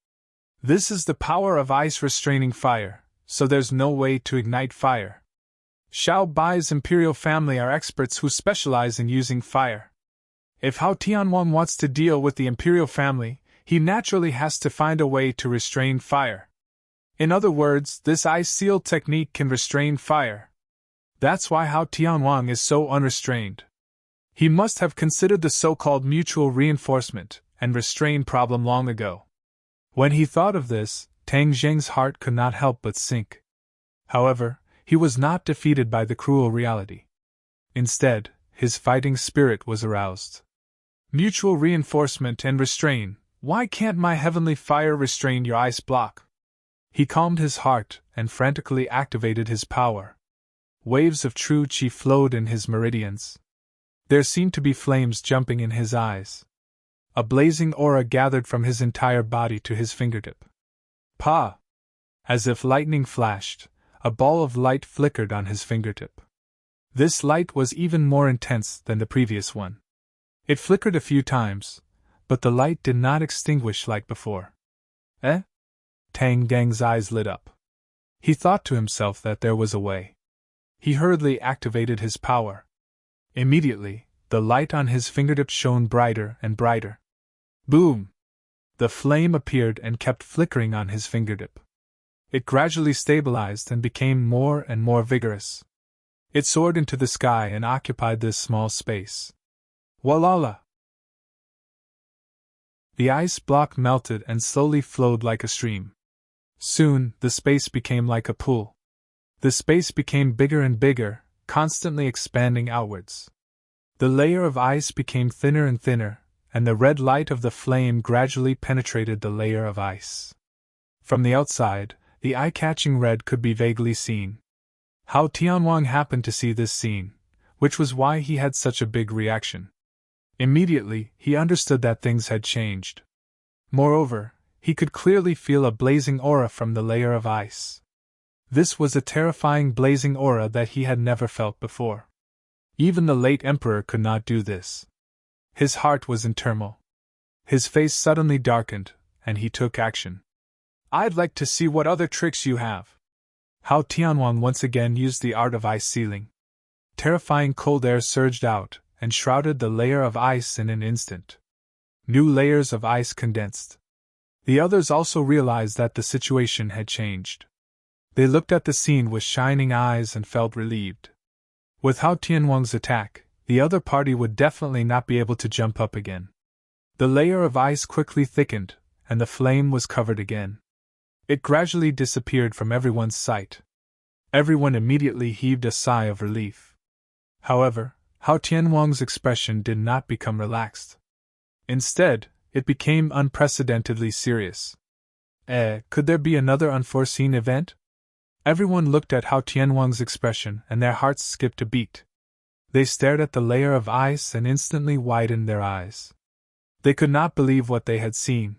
This is the power of ice restraining fire, so there's no way to ignite fire. Xiao Bai's imperial family are experts who specialize in using fire. If Hao Tianhuang wants to deal with the imperial family, he naturally has to find a way to restrain fire. In other words, this ice seal technique can restrain fire. That's why Hao Tianhuang is so unrestrained. He must have considered the so-called mutual reinforcement and restrain problem long ago. When he thought of this, Tang Zheng's heart could not help but sink. However, he was not defeated by the cruel reality. Instead, his fighting spirit was aroused. Mutual reinforcement and restrain. Why can't my heavenly fire restrain your ice block? He calmed his heart and frantically activated his power. Waves of true qi flowed in his meridians. There seemed to be flames jumping in his eyes. A blazing aura gathered from his entire body to his fingertip. Pa! As if lightning flashed, a ball of light flickered on his fingertip. This light was even more intense than the previous one. It flickered a few times, but the light did not extinguish like before. Eh? Tang Deng's eyes lit up. He thought to himself that there was a way. He hurriedly activated his power. Immediately, the light on his fingertip shone brighter and brighter. Boom! The flame appeared and kept flickering on his fingertip. It gradually stabilized and became more and more vigorous. It soared into the sky and occupied this small space. Walala! The ice block melted and slowly flowed like a stream. Soon, the space became like a pool. The space became bigger and bigger, constantly expanding outwards. The layer of ice became thinner and thinner, and the red light of the flame gradually penetrated the layer of ice. From the outside, the eye-catching red could be vaguely seen. Hao Tianhuang happened to see this scene, which was why he had such a big reaction. Immediately, he understood that things had changed. Moreover, he could clearly feel a blazing aura from the layer of ice. This was a terrifying blazing aura that he had never felt before. Even the late emperor could not do this. His heart was in turmoil. His face suddenly darkened, and he took action. I'd like to see what other tricks you have. Hao Tianhuang once again used the art of ice sealing. Terrifying cold air surged out and shrouded the layer of ice in an instant. New layers of ice condensed. The others also realized that the situation had changed. They looked at the scene with shining eyes and felt relieved. With Hao Tianhuang's attack, the other party would definitely not be able to jump up again. The layer of ice quickly thickened, and the flame was covered again. It gradually disappeared from everyone's sight. Everyone immediately heaved a sigh of relief. However, Hao Tianhuang's expression did not become relaxed. Instead, it became unprecedentedly serious. Could there be another unforeseen event? Everyone looked at Hao Tianhuang's expression and their hearts skipped a beat. They stared at the layer of ice and instantly widened their eyes. They could not believe what they had seen.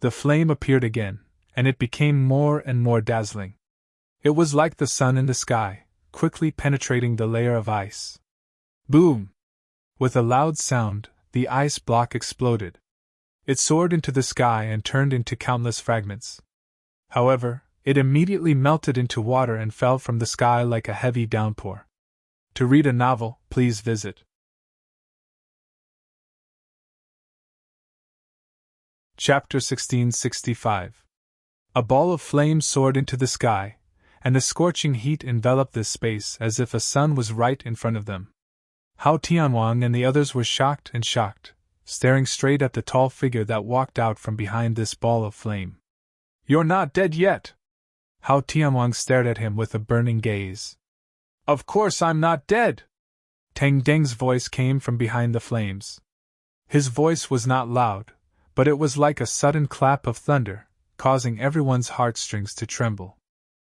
The flame appeared again, and it became more and more dazzling. It was like the sun in the sky, quickly penetrating the layer of ice. Boom! With a loud sound, the ice block exploded. It soared into the sky and turned into countless fragments. However, it immediately melted into water and fell from the sky like a heavy downpour. To read a novel, please visit Chapter 1665. A ball of flame soared into the sky, and the scorching heat enveloped this space as if a sun was right in front of them. Hao Tianhuang and the others were shocked, staring straight at the tall figure that walked out from behind this ball of flame. You're not dead yet! Hao Tianhuang stared at him with a burning gaze. Of course I'm not dead! Tang Deng's voice came from behind the flames. His voice was not loud, but it was like a sudden clap of thunder, causing everyone's heartstrings to tremble.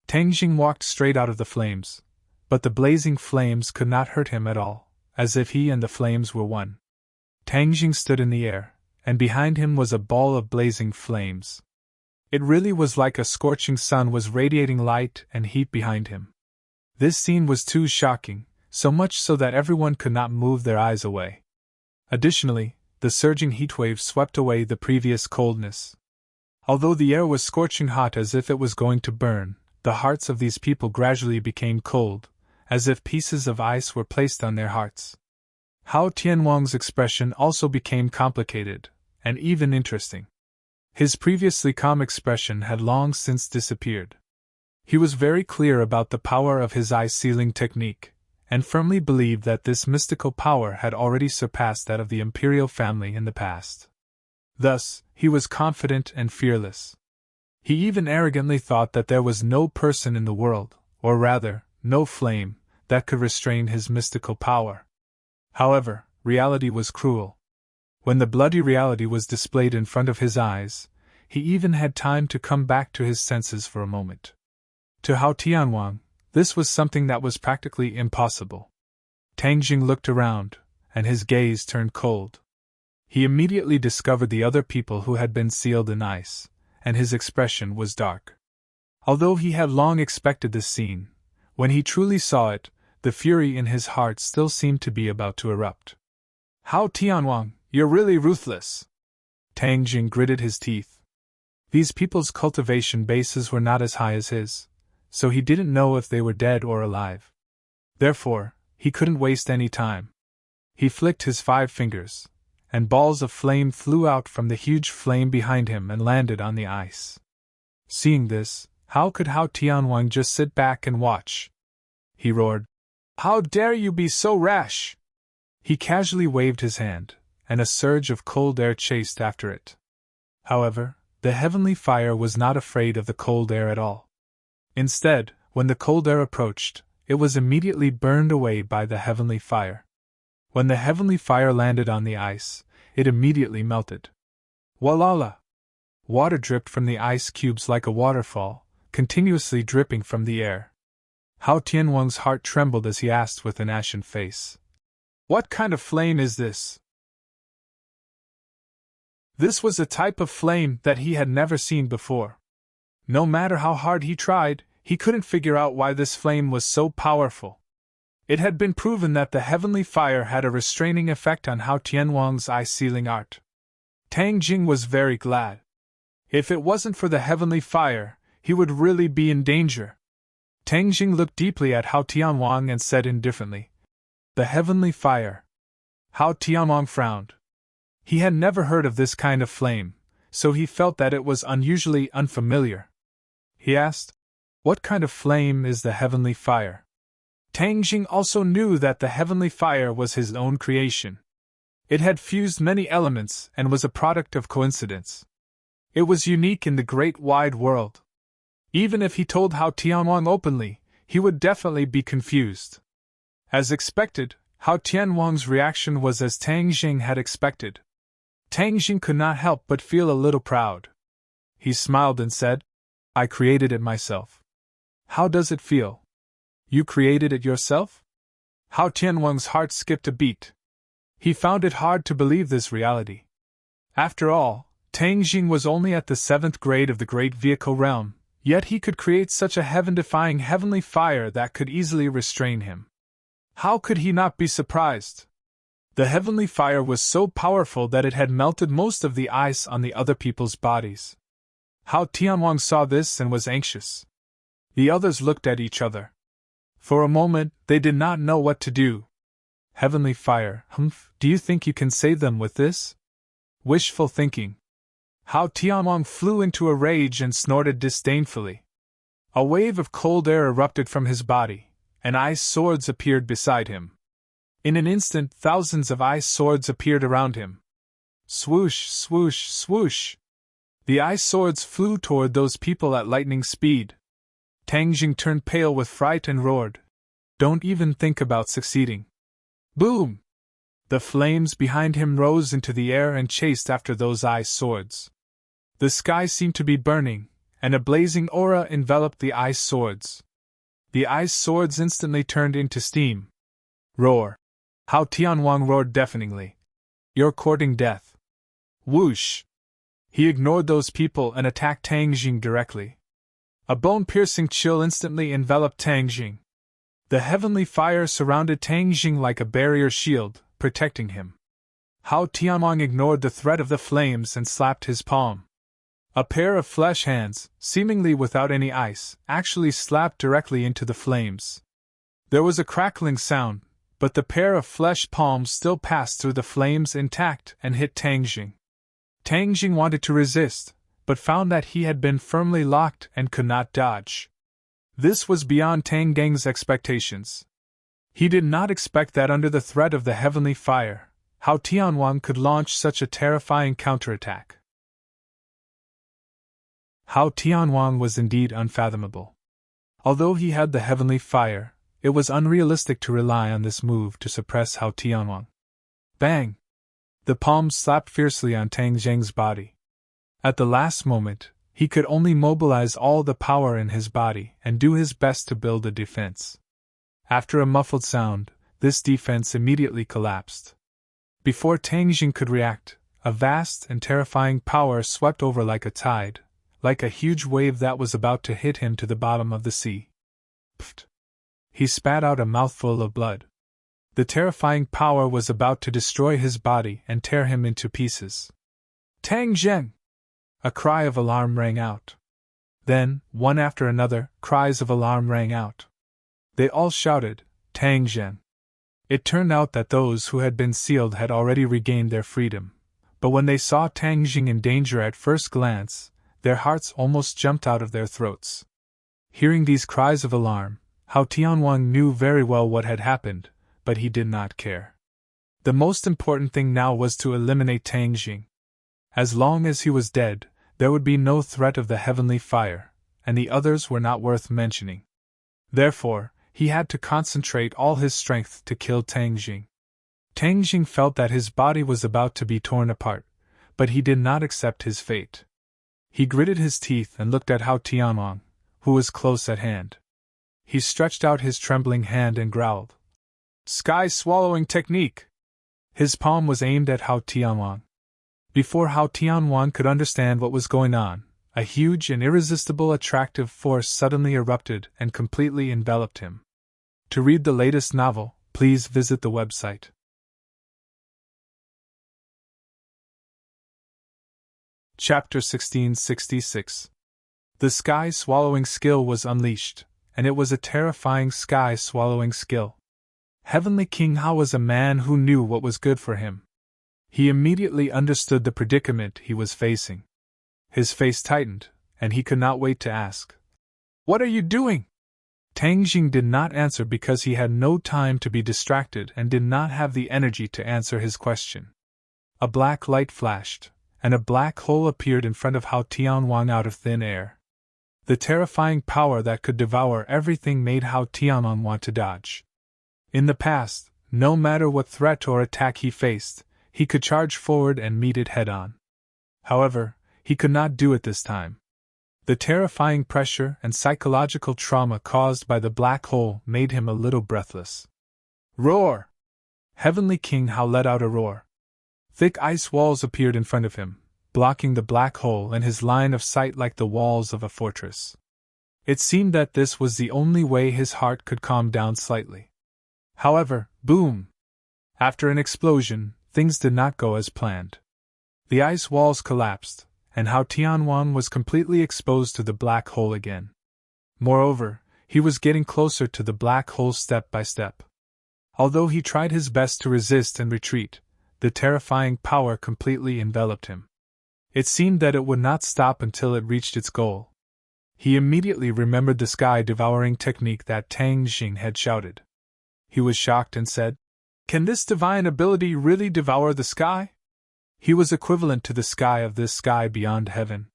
Tang Jing walked straight out of the flames, but the blazing flames could not hurt him at all, as if he and the flames were one. Tang Jing stood in the air, and behind him was a ball of blazing flames. It really was like a scorching sun was radiating light and heat behind him. This scene was too shocking, so much so that everyone could not move their eyes away. Additionally, the surging heatwave swept away the previous coldness. Although the air was scorching hot as if it was going to burn, the hearts of these people gradually became cold, as if pieces of ice were placed on their hearts. Hao Tianwang's expression also became complicated, and even interesting. His previously calm expression had long since disappeared. He was very clear about the power of his ice-sealing technique, and firmly believed that this mystical power had already surpassed that of the imperial family in the past. Thus, he was confident and fearless. He even arrogantly thought that there was no person in the world, or rather, no flame, that could restrain his mystical power. However, reality was cruel. When the bloody reality was displayed in front of his eyes, he even had time to come back to his senses for a moment. To Hao Tianwang, this was something that was practically impossible. Tang Jing looked around, and his gaze turned cold. He immediately discovered the other people who had been sealed in ice, and his expression was dark. Although he had long expected this scene, when he truly saw it, the fury in his heart still seemed to be about to erupt. Hao Tianwang, you're really ruthless! Tang Jing gritted his teeth. These people's cultivation bases were not as high as his, so he didn't know if they were dead or alive. Therefore, he couldn't waste any time. He flicked his 5 fingers, and balls of flame flew out from the huge flame behind him and landed on the ice. Seeing this, how could Hao Tianwang just sit back and watch? He roared, "How dare you be so rash!" He casually waved his hand, and a surge of cold air chased after it. However, the heavenly fire was not afraid of the cold air at all. Instead, when the cold air approached, it was immediately burned away by the heavenly fire. When the heavenly fire landed on the ice, it immediately melted. Walala! Water dripped from the ice cubes like a waterfall, continuously dripping from the air. Hao Tianwang's heart trembled as he asked with an ashen face, "What kind of flame is this?" This was a type of flame that he had never seen before. No matter how hard he tried, he couldn't figure out why this flame was so powerful. It had been proven that the heavenly fire had a restraining effect on Hao Tianwang's ice-sealing art. Tang Jing was very glad. If it wasn't for the heavenly fire, he would really be in danger. Tang Jing looked deeply at Hao Tianwang and said indifferently, "The heavenly fire." Hao Tianwang frowned. He had never heard of this kind of flame, so he felt that it was unusually unfamiliar. He asked, "What kind of flame is the heavenly fire?" Tang Jing also knew that the heavenly fire was his own creation. It had fused many elements and was a product of coincidence. It was unique in the great wide world. Even if he told Hao Tianwang openly, he would definitely be confused. As expected, Hao Tianwang's reaction was as Tang Jing had expected. Tang Jing could not help but feel a little proud. He smiled and said, "I created it myself." "How does it feel?" "You created it yourself?" Hao Tianwang's heart skipped a beat. He found it hard to believe this reality. After all, Tang Jing was only at the 7th grade of the Great Vehicle Realm, yet he could create such a heaven-defying heavenly fire that could easily restrain him. How could he not be surprised? The heavenly fire was so powerful that it had melted most of the ice on the other people's bodies. Hao Tianwang saw this and was anxious. The others looked at each other. For a moment, they did not know what to do. Heavenly fire, do you think you can save them with this? Wishful thinking. Hao Tianwang flew into a rage and snorted disdainfully. A wave of cold air erupted from his body, and ice swords appeared beside him. In an instant, thousands of ice swords appeared around him. Swoosh, swoosh, swoosh. The ice swords flew toward those people at lightning speed. Tang Jing turned pale with fright and roared, "Don't even think about succeeding." Boom! The flames behind him rose into the air and chased after those ice swords. The sky seemed to be burning, and a blazing aura enveloped the ice swords. The ice swords instantly turned into steam. Roar! Hao Tianwang roared deafeningly. "You're courting death." Whoosh! He ignored those people and attacked Tang Jing directly. A bone-piercing chill instantly enveloped Tang Jing. The heavenly fire surrounded Tang Jing like a barrier shield, protecting him. Hao Tianwang ignored the threat of the flames and slapped his palm. A pair of flesh hands, seemingly without any ice, actually slapped directly into the flames. There was a crackling sound, but the pair of flesh palms still passed through the flames intact and hit Tang Jing. Tang Jing wanted to resist, but found that he had been firmly locked and could not dodge. This was beyond Tang Geng's expectations. He did not expect that under the threat of the heavenly fire, Hao Tianwang could launch such a terrifying counterattack. Hao Tianwang was indeed unfathomable. Although he had the heavenly fire, it was unrealistic to rely on this move to suppress Hao Tianwang. Bang! The palms slapped fiercely on Tang Jing's body. At the last moment, he could only mobilize all the power in his body and do his best to build a defense. After a muffled sound, this defense immediately collapsed. Before Tang Jing could react, a vast and terrifying power swept over like a tide, like a huge wave that was about to hit him to the bottom of the sea. Pfft! He spat out a mouthful of blood. The terrifying power was about to destroy his body and tear him into pieces. Tang Jing! A cry of alarm rang out. Then, one after another, cries of alarm rang out. They all shouted, Tang Jing! It turned out that those who had been sealed had already regained their freedom, but when they saw Tang Jing in danger at first glance, their hearts almost jumped out of their throats. Hearing these cries of alarm, Hao Tianwang knew very well what had happened, but he did not care. The most important thing now was to eliminate Tang Jing. As long as he was dead, there would be no threat of the heavenly fire, and the others were not worth mentioning. Therefore, he had to concentrate all his strength to kill Tang Jing. Tang Jing felt that his body was about to be torn apart, but he did not accept his fate. He gritted his teeth and looked at Hao Tianwang, who was close at hand. He stretched out his trembling hand and growled, "Sky swallowing technique!" His palm was aimed at Hao Tianwang. Before Hao Tianwang could understand what was going on, a huge and irresistible attractive force suddenly erupted and completely enveloped him. To read the latest novel, please visit the website. Chapter 1666. The sky-swallowing skill was unleashed, and it was a terrifying sky-swallowing skill. Heavenly King Hao was a man who knew what was good for him. He immediately understood the predicament he was facing. His face tightened, and he could not wait to ask, "What are you doing?" Tang Jing did not answer because he had no time to be distracted and did not have the energy to answer his question. A black light flashed, and a black hole appeared in front of Hao Tianwang out of thin air. The terrifying power that could devour everything made Hao Tianwang want to dodge. In the past, no matter what threat or attack he faced, he could charge forward and meet it head-on. However, he could not do it this time. The terrifying pressure and psychological trauma caused by the black hole made him a little breathless. Roar! Heavenly King Hao let out a roar. Thick ice walls appeared in front of him, blocking the black hole and his line of sight like the walls of a fortress. It seemed that this was the only way his heart could calm down slightly. However, boom! After an explosion, things did not go as planned. The ice walls collapsed, and Hao Tianwang was completely exposed to the black hole again. Moreover, he was getting closer to the black hole step by step. Although he tried his best to resist and retreat, the terrifying power completely enveloped him. It seemed that it would not stop until it reached its goal. He immediately remembered the sky-devouring technique that Tang Jing had shouted. He was shocked and said, "Can this divine ability really devour the sky?" He was equivalent to the sky of this sky beyond heaven.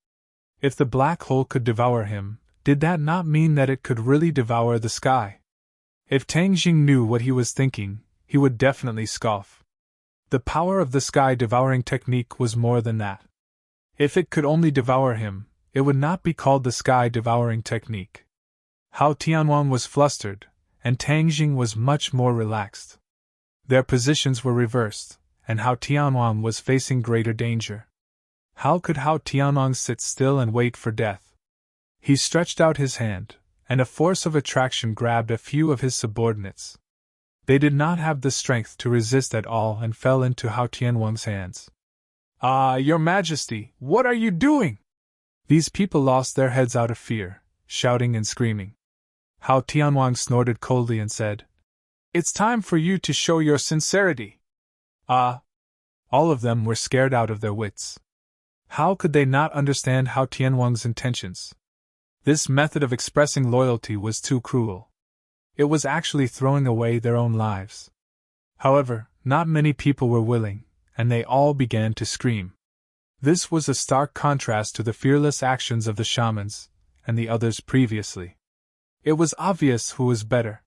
If the black hole could devour him, did that not mean that it could really devour the sky? If Tang Jing knew what he was thinking, he would definitely scoff. The power of the sky-devouring technique was more than that. If it could only devour him, it would not be called the sky-devouring technique. Hao Tianwang was flustered, and Tang Jing was much more relaxed. Their positions were reversed, and Hao Tianwang was facing greater danger. How could Hao Tianwang sit still and wait for death? He stretched out his hand, and a force of attraction grabbed a few of his subordinates. They did not have the strength to resist at all and fell into Hao Tianwang's hands. "Ah, Your Majesty, what are you doing?" These people lost their heads out of fear, shouting and screaming. Hao Tianwang snorted coldly and said, "It's time for you to show your sincerity." Ah! All of them were scared out of their wits. How could they not understand Hao Tianwang's intentions? This method of expressing loyalty was too cruel. It was actually throwing away their own lives. However, not many people were willing, and they all began to scream. This was a stark contrast to the fearless actions of the shamans and the others previously. It was obvious who was better.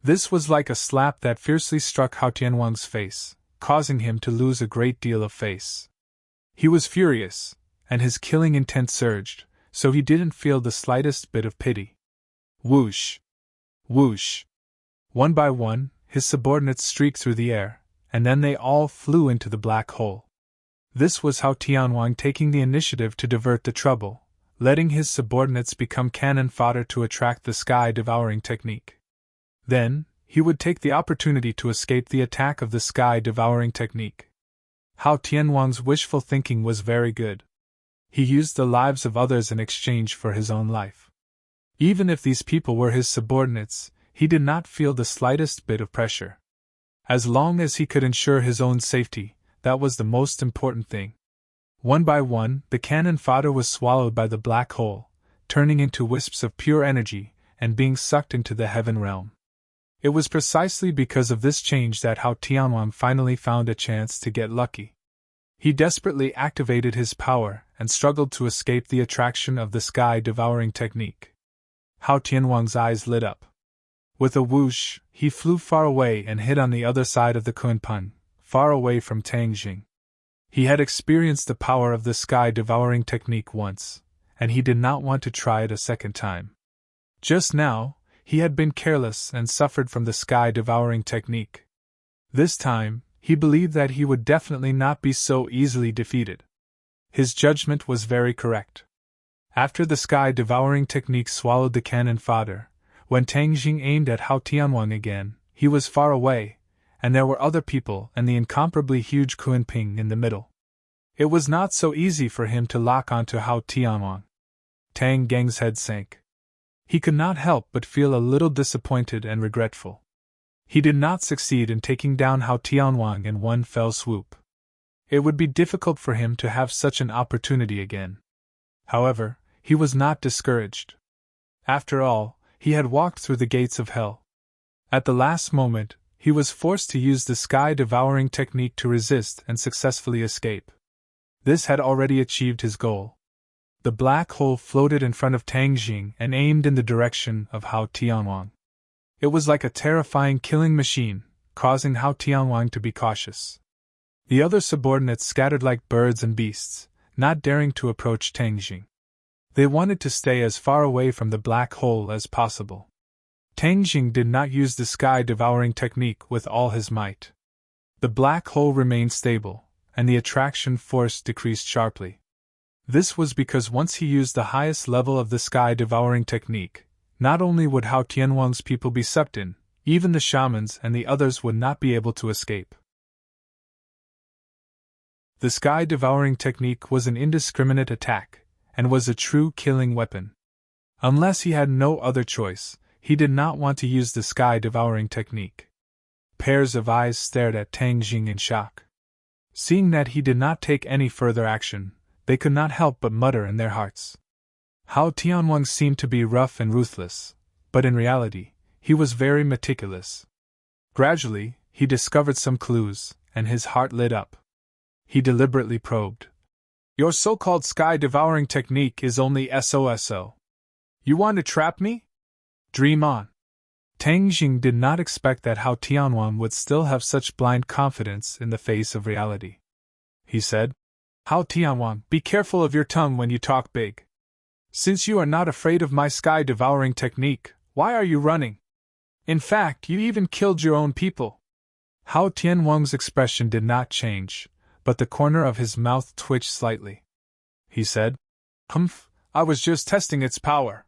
This was like a slap that fiercely struck Hao Tianwang's face, causing him to lose a great deal of face. He was furious, and his killing intent surged, so he didn't feel the slightest bit of pity. Whoosh! Whoosh! One by one, his subordinates streaked through the air, and then they all flew into the black hole. This was Hao Tianwang taking the initiative to divert the trouble, letting his subordinates become cannon fodder to attract the sky-devouring technique. Then, he would take the opportunity to escape the attack of the sky-devouring technique. Hao Tianwang's wishful thinking was very good. He used the lives of others in exchange for his own life. Even if these people were his subordinates, he did not feel the slightest bit of pressure. As long as he could ensure his own safety, that was the most important thing. One by one, the cannon fodder was swallowed by the black hole, turning into wisps of pure energy and being sucked into the heaven realm. It was precisely because of this change that Hao Tianwang finally found a chance to get lucky. He desperately activated his power and struggled to escape the attraction of the sky-devouring technique. Hao Tianwang's eyes lit up. With a whoosh, he flew far away and hid on the other side of the Kunpeng, far away from Tangjing. He had experienced the power of the sky-devouring technique once, and he did not want to try it a second time. Just now, he had been careless and suffered from the sky-devouring technique. This time, he believed that he would definitely not be so easily defeated. His judgment was very correct. After the sky-devouring technique swallowed the cannon fodder, when Tangjing aimed at Hao Tianwang again, he was far away, and there were other people and the incomparably huge Kunpeng in the middle. It was not so easy for him to lock onto Hao Tianwang. Tang Geng's head sank. He could not help but feel a little disappointed and regretful. He did not succeed in taking down Hao Tianwang in one fell swoop. It would be difficult for him to have such an opportunity again. However, he was not discouraged. After all, he had walked through the gates of hell. At the last moment, he was forced to use the sky-devouring technique to resist and successfully escape. This had already achieved his goal. The black hole floated in front of Tangjing and aimed in the direction of Hao Tianwang. It was like a terrifying killing machine, causing Hao Tianwang to be cautious. The other subordinates scattered like birds and beasts, not daring to approach Tangjing. They wanted to stay as far away from the black hole as possible. Tangjing did not use the sky-devouring technique with all his might. The black hole remained stable, and the attraction force decreased sharply. This was because once he used the highest level of the sky-devouring technique, not only would Hao Tianwang's people be sucked in, even the shamans and the others would not be able to escape. The sky-devouring technique was an indiscriminate attack, and was a true killing weapon. Unless he had no other choice, he did not want to use the sky-devouring technique. Pairs of eyes stared at Tangjing in shock. Seeing that he did not take any further action, they could not help but mutter in their hearts. Hao Tianwang seemed to be rough and ruthless, but in reality, he was very meticulous. Gradually, he discovered some clues, and his heart lit up. He deliberately probed. "Your so-called sky-devouring technique is only SOSO. You want to trap me? Dream on." Tangjing did not expect that Hao Tianwang would still have such blind confidence in the face of reality. He said, "Hao Tianwang, be careful of your tongue when you talk big. Since you are not afraid of my sky-devouring technique, why are you running? In fact, you even killed your own people." Hao Tianwang's expression did not change, but the corner of his mouth twitched slightly. He said, "Humph, I was just testing its power.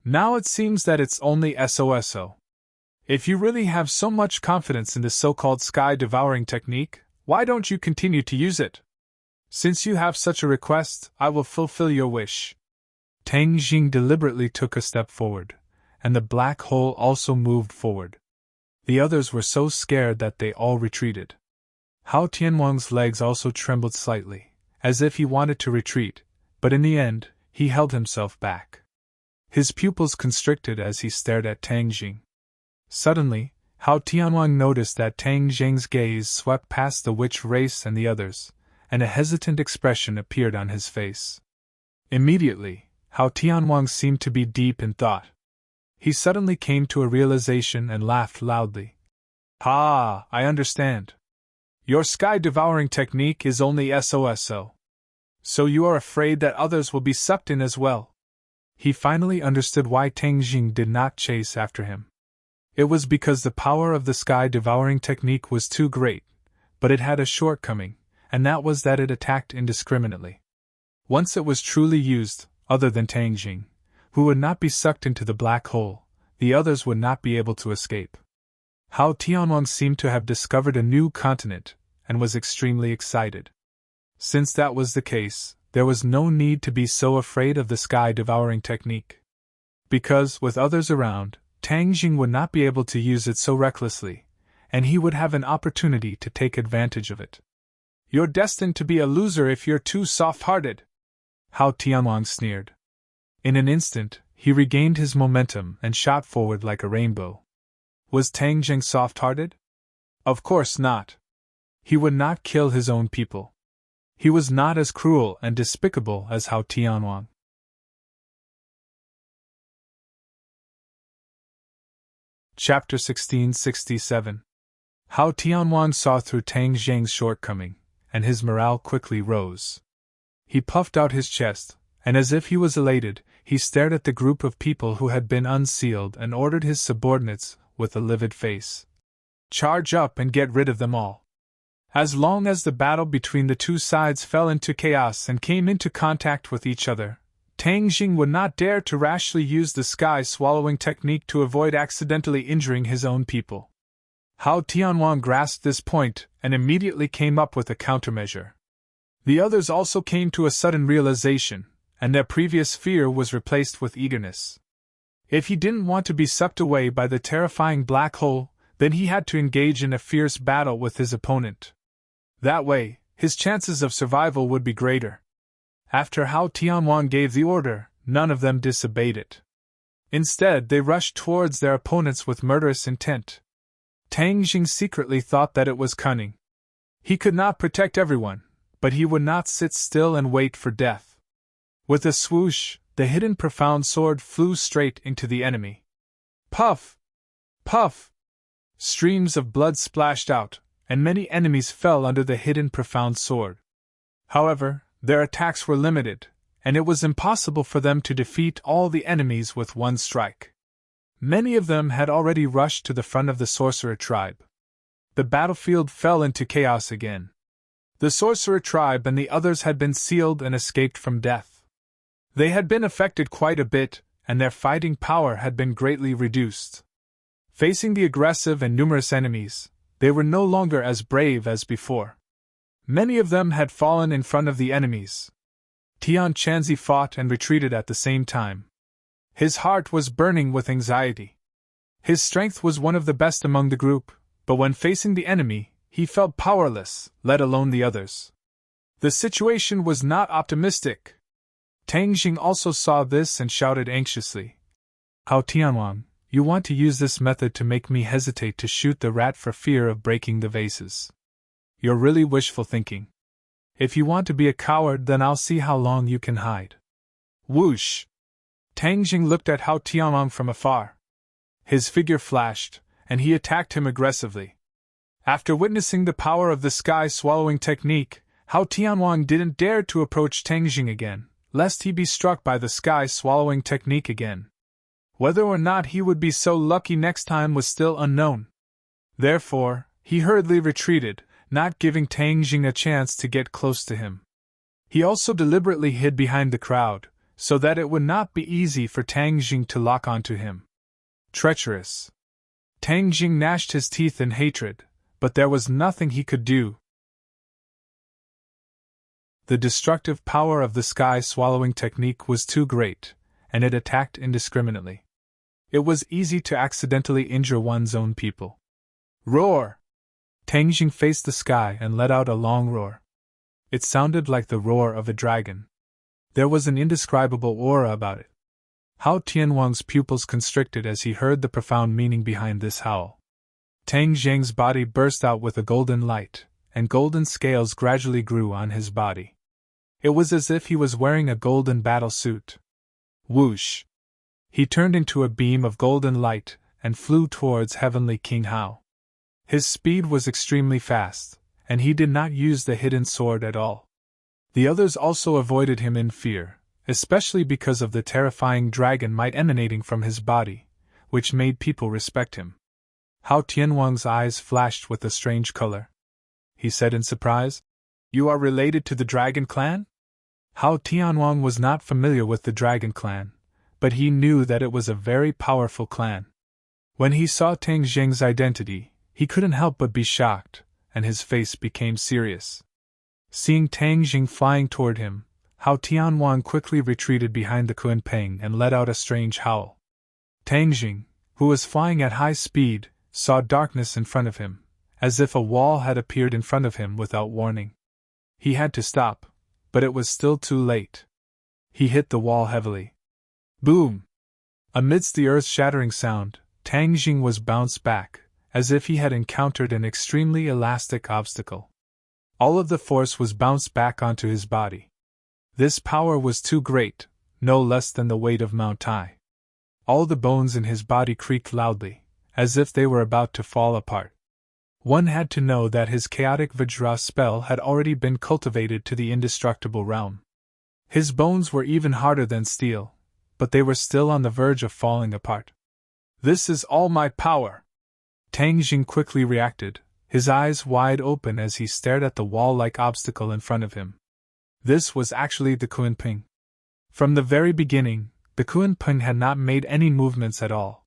Now it seems that it's only SOSO. If you really have so much confidence in this so-called sky-devouring technique, why don't you continue to use it? Since you have such a request, I will fulfill your wish. Tang Jing deliberately took a step forward, and the black hole also moved forward. The others were so scared that they all retreated. Hao Tianwang's legs also trembled slightly, as if he wanted to retreat, but in the end, he held himself back. His pupils constricted as he stared at Tang Jing. Suddenly, Hao Tianwang noticed that Tang Jing's gaze swept past the witch race and the others, and a hesitant expression appeared on his face. Immediately, Hao Tianwang seemed to be deep in thought. He suddenly came to a realization and laughed loudly. Ah, I understand. Your sky-devouring technique is only SOSO. So you are afraid that others will be sucked in as well. He finally understood why Tang Jing did not chase after him. It was because the power of the sky-devouring technique was too great, but it had a shortcoming, and that was that it attacked indiscriminately. Once it was truly used, other than Tang Jing, who would not be sucked into the black hole, the others would not be able to escape. Hao Tianwang seemed to have discovered a new continent, and was extremely excited. Since that was the case, there was no need to be so afraid of the sky-devouring technique. Because, with others around, Tang Jing would not be able to use it so recklessly, and he would have an opportunity to take advantage of it. You're destined to be a loser if you're too soft-hearted, Hao Tianwang sneered. In an instant, he regained his momentum and shot forward like a rainbow. Was Tang Jing soft-hearted? Of course not. He would not kill his own people. He was not as cruel and despicable as Hao Tianwang. Chapter 1667. Hao Tianwang saw through Tang Jing's shortcoming, and his morale quickly rose. He puffed out his chest, and as if he was elated, he stared at the group of people who had been unsealed and ordered his subordinates, with a livid face. Charge up and get rid of them all. As long as the battle between the two sides fell into chaos and came into contact with each other, Tang Jing would not dare to rashly use the sky-swallowing technique to avoid accidentally injuring his own people. Hao Tianwang grasped this point and immediately came up with a countermeasure. The others also came to a sudden realization, and their previous fear was replaced with eagerness. If he didn't want to be sucked away by the terrifying black hole, then he had to engage in a fierce battle with his opponent. That way, his chances of survival would be greater. After Hao Tianwang gave the order, none of them disobeyed it. Instead, they rushed towards their opponents with murderous intent. Tang Jing secretly thought that it was cunning. He could not protect everyone, but he would not sit still and wait for death. With a swoosh, the hidden profound sword flew straight into the enemy. Puff! Puff! Streams of blood splashed out, and many enemies fell under the hidden profound sword. However, their attacks were limited, and it was impossible for them to defeat all the enemies with one strike. Many of them had already rushed to the front of the sorcerer tribe. The battlefield fell into chaos again. The sorcerer tribe and the others had been sealed and escaped from death. They had been affected quite a bit, and their fighting power had been greatly reduced. Facing the aggressive and numerous enemies, they were no longer as brave as before. Many of them had fallen in front of the enemies. Tian Chanzi fought and retreated at the same time. His heart was burning with anxiety. His strength was one of the best among the group, but when facing the enemy, he felt powerless, let alone the others. The situation was not optimistic. Tang Jing also saw this and shouted anxiously. Hao Tianwang, you want to use this method to make me hesitate to shoot the rat for fear of breaking the vases. You're really wishful thinking. If you want to be a coward, then I'll see how long you can hide. Whoosh! Tang Jing looked at Hao Tianwang from afar. His figure flashed, and he attacked him aggressively. After witnessing the power of the sky-swallowing technique, Hao Tianwang didn't dare to approach Tang Jing again, lest he be struck by the sky-swallowing technique again. Whether or not he would be so lucky next time was still unknown. Therefore, he hurriedly retreated, not giving Tang Jing a chance to get close to him. He also deliberately hid behind the crowd, so that it would not be easy for Tang Jing to lock onto him. Treacherous. Tang Jing gnashed his teeth in hatred, but there was nothing he could do. The destructive power of the sky-swallowing technique was too great, and it attacked indiscriminately. It was easy to accidentally injure one's own people. Roar! Tang Jing faced the sky and let out a long roar. It sounded like the roar of a dragon. There was an indescribable aura about it. Hao Tianwang's pupils constricted as he heard the profound meaning behind this howl. Tang Jing's body burst out with a golden light, and golden scales gradually grew on his body. It was as if he was wearing a golden battle suit. Whoosh! He turned into a beam of golden light and flew towards Heavenly King Hao. His speed was extremely fast, and he did not use the hidden sword at all. The others also avoided him in fear, especially because of the terrifying dragon might emanating from his body, which made people respect him. Hao Tianwang's eyes flashed with a strange color. He said in surprise, "You are related to the Dragon Clan?" Hao Tianwang was not familiar with the Dragon Clan, but he knew that it was a very powerful clan. When he saw Tang Jing's identity, he couldn't help but be shocked, and his face became serious. Seeing Tang Jing flying toward him, Hao Tianwang quickly retreated behind the Kunpeng and let out a strange howl. Tang Jing, who was flying at high speed, saw darkness in front of him, as if a wall had appeared in front of him without warning. He had to stop, but it was still too late. He hit the wall heavily. Boom! Amidst the earth-shattering sound, Tang Jing was bounced back, as if he had encountered an extremely elastic obstacle. All of the force was bounced back onto his body. This power was too great, no less than the weight of Mount Tai. All the bones in his body creaked loudly, as if they were about to fall apart. One had to know that his chaotic Vajra spell had already been cultivated to the indestructible realm. His bones were even harder than steel, but they were still on the verge of falling apart. "This is all my power!" Tang Jing quickly reacted, his eyes wide open as he stared at the wall-like obstacle in front of him. This was actually the Kunpeng. From the very beginning, the Kunpeng had not made any movements at all.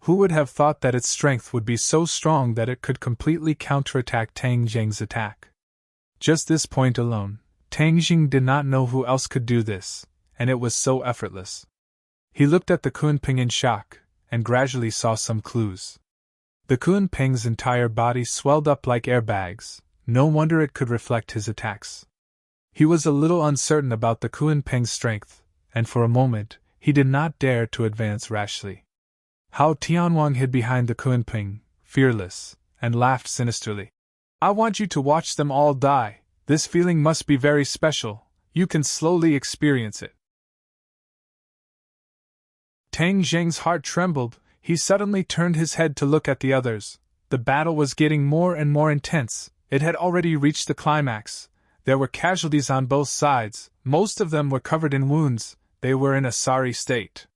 Who would have thought that its strength would be so strong that it could completely counterattack Tang Jing's attack? Just this point alone, Tang Jing did not know who else could do this, and it was so effortless. He looked at the Kunpeng in shock, and gradually saw some clues. The Kunpeng's entire body swelled up like airbags, no wonder it could reflect his attacks. He was a little uncertain about the Kunpeng's strength, and for a moment, he did not dare to advance rashly. Hao Tianwang hid behind the Kunpeng, fearless, and laughed sinisterly. "I want you to watch them all die. This feeling must be very special. You can slowly experience it." Tang Jing's heart trembled. He suddenly turned his head to look at the others. The battle was getting more and more intense. It had already reached the climax. There were casualties on both sides. Most of them were covered in wounds. They were in a sorry state.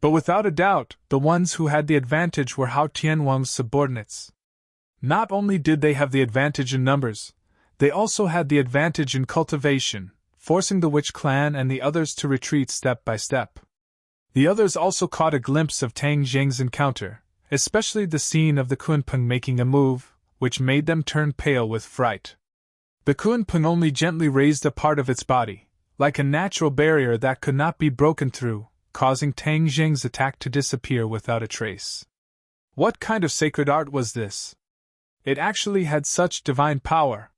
But without a doubt, the ones who had the advantage were Hao Tianwang's subordinates. Not only did they have the advantage in numbers, they also had the advantage in cultivation, forcing the Witch clan and the others to retreat step by step. The others also caught a glimpse of Tang Jing's encounter, especially the scene of the Kunpeng making a move, which made them turn pale with fright. The Kunpeng only gently raised a part of its body, like a natural barrier that could not be broken through, causing Tang Jing's attack to disappear without a trace. What kind of sacred art was this? It actually had such divine power.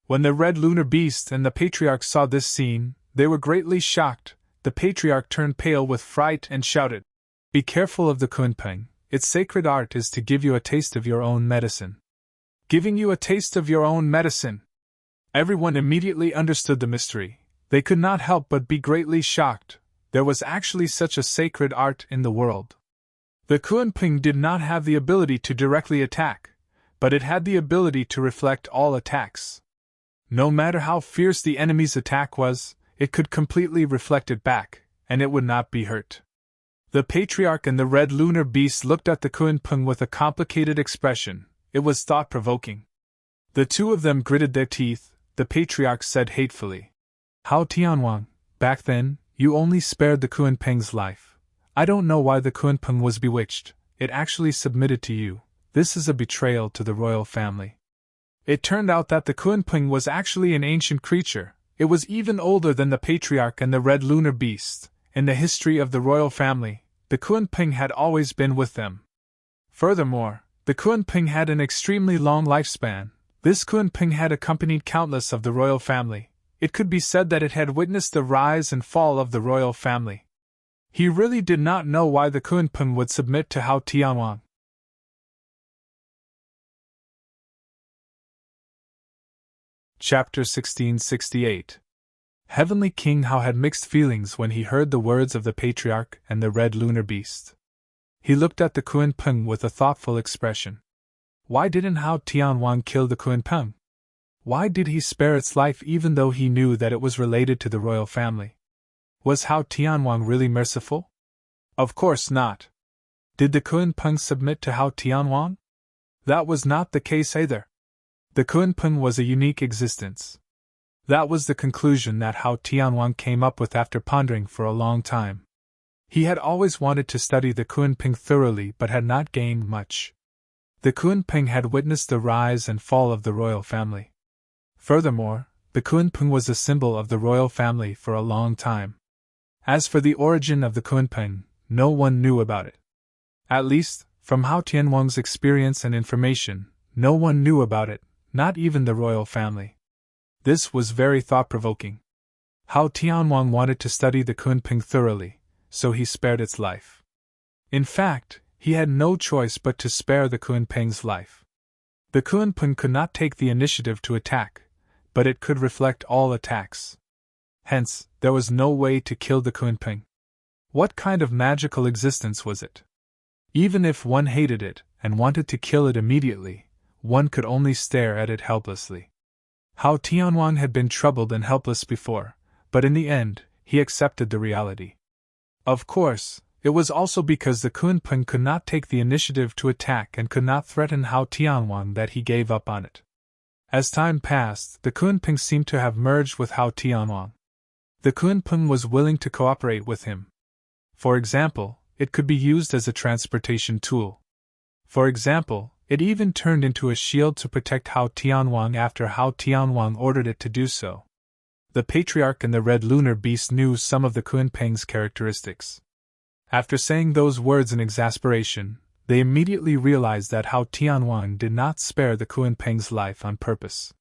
When the Red Lunar Beast and the Patriarch saw this scene, they were greatly shocked. The Patriarch turned pale with fright and shouted, "Be careful of the Kunpeng. Its sacred art is to give you a taste of your own medicine." Giving you a taste of your own medicine. Everyone immediately understood the mystery. They could not help but be greatly shocked. There was actually such a sacred art in the world. The Kunpeng did not have the ability to directly attack, but it had the ability to reflect all attacks. No matter how fierce the enemy's attack was, it could completely reflect it back, and it would not be hurt. The Patriarch and the Red Lunar Beast looked at the Kunpeng with a complicated expression. It was thought-provoking. The two of them gritted their teeth. The Patriarch said hatefully, "Hao Tianwang, back then, you only spared the Kunpeng's life. I don't know why the Kunpeng was bewitched, it actually submitted to you. This is a betrayal to the royal family. It turned out that the Kunpeng was actually an ancient creature. It was even older than the patriarch and the red lunar beast. In the history of the royal family, the Kunpeng had always been with them. Furthermore, the Kunpeng had an extremely long lifespan. This Kunpeng had accompanied countless of the royal family. It could be said that it had witnessed the rise and fall of the royal family. He really did not know why the Kunpeng would submit to Hao Tianwang. Chapter 1668. Heavenly King Hao had mixed feelings when he heard the words of the patriarch and the red lunar beast. He looked at the Kunpeng with a thoughtful expression. Why didn't Hao Tianwang kill the Kunpeng? Why did he spare its life even though he knew that it was related to the royal family? Was Hao Tianwang really merciful? Of course not. Did the Kunpeng submit to Hao Tianwang? That was not the case either. The Kunpeng was a unique existence. That was the conclusion that Hao Tianwang came up with after pondering for a long time. He had always wanted to study the Kunpeng thoroughly but had not gained much. The Kunpeng had witnessed the rise and fall of the royal family. Furthermore, the Kunpeng was a symbol of the royal family for a long time. As for the origin of the Kunpeng, no one knew about it. At least, from Hao Tianwang's experience and information, no one knew about it, not even the royal family. This was very thought-provoking. Hao Tianwang wanted to study the Kunpeng thoroughly, so he spared its life. In fact, he had no choice but to spare the Kunpeng's life. The Kunpeng could not take the initiative to attack, but it could reflect all attacks. Hence, there was no way to kill the Kunpeng. What kind of magical existence was it? Even if one hated it and wanted to kill it immediately, one could only stare at it helplessly. Hao Tianwang had been troubled and helpless before, but in the end, he accepted the reality. Of course, it was also because the Kunpeng could not take the initiative to attack and could not threaten Hao Tianwang that he gave up on it. As time passed, the Kunpeng seemed to have merged with Hao Tianwang. The Kunpeng was willing to cooperate with him. For example, it could be used as a transportation tool. For example, it even turned into a shield to protect Hao Tianwang after Hao Tianwang ordered it to do so. The patriarch and the red lunar beast knew some of the Kunpeng's characteristics. After saying those words in exasperation, they immediately realized that Hao Tianwang did not spare the Kunpeng's life on purpose.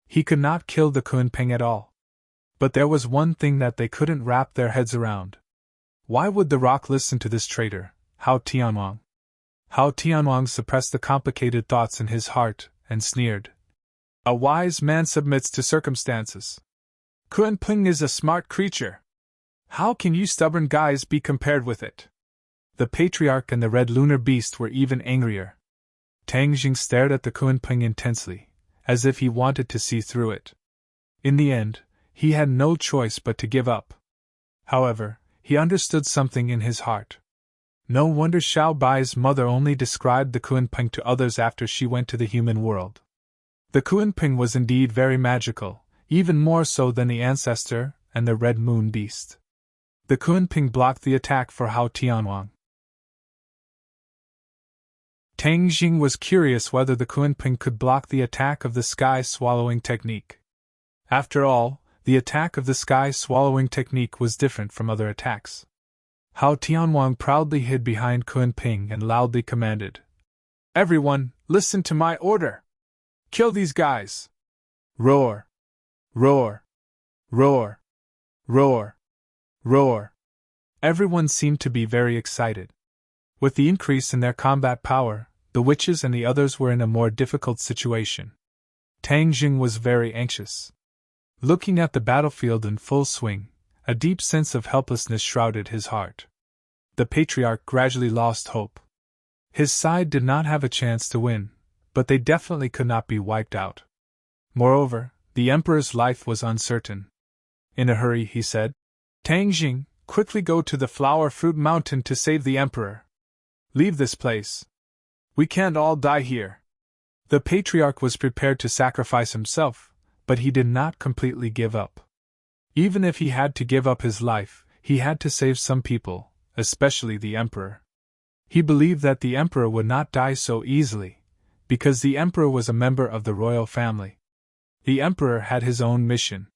He could not kill the Kunpeng at all. But there was one thing that they couldn't wrap their heads around. Why would the rock listen to this traitor, Hao Tianwang? Hao Tianwang suppressed the complicated thoughts in his heart and sneered. A wise man submits to circumstances. Kunpeng is a smart creature. How can you stubborn guys be compared with it? The patriarch and the red lunar beast were even angrier. Tang Jing stared at the Kunpeng intensely, as if he wanted to see through it. In the end, he had no choice but to give up. However, he understood something in his heart. No wonder Xiao Bai's mother only described the Kunpeng to others after she went to the human world. The Kunpeng was indeed very magical, even more so than the ancestor and the red moon beast. The Kunpeng blocked the attack for Hao Tianwang. Tang Jing was curious whether the Kunpeng could block the attack of the sky-swallowing technique. After all, the attack of the sky-swallowing technique was different from other attacks. Hao Tianwang proudly hid behind Kunpeng and loudly commanded, "Everyone, listen to my order! Kill these guys!" Roar! Roar! Roar! Roar! Roar! Everyone seemed to be very excited. With the increase in their combat power, the witches and the others were in a more difficult situation. Tang Jing was very anxious. Looking at the battlefield in full swing, a deep sense of helplessness shrouded his heart. The patriarch gradually lost hope. His side did not have a chance to win, but they definitely could not be wiped out. Moreover, the emperor's life was uncertain. In a hurry, he said, "Tang Jing, quickly go to the Flower Fruit Mountain to save the emperor. Leave this place. We can't all die here." The patriarch was prepared to sacrifice himself, but he did not completely give up. Even if he had to give up his life, he had to save some people, especially the emperor. He believed that the emperor would not die so easily, because the emperor was a member of the royal family. The emperor had his own mission.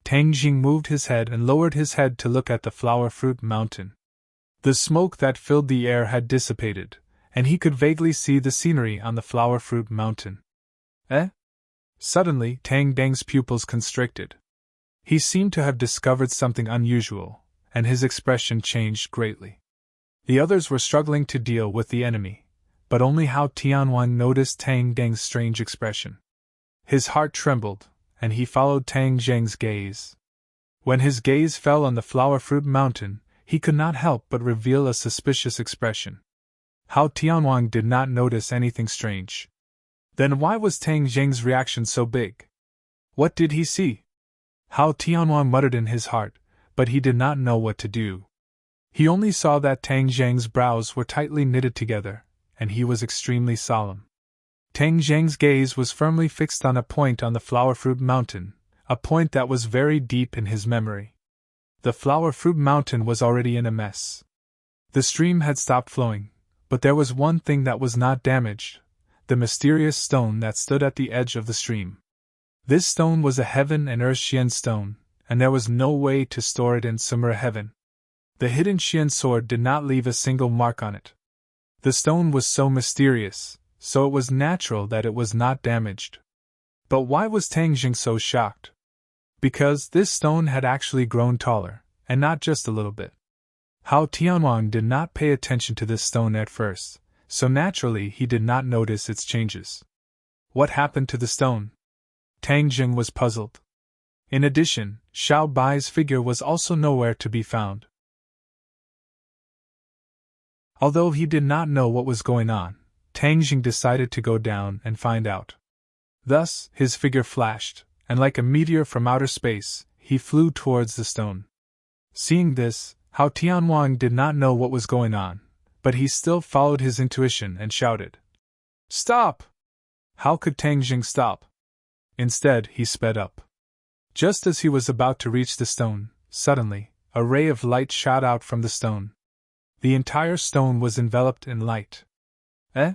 Tang Jing moved his head and lowered his head to look at the flower fruit mountain. The smoke that filled the air had dissipated, and he could vaguely see the scenery on the flower fruit mountain. Eh? Suddenly, Tang Deng's pupils constricted. He seemed to have discovered something unusual, and his expression changed greatly. The others were struggling to deal with the enemy, but only Hao Tianhuang noticed Tang Deng's strange expression. His heart trembled, and he followed Tang Zheng's gaze. When his gaze fell on the flower fruit mountain, he could not help but reveal a suspicious expression. Hao Tianhuang did not notice anything strange. Then why was Tang Zheng's reaction so big? What did he see? Hao Tianhuang muttered in his heart, but he did not know what to do. He only saw that Tang Zheng's brows were tightly knitted together, and he was extremely solemn. Tang Zheng's gaze was firmly fixed on a point on the flower fruit mountain, a point that was very deep in his memory. The flower fruit mountain was already in a mess. The stream had stopped flowing, but there was one thing that was not damaged: the mysterious stone that stood at the edge of the stream. This stone was a heaven and earth Xian stone, and there was no way to store it in Sumer heaven. The hidden Xian sword did not leave a single mark on it. The stone was so mysterious, so it was natural that it was not damaged. But why was Tang Jing so shocked? Because this stone had actually grown taller, and not just a little bit. Hao Tianhuang did not pay attention to this stone at first, so naturally he did not notice its changes. What happened to the stone? Tang Jing was puzzled. In addition, Xiao Bai's figure was also nowhere to be found. Although he did not know what was going on, Tang Jing decided to go down and find out. Thus, his figure flashed, and like a meteor from outer space, he flew towards the stone. Seeing this, Hao Tianhuang did not know what was going on, but he still followed his intuition and shouted, "Stop!" How could Tang Jing stop? Instead, he sped up. Just as he was about to reach the stone, suddenly, a ray of light shot out from the stone. The entire stone was enveloped in light. Eh?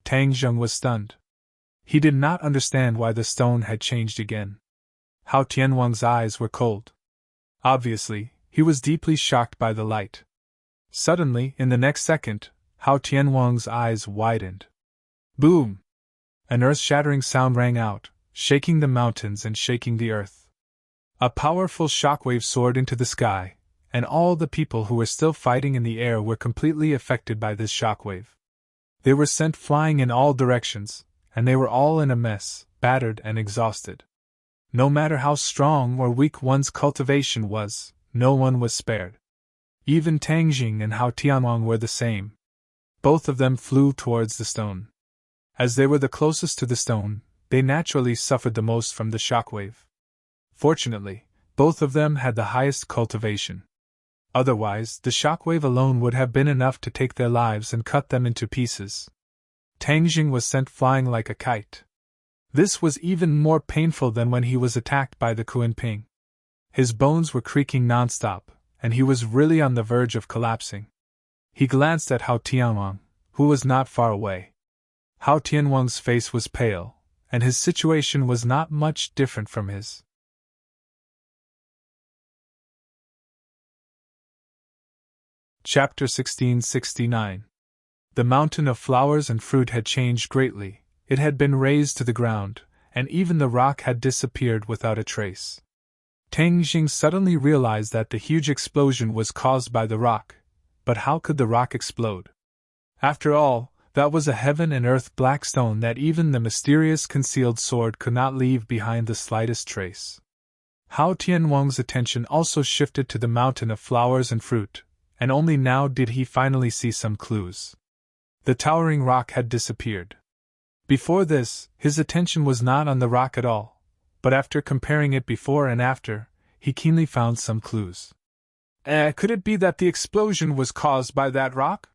Tang Jing was stunned. He did not understand why the stone had changed again. Hao Tianhuang's eyes were cold. Obviously, he was deeply shocked by the light. Suddenly, in the next second, Hao Tianhuang's eyes widened. Boom! An earth-shattering sound rang out, shaking the mountains and shaking the earth. A powerful shockwave soared into the sky, and all the people who were still fighting in the air were completely affected by this shockwave. They were sent flying in all directions, and they were all in a mess, battered and exhausted. No matter how strong or weak one's cultivation was, no one was spared. Even Tang Jing and Hao Tianhuang were the same. Both of them flew towards the stone. As they were the closest to the stone, they naturally suffered the most from the shockwave. Fortunately, both of them had the highest cultivation. Otherwise, the shockwave alone would have been enough to take their lives and cut them into pieces. Tang Jing was sent flying like a kite. This was even more painful than when he was attacked by the Kunping. His bones were creaking nonstop, and he was really on the verge of collapsing. He glanced at Hao Tianhuang, who was not far away. Hao Tianhuang's face was pale, and his situation was not much different from his. Chapter 1669. The mountain of flowers and fruit had changed greatly. It had been razed to the ground, and even the rock had disappeared without a trace. Tang Jing suddenly realized that the huge explosion was caused by the rock, but how could the rock explode? After all, that was a heaven and earth black stone that even the mysterious concealed sword could not leave behind the slightest trace. Hao Tianhuang's attention also shifted to the mountain of flowers and fruit, and only now did he finally see some clues. The towering rock had disappeared. Before this, his attention was not on the rock at all, but after comparing it before and after, he keenly found some clues. Could it be that the explosion was caused by that rock?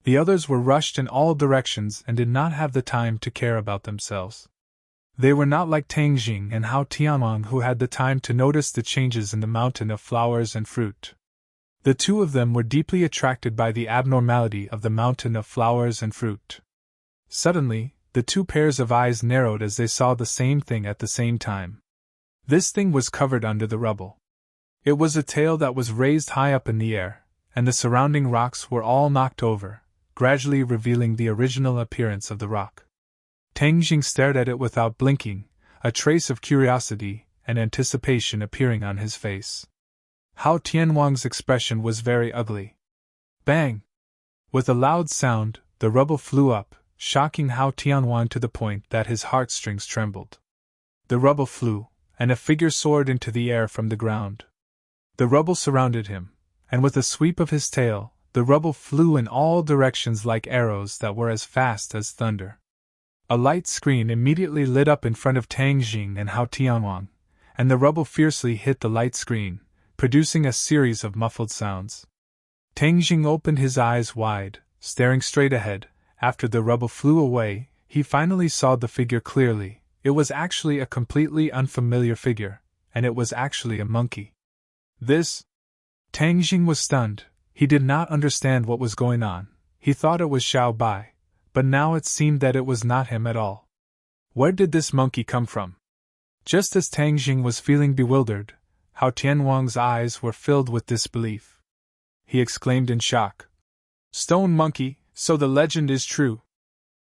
The others were rushed in all directions and did not have the time to care about themselves. They were not like Tang Jing and Hao Tianhuang, who had the time to notice the changes in the mountain of flowers and fruit. The two of them were deeply attracted by the abnormality of the mountain of flowers and fruit. Suddenly, the two pairs of eyes narrowed as they saw the same thing at the same time. This thing was covered under the rubble. It was a tail that was raised high up in the air, and the surrounding rocks were all knocked over, gradually revealing the original appearance of the rock. Tang Jing stared at it without blinking, a trace of curiosity and anticipation appearing on his face. Hao Tianwang's expression was very ugly. Bang! With a loud sound, the rubble flew up, shocking Hao Tianwang to the point that his heartstrings trembled. The rubble flew, and a figure soared into the air from the ground. The rubble surrounded him, and with a sweep of his tail, the rubble flew in all directions like arrows that were as fast as thunder. A light screen immediately lit up in front of Tang Jing and Hao Tianwang, and the rubble fiercely hit the light screen, producing a series of muffled sounds. Tang Jing opened his eyes wide, staring straight ahead. After the rubble flew away, he finally saw the figure clearly. It was actually a completely unfamiliar figure, and it was actually a monkey. This? Tang Jing was stunned. He did not understand what was going on. He thought it was Xiao Bai, but now it seemed that it was not him at all. Where did this monkey come from? Just as Tang Jing was feeling bewildered, Hao Tianwang's eyes were filled with disbelief. He exclaimed in shock. Stone monkey, so the legend is true.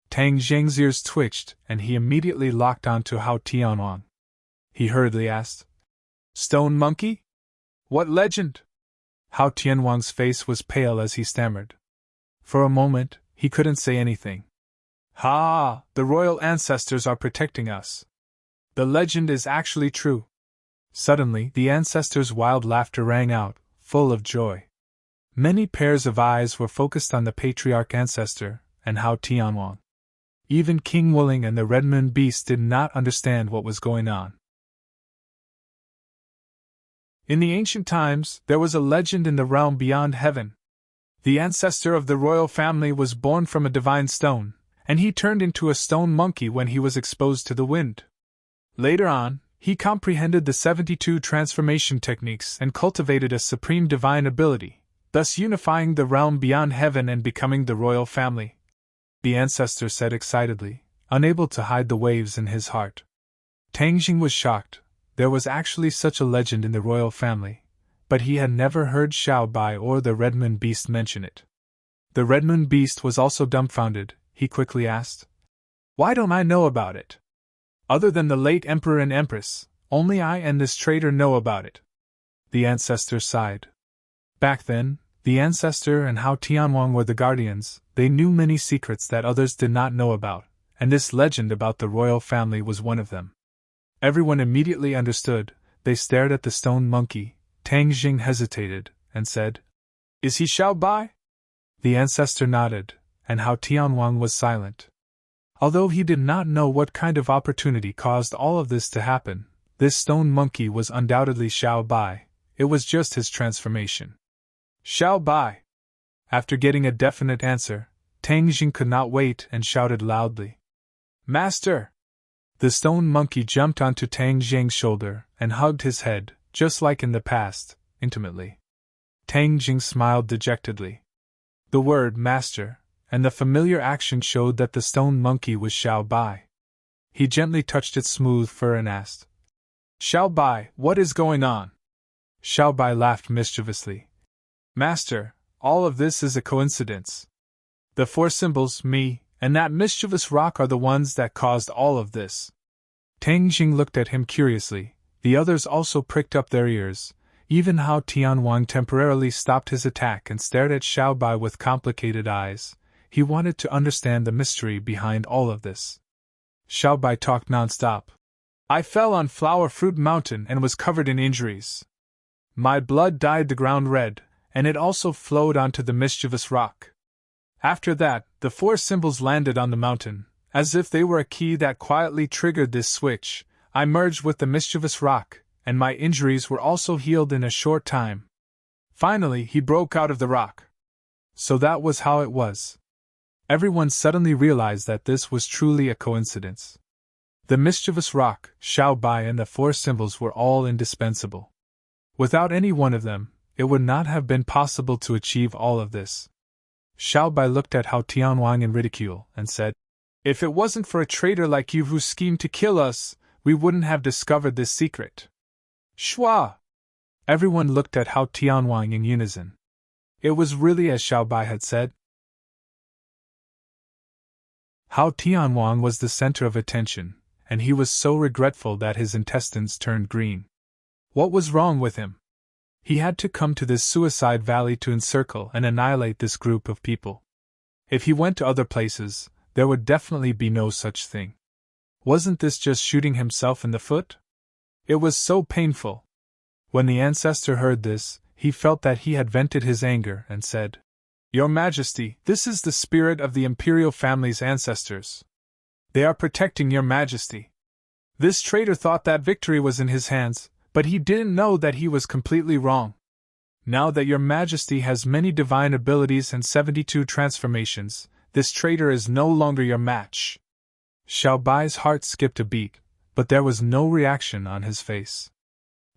Tang Jing's ears twitched, and he immediately locked onto Hao Tianwang. He hurriedly asked, Stone monkey? What legend? Hao Tianwang's face was pale as he stammered. For a moment, he couldn't say anything. Ha! The royal ancestors are protecting us. The legend is actually true. Suddenly, the ancestors' wild laughter rang out, full of joy. Many pairs of eyes were focused on the patriarch ancestor and Hao Tianwang. Even King Wuling and the Red Moon Beast did not understand what was going on. In the ancient times, there was a legend in the realm beyond heaven. The ancestor of the royal family was born from a divine stone, and he turned into a stone monkey when he was exposed to the wind. Later on, he comprehended the 72 transformation techniques and cultivated a supreme divine ability, thus unifying the realm beyond heaven and becoming the royal family. The ancestor said excitedly, unable to hide the waves in his heart. Tang Jing was shocked. There was actually such a legend in the royal family, but he had never heard Xiao Bai or the Red Moon Beast mention it. The Red Moon Beast was also dumbfounded. He quickly asked, Why don't I know about it? Other than the late Emperor and Empress, only I and this traitor know about it. The ancestor sighed. Back then, the ancestor and Hao Tianwang were the guardians. They knew many secrets that others did not know about, and this legend about the royal family was one of them. Everyone immediately understood. They stared at the stone monkey. Tang Jing hesitated, and said, Is he Xiao Bai? The ancestor nodded, and Hao Tianwang was silent. Although he did not know what kind of opportunity caused all of this to happen, this stone monkey was undoubtedly Xiao Bai. It was just his transformation. Xiao Bai! After getting a definite answer, Tang Jing could not wait and shouted loudly, Master! The stone monkey jumped onto Tang Jing's shoulder and hugged his head, just like in the past, intimately. Tang Jing smiled dejectedly. The word master and the familiar action showed that the stone monkey was Xiao Bai. He gently touched its smooth fur and asked, Xiao Bai, what is going on? Xiao Bai laughed mischievously. Master, all of this is a coincidence. The four symbols, me, and that mischievous rock are the ones that caused all of this. Tang Jing looked at him curiously. The others also pricked up their ears. Even Hao Tianwang temporarily stopped his attack and stared at Xiao Bai with complicated eyes. He wanted to understand the mystery behind all of this. Xiao Bai talked non-stop. I fell on Flower Fruit Mountain and was covered in injuries. My blood dyed the ground red, and it also flowed onto the mischievous rock. After that, the four symbols landed on the mountain, as if they were a key that quietly triggered this switch. I merged with the mischievous rock, and my injuries were also healed in a short time. Finally, he broke out of the rock. So that was how it was. Everyone suddenly realized that this was truly a coincidence. The mischievous rock, Xiao Bai, and the four symbols were all indispensable. Without any one of them, it would not have been possible to achieve all of this. Xiao Bai looked at Hao Tianwang in ridicule and said, "If it wasn't for a traitor like you who schemed to kill us, we wouldn't have discovered this secret." Shua! Everyone looked at Hao Tianwang in unison. It was really as Xiao Bai had said. Hao Tianwang was the center of attention, and he was so regretful that his intestines turned green. What was wrong with him? He had to come to this suicide valley to encircle and annihilate this group of people. If he went to other places, there would definitely be no such thing. Wasn't this just shooting himself in the foot? It was so painful. When the ancestor heard this, he felt that he had vented his anger and said, "Your Majesty, this is the spirit of the imperial family's ancestors. They are protecting your Majesty." This traitor thought that victory was in his hands, but he didn't know that he was completely wrong. Now that your Majesty has many divine abilities and 72 transformations, this traitor is no longer your match. Xiao Bai's heart skipped a beat, but there was no reaction on his face.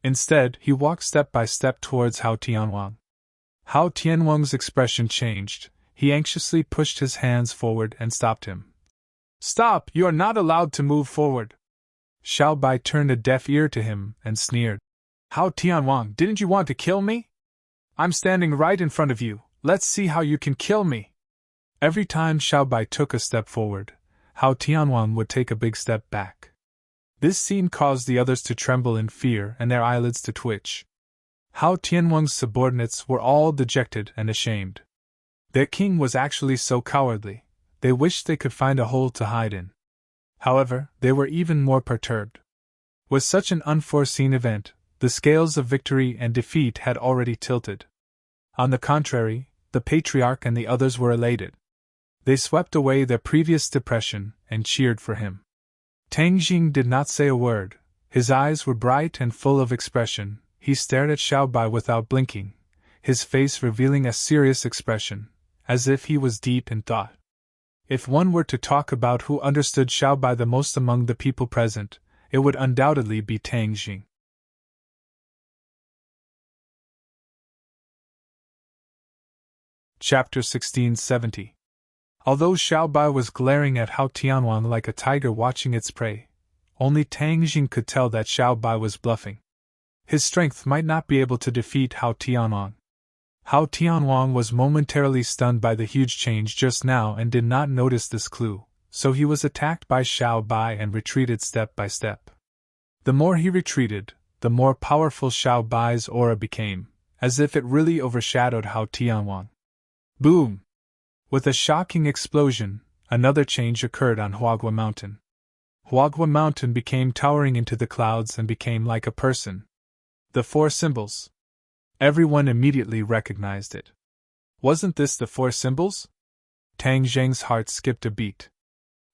Instead, he walked step by step towards Hao Tianwang. Hao Tianwang's expression changed. He anxiously pushed his hands forward and stopped him. "Stop! You are not allowed to move forward." Xiao Bai turned a deaf ear to him and sneered. "Hao Tianwang, didn't you want to kill me? I'm standing right in front of you, let's see how you can kill me." Every time Xiao Bai took a step forward, Hao Tianwang would take a big step back. This scene caused the others to tremble in fear and their eyelids to twitch. Hao Tianwang's subordinates were all dejected and ashamed. Their king was actually so cowardly, they wished they could find a hole to hide in. However, they were even more perturbed. With such an unforeseen event, the scales of victory and defeat had already tilted. On the contrary, the patriarch and the others were elated. They swept away their previous depression and cheered for him. Tang Jing did not say a word. His eyes were bright and full of expression. He stared at Xiao Bai without blinking, his face revealing a serious expression, as if he was deep in thought. If one were to talk about who understood Xiao Bai the most among the people present, it would undoubtedly be Tang Jing. Chapter 1670. Although Xiao Bai was glaring at Hao Tianwang like a tiger watching its prey, only Tang Jing could tell that Xiao Bai was bluffing. His strength might not be able to defeat Hao Tianwang. Hao Tianwang was momentarily stunned by the huge change just now and did not notice this clue, so he was attacked by Xiao Bai and retreated step by step. The more he retreated, the more powerful Xiao Bai's aura became, as if it really overshadowed Hao Tianwang. Boom! With a shocking explosion, another change occurred on Huagua Mountain. Huagua Mountain became towering into the clouds and became like a person. The four symbols. Everyone immediately recognized it. Wasn't this the four symbols? Tang Zheng's heart skipped a beat.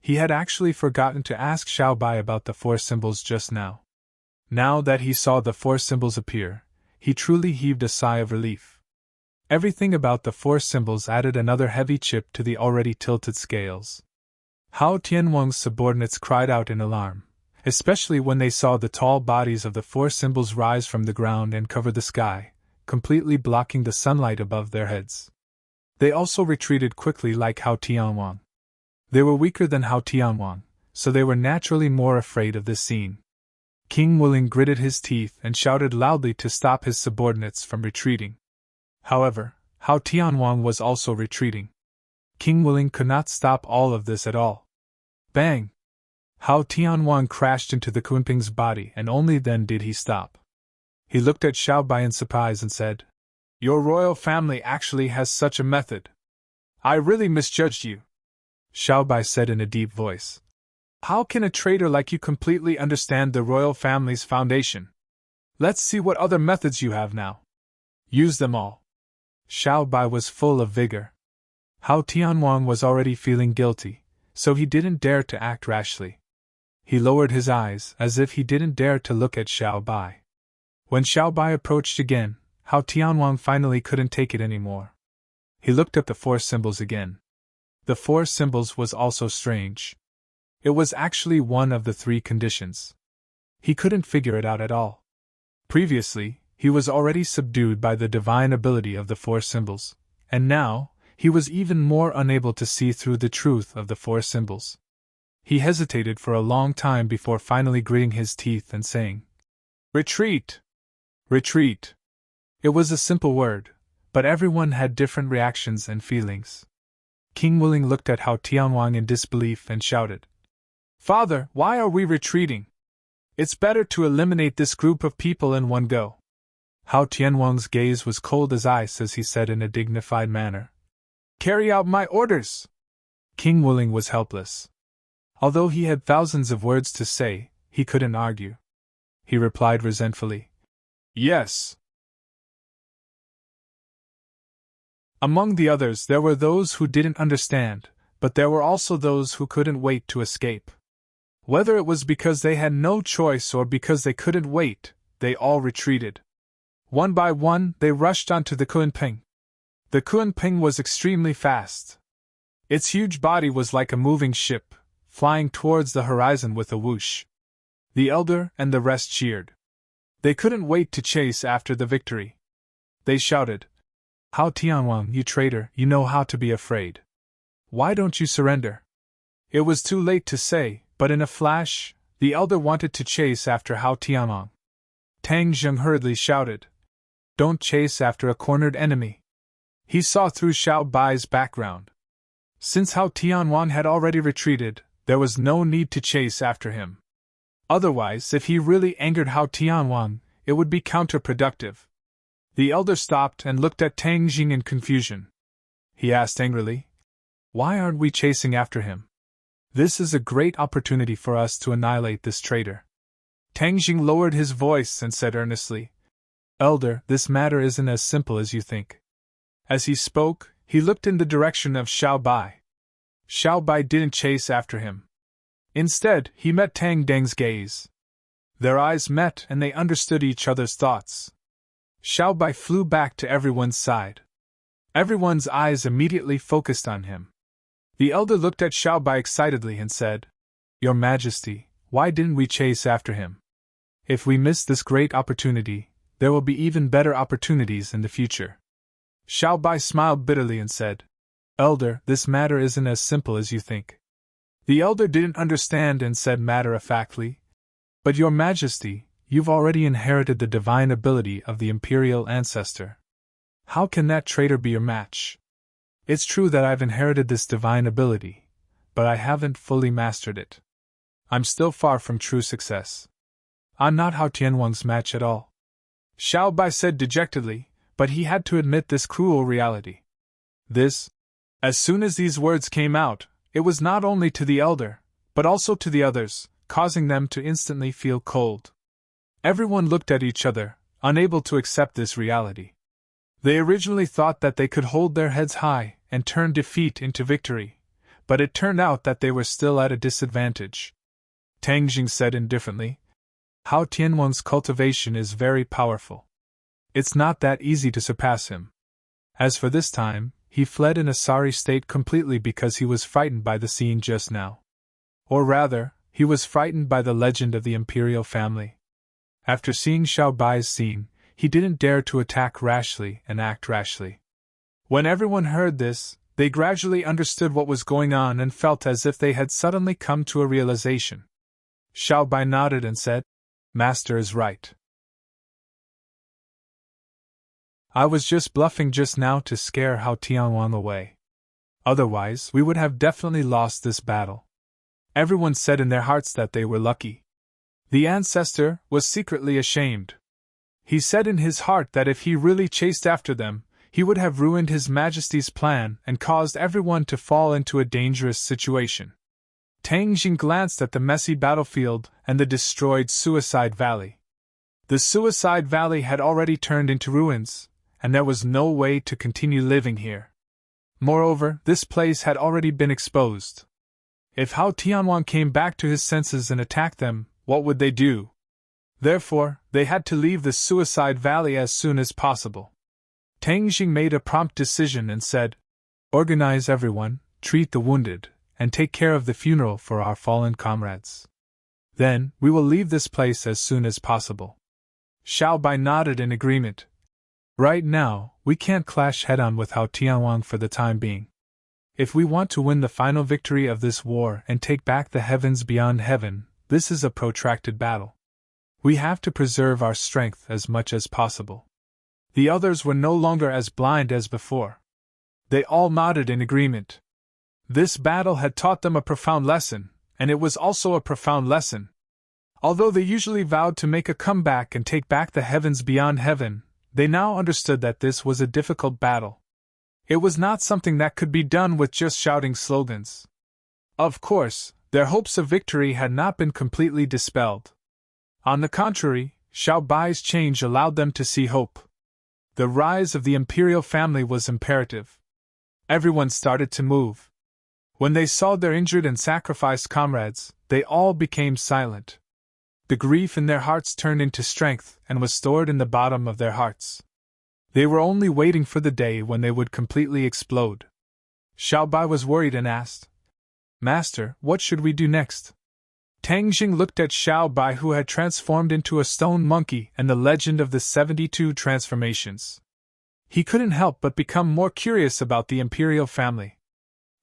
He had actually forgotten to ask Xiao Bai about the four symbols just now. Now that he saw the four symbols appear, he truly heaved a sigh of relief. Everything about the four symbols added another heavy chip to the already tilted scales. Hao Tianwang's subordinates cried out in alarm, especially when they saw the tall bodies of the four symbols rise from the ground and cover the sky, completely blocking the sunlight above their heads. They also retreated quickly like Hao Tianwang. They were weaker than Hao Tianwang, so they were naturally more afraid of this scene. King Wuling gritted his teeth and shouted loudly to stop his subordinates from retreating. However, Hao Tianwang was also retreating. King Wuling could not stop all of this at all. Bang! Hao Tianwang crashed into the Kunping's body and only then did he stop. He looked at Xiao Bai in surprise and said, "Your royal family actually has such a method. I really misjudged you," Xiao Bai said in a deep voice. "How can a traitor like you completely understand the royal family's foundation? Let's see what other methods you have now. Use them all." Xiao Bai was full of vigor. Hao Tianwang was already feeling guilty, so he didn't dare to act rashly. He lowered his eyes as if he didn't dare to look at Xiao Bai. When Xiao Bai approached again, Hao Tianwang finally couldn't take it anymore. He looked at the four symbols again. The four symbols was also strange. It was actually one of the three conditions. He couldn't figure it out at all. Previously, he was already subdued by the divine ability of the four symbols, and now, he was even more unable to see through the truth of the four symbols. He hesitated for a long time before finally gritting his teeth and saying, "Retreat! Retreat!" It was a simple word, but everyone had different reactions and feelings. King Wuling looked at Hao Tianwang in disbelief and shouted, "Father, why are we retreating? It's better to eliminate this group of people in one go." Hao Tianwang's gaze was cold as ice as he said in a dignified manner, "Carry out my orders!" King Wuling was helpless. Although he had thousands of words to say, he couldn't argue. He replied resentfully, "Yes." Among the others there were those who didn't understand, but there were also those who couldn't wait to escape. Whether it was because they had no choice or because they couldn't wait, they all retreated. One by one, they rushed onto the Kunping. The Kunping was extremely fast. Its huge body was like a moving ship, flying towards the horizon with a whoosh. The elder and the rest cheered. They couldn't wait to chase after the victory. They shouted, "Hao Tianwang, you traitor, you know how to be afraid. Why don't you surrender?" It was too late to say, but in a flash, the elder wanted to chase after Hao Tianwang. Tang Zheng hurriedly shouted, "Don't chase after a cornered enemy." He saw through Xiao Bai's background. Since Hao Tianwang had already retreated, there was no need to chase after him. Otherwise, if he really angered Hao Tianwang, it would be counterproductive. The elder stopped and looked at Tang Jing in confusion. He asked angrily, "Why aren't we chasing after him? This is a great opportunity for us to annihilate this traitor." Tang Jing lowered his voice and said earnestly, "Elder, this matter isn't as simple as you think." As he spoke, he looked in the direction of Xiao Bai. Xiao Bai didn't chase after him. Instead, he met Tang Deng's gaze. Their eyes met and they understood each other's thoughts. Xiao Bai flew back to everyone's side. Everyone's eyes immediately focused on him. The elder looked at Xiao Bai excitedly and said, "Your Majesty, why didn't we chase after him? If we miss this great opportunity, there will be even better opportunities in the future." Xiao Bai smiled bitterly and said, "Elder, this matter isn't as simple as you think." The elder didn't understand and said matter-of-factly, "But Your Majesty, you've already inherited the divine ability of the imperial ancestor. How can that traitor be your match? It's true that I've inherited this divine ability, but I haven't fully mastered it. I'm still far from true success. I'm not Hao Tianwang's match at all." Xiao Bai said dejectedly, but he had to admit this cruel reality. As soon as these words came out, it was not only to the elder, but also to the others, causing them to instantly feel cold. Everyone looked at each other, unable to accept this reality. They originally thought that they could hold their heads high and turn defeat into victory, but it turned out that they were still at a disadvantage. Tang Jing said indifferently, "Hao Tianwang's cultivation is very powerful. It's not that easy to surpass him. As for this time, he fled in a sorry state completely because he was frightened by the scene just now. Or rather, he was frightened by the legend of the imperial family. After seeing Xiao Bai's scene, he didn't dare to attack rashly and act rashly." When everyone heard this, they gradually understood what was going on and felt as if they had suddenly come to a realization. Xiao Bai nodded and said, "Master is right. I was just bluffing just now to scare Hao Tianwang away. Otherwise, we would have definitely lost this battle." Everyone said in their hearts that they were lucky. The ancestor was secretly ashamed. He said in his heart that if he really chased after them, he would have ruined His Majesty's plan and caused everyone to fall into a dangerous situation. Tang Jing glanced at the messy battlefield and the destroyed Suicide Valley. The Suicide Valley had already turned into ruins, and there was no way to continue living here. Moreover, this place had already been exposed. If Hao Tianwang came back to his senses and attacked them, what would they do? Therefore, they had to leave the Suicide Valley as soon as possible. Tang Jing made a prompt decision and said, "Organize everyone, treat the wounded, and take care of the funeral for our fallen comrades. Then, we will leave this place as soon as possible." Xiao Bai nodded in agreement. Right now, we can't clash head-on with Hao Tianwang for the time being. If we want to win the final victory of this war and take back the heavens beyond heaven, this is a protracted battle. We have to preserve our strength as much as possible. The others were no longer as blind as before. They all nodded in agreement. This battle had taught them a profound lesson, and it was also a profound lesson. Although they usually vowed to make a comeback and take back the heavens beyond heaven, they now understood that this was a difficult battle. It was not something that could be done with just shouting slogans. Of course, their hopes of victory had not been completely dispelled. On the contrary, Xiao Bai's change allowed them to see hope. The rise of the imperial family was imperative. Everyone started to move. When they saw their injured and sacrificed comrades, they all became silent. The grief in their hearts turned into strength and was stored in the bottom of their hearts. They were only waiting for the day when they would completely explode. Xiao Bai was worried and asked, "Master, what should we do next?" Tang Jing looked at Xiao Bai, who had transformed into a stone monkey, and the legend of the 72 transformations. He couldn't help but become more curious about the imperial family.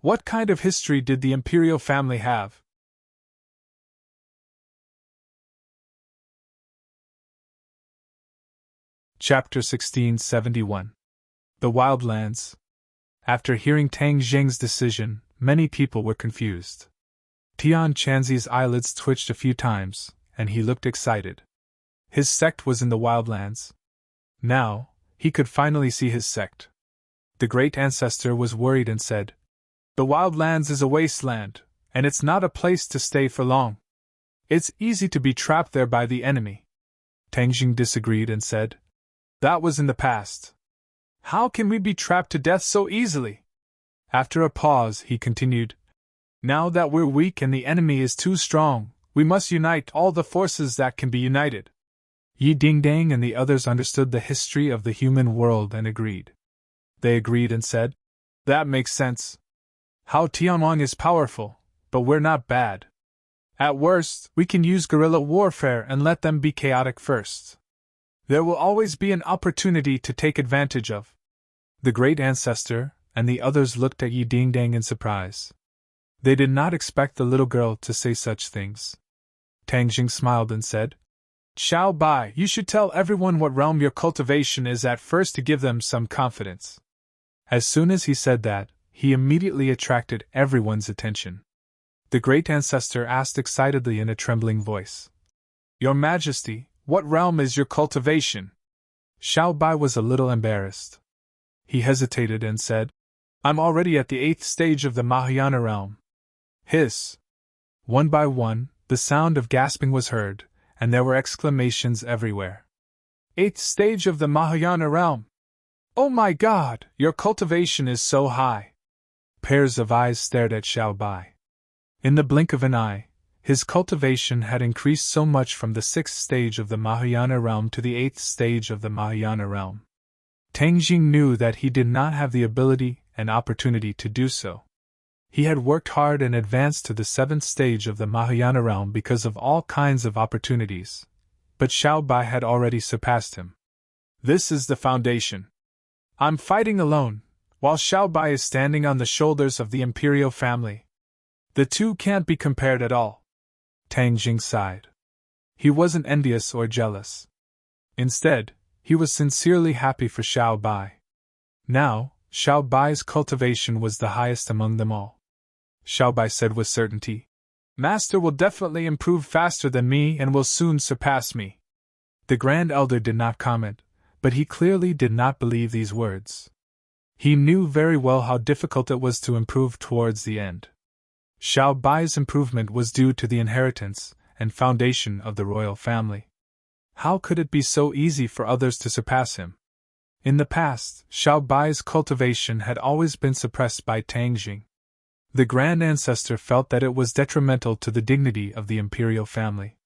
What kind of history did the imperial family have? Chapter 1671. The Wildlands. After hearing Tang Jing's decision, many people were confused. Tian Chanzi's eyelids twitched a few times, and he looked excited. His sect was in the Wildlands. Now, he could finally see his sect. The great ancestor was worried and said, "The Wildlands is a wasteland, and it's not a place to stay for long. It's easy to be trapped there by the enemy." Tang Jing disagreed and said, "That was in the past. How can we be trapped to death so easily?" After a pause, he continued, "Now that we're weak and the enemy is too strong, we must unite all the forces that can be united." Yi Dingdang and the others understood the history of the human world and agreed. They agreed and said, "That makes sense. Hao Tianwang is powerful, but we're not bad. At worst, we can use guerrilla warfare and let them be chaotic first. There will always be an opportunity to take advantage of." The great ancestor and the others looked at Yi Dingdang in surprise. They did not expect the little girl to say such things. Tang Jing smiled and said, "Xiao Bai, you should tell everyone what realm your cultivation is at first to give them some confidence." As soon as he said that, he immediately attracted everyone's attention. The great ancestor asked excitedly in a trembling voice, "Your Majesty, what realm is your cultivation?" Xiao Bai was a little embarrassed. He hesitated and said, "I'm already at the 8th stage of the Mahayana realm." Hiss! One by one, the sound of gasping was heard, and there were exclamations everywhere. 8th stage of the Mahayana realm! Oh my God, your cultivation is so high! Pairs of eyes stared at Xiao Bai. In the blink of an eye, his cultivation had increased so much from the 6th stage of the Mahayana realm to the 8th stage of the Mahayana realm. Tang Jing knew that he did not have the ability and opportunity to do so. He had worked hard and advanced to the 7th stage of the Mahayana realm because of all kinds of opportunities, but Xiao Bai had already surpassed him. This is the foundation. I'm fighting alone, while Xiao Bai is standing on the shoulders of the imperial family. The two can't be compared at all. Tang Jing sighed. He wasn't envious or jealous. Instead, he was sincerely happy for Xiao Bai. Now, Xiao Bai's cultivation was the highest among them all. Xiao Bai said with certainty, "Master will definitely improve faster than me and will soon surpass me." The Grand Elder did not comment, but he clearly did not believe these words. He knew very well how difficult it was to improve towards the end. Xiao Bai's improvement was due to the inheritance and foundation of the royal family. How could it be so easy for others to surpass him? In the past, Xiao Bai's cultivation had always been suppressed by Tang Jing. The Grand Ancestor felt that it was detrimental to the dignity of the imperial family.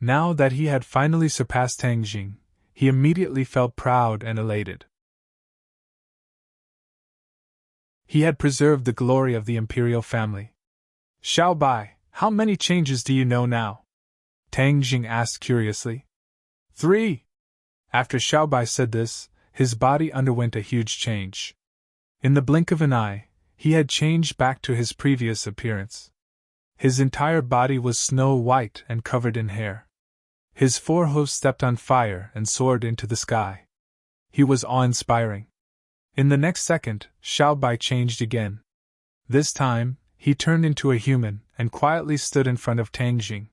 Now that he had finally surpassed Tang Jing, he immediately felt proud and elated. He had preserved the glory of the imperial family. "Xiao Bai, how many changes do you know now?" Tang Jing asked curiously. 3. After Xiaobai said this, his body underwent a huge change. In the blink of an eye, he had changed back to his previous appearance. His entire body was snow white and covered in hair. His four hooves stepped on fire and soared into the sky. He was awe-inspiring. In the next second, Xiaobai changed again. This time, he turned into a human and quietly stood in front of Tang Jing.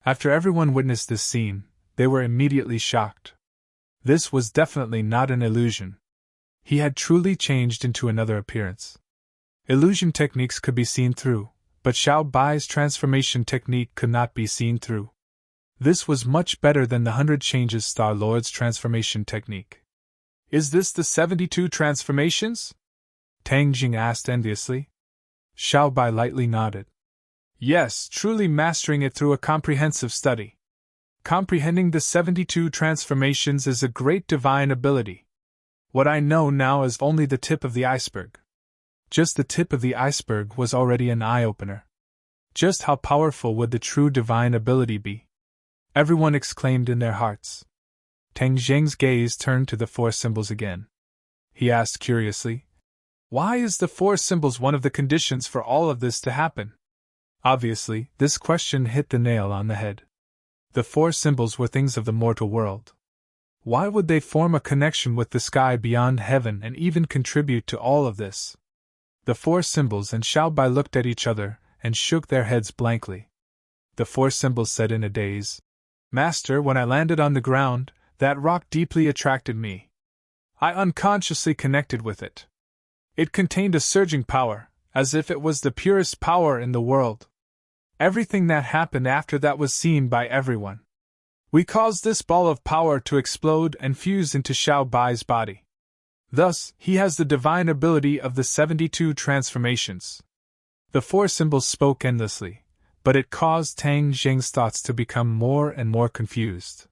After everyone witnessed this scene, they were immediately shocked. This was definitely not an illusion. He had truly changed into another appearance. Illusion techniques could be seen through, but Xiaobai's transformation technique could not be seen through. This was much better than the 100 Changes Star Lord's transformation technique. Is this the 72 transformations? Tang Jing asked enviously. Xiaobai lightly nodded. Yes, truly mastering it through a comprehensive study. Comprehending the 72 transformations is a great divine ability. What I know now is only the tip of the iceberg. Just the tip of the iceberg was already an eye-opener. Just how powerful would the true divine ability be? Everyone exclaimed in their hearts. Tang Jing's gaze turned to the four symbols again. He asked curiously, "Why is the four symbols one of the conditions for all of this to happen?" Obviously, this question hit the nail on the head. The four symbols were things of the mortal world. Why would they form a connection with the sky beyond heaven and even contribute to all of this? The four symbols and Xiaobai looked at each other and shook their heads blankly. The four symbols said in a daze, "Master, when I landed on the ground, that rock deeply attracted me. I unconsciously connected with it. It contained a surging power, as if it was the purest power in the world. Everything that happened after that was seen by everyone. We caused this ball of power to explode and fuse into Xiaobai's body. Thus, he has the divine ability of the 72 transformations." The four symbols spoke endlessly, but it caused Tang Jing's thoughts to become more and more confused.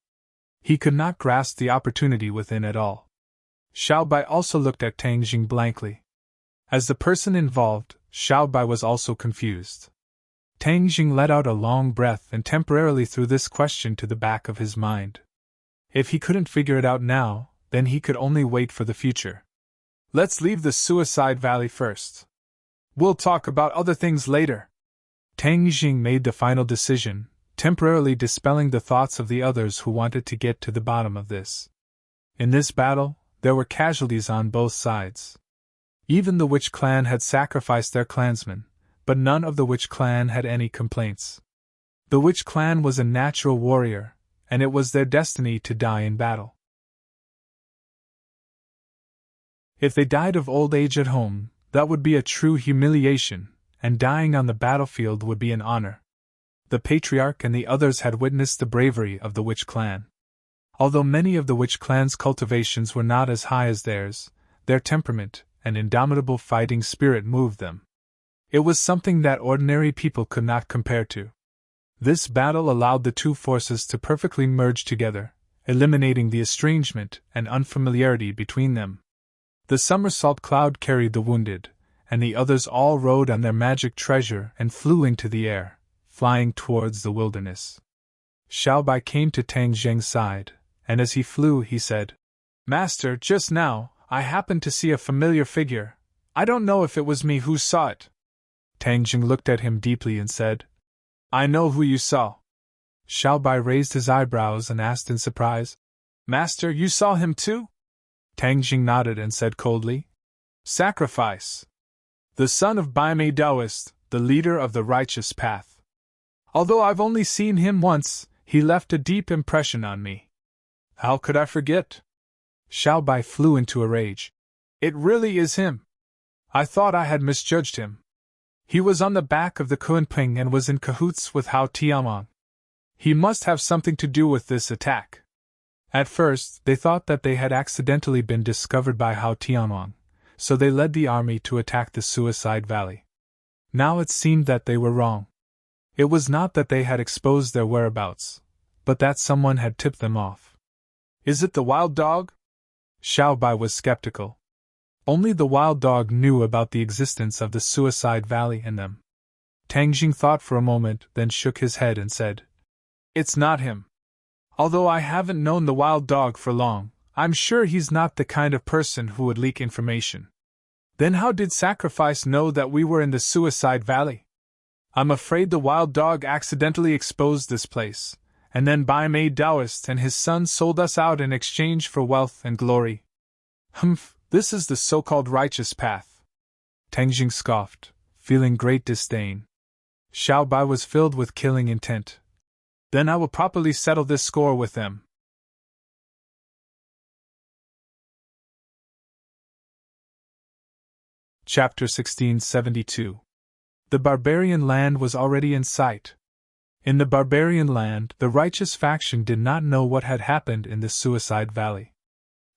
He could not grasp the opportunity within at all. Xiaobai also looked at Tang Jing blankly. As the person involved, Xiaobai was also confused. Tang Jing let out a long breath and temporarily threw this question to the back of his mind. If he couldn't figure it out now, then he could only wait for the future. Let's leave the Suicide Valley first. We'll talk about other things later. Tang Jing made the final decision, temporarily dispelling the thoughts of the others who wanted to get to the bottom of this. In this battle, there were casualties on both sides. Even the Witch clan had sacrificed their clansmen, but none of the Witch clan had any complaints. The Witch clan was a natural warrior, and it was their destiny to die in battle. If they died of old age at home, that would be a true humiliation, and dying on the battlefield would be an honor. The Patriarch and the others had witnessed the bravery of the Witch clan. Although many of the Witch clan's cultivations were not as high as theirs, their temperament and indomitable fighting spirit moved them. It was something that ordinary people could not compare to. This battle allowed the two forces to perfectly merge together, eliminating the estrangement and unfamiliarity between them. The somersault cloud carried the wounded, and the others all rode on their magic treasure and flew into the air, flying towards the wilderness. Xiaobai came to Tang Jing's side, and as he flew he said, "Master, just now, I happened to see a familiar figure. I don't know if it was me who saw it." Tang Jing looked at him deeply and said, "I know who you saw." Xiaobai raised his eyebrows and asked in surprise, "Master, you saw him too?" Tang Jing nodded and said coldly, "Sacrifice. The son of Baimei Taoist, the leader of the righteous path. Although I've only seen him once, he left a deep impression on me. How could I forget?" Xiaobai flew into a rage. "It really is him. I thought I had misjudged him. He was on the back of the Kunping and was in cahoots with Hao Tianwang. He must have something to do with this attack." At first, they thought that they had accidentally been discovered by Hao Tianwang, so they led the army to attack the Suicide Valley. Now it seemed that they were wrong. It was not that they had exposed their whereabouts, but that someone had tipped them off. "Is it the wild dog?" Xiaobai was skeptical. Only the wild dog knew about the existence of the Suicide Valley and them. Tang Jing thought for a moment, then shook his head and said, "It's not him. Although I haven't known the wild dog for long, I'm sure he's not the kind of person who would leak information. Then how did Sacrifice know that we were in the Suicide Valley? I'm afraid the wild dog accidentally exposed this place, and then Bai Mei Taoist and his son sold us out in exchange for wealth and glory. Humph, this is the so-called righteous path. Tang Jing scoffed, feeling great disdain. Xiao Bai was filled with killing intent. Then I will properly settle this score with them. Chapter 1672. The barbarian land was already in sight. In the barbarian land, the righteous faction did not know what had happened in the Suicide Valley.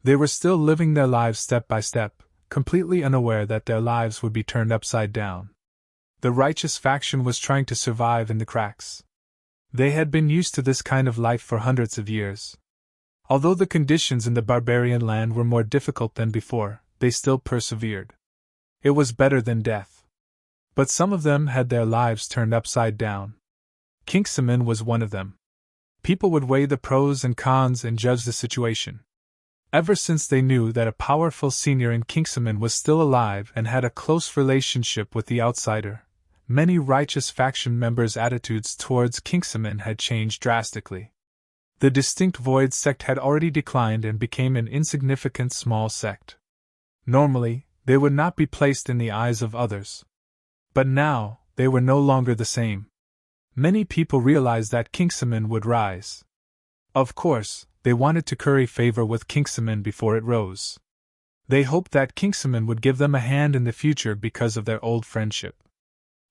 They were still living their lives step by step, completely unaware that their lives would be turned upside down. The righteous faction was trying to survive in the cracks. They had been used to this kind of life for hundreds of years. Although the conditions in the barbarian land were more difficult than before, they still persevered. It was better than death. But some of them had their lives turned upside down. Kingsman was one of them. People would weigh the pros and cons and judge the situation. Ever since they knew that a powerful senior in Kingsman was still alive and had a close relationship with the outsider, many righteous faction members' attitudes towards Kingsman had changed drastically. The distinct Void sect had already declined and became an insignificant small sect. Normally, they would not be placed in the eyes of others. But now, they were no longer the same. Many people realized that Kingsman would rise. Of course, they wanted to curry favor with Kingsman before it rose. They hoped that Kingsman would give them a hand in the future because of their old friendship.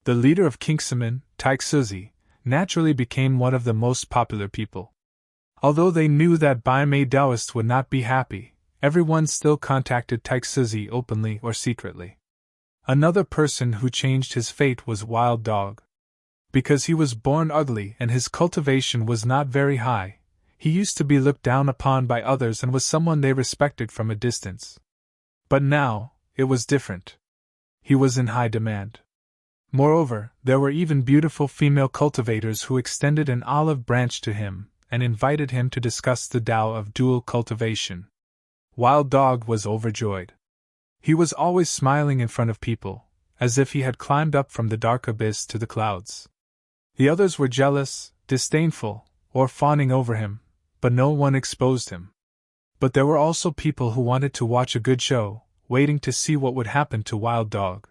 The leader of Kingsman, Taixuzi, naturally became one of the most popular people. Although they knew that Bai Mei Taoist would not be happy, everyone still contacted Taixuzi openly or secretly. Another person who changed his fate was Wild Dog. Because he was born ugly and his cultivation was not very high, he used to be looked down upon by others and was someone they respected from a distance. But now, it was different. He was in high demand. Moreover, there were even beautiful female cultivators who extended an olive branch to him and invited him to discuss the Tao of dual cultivation. Wild Dog was overjoyed. He was always smiling in front of people, as if he had climbed up from the dark abyss to the clouds. The others were jealous, disdainful, or fawning over him, but no one exposed him. But there were also people who wanted to watch a good show, waiting to see what would happen to Wild Dog.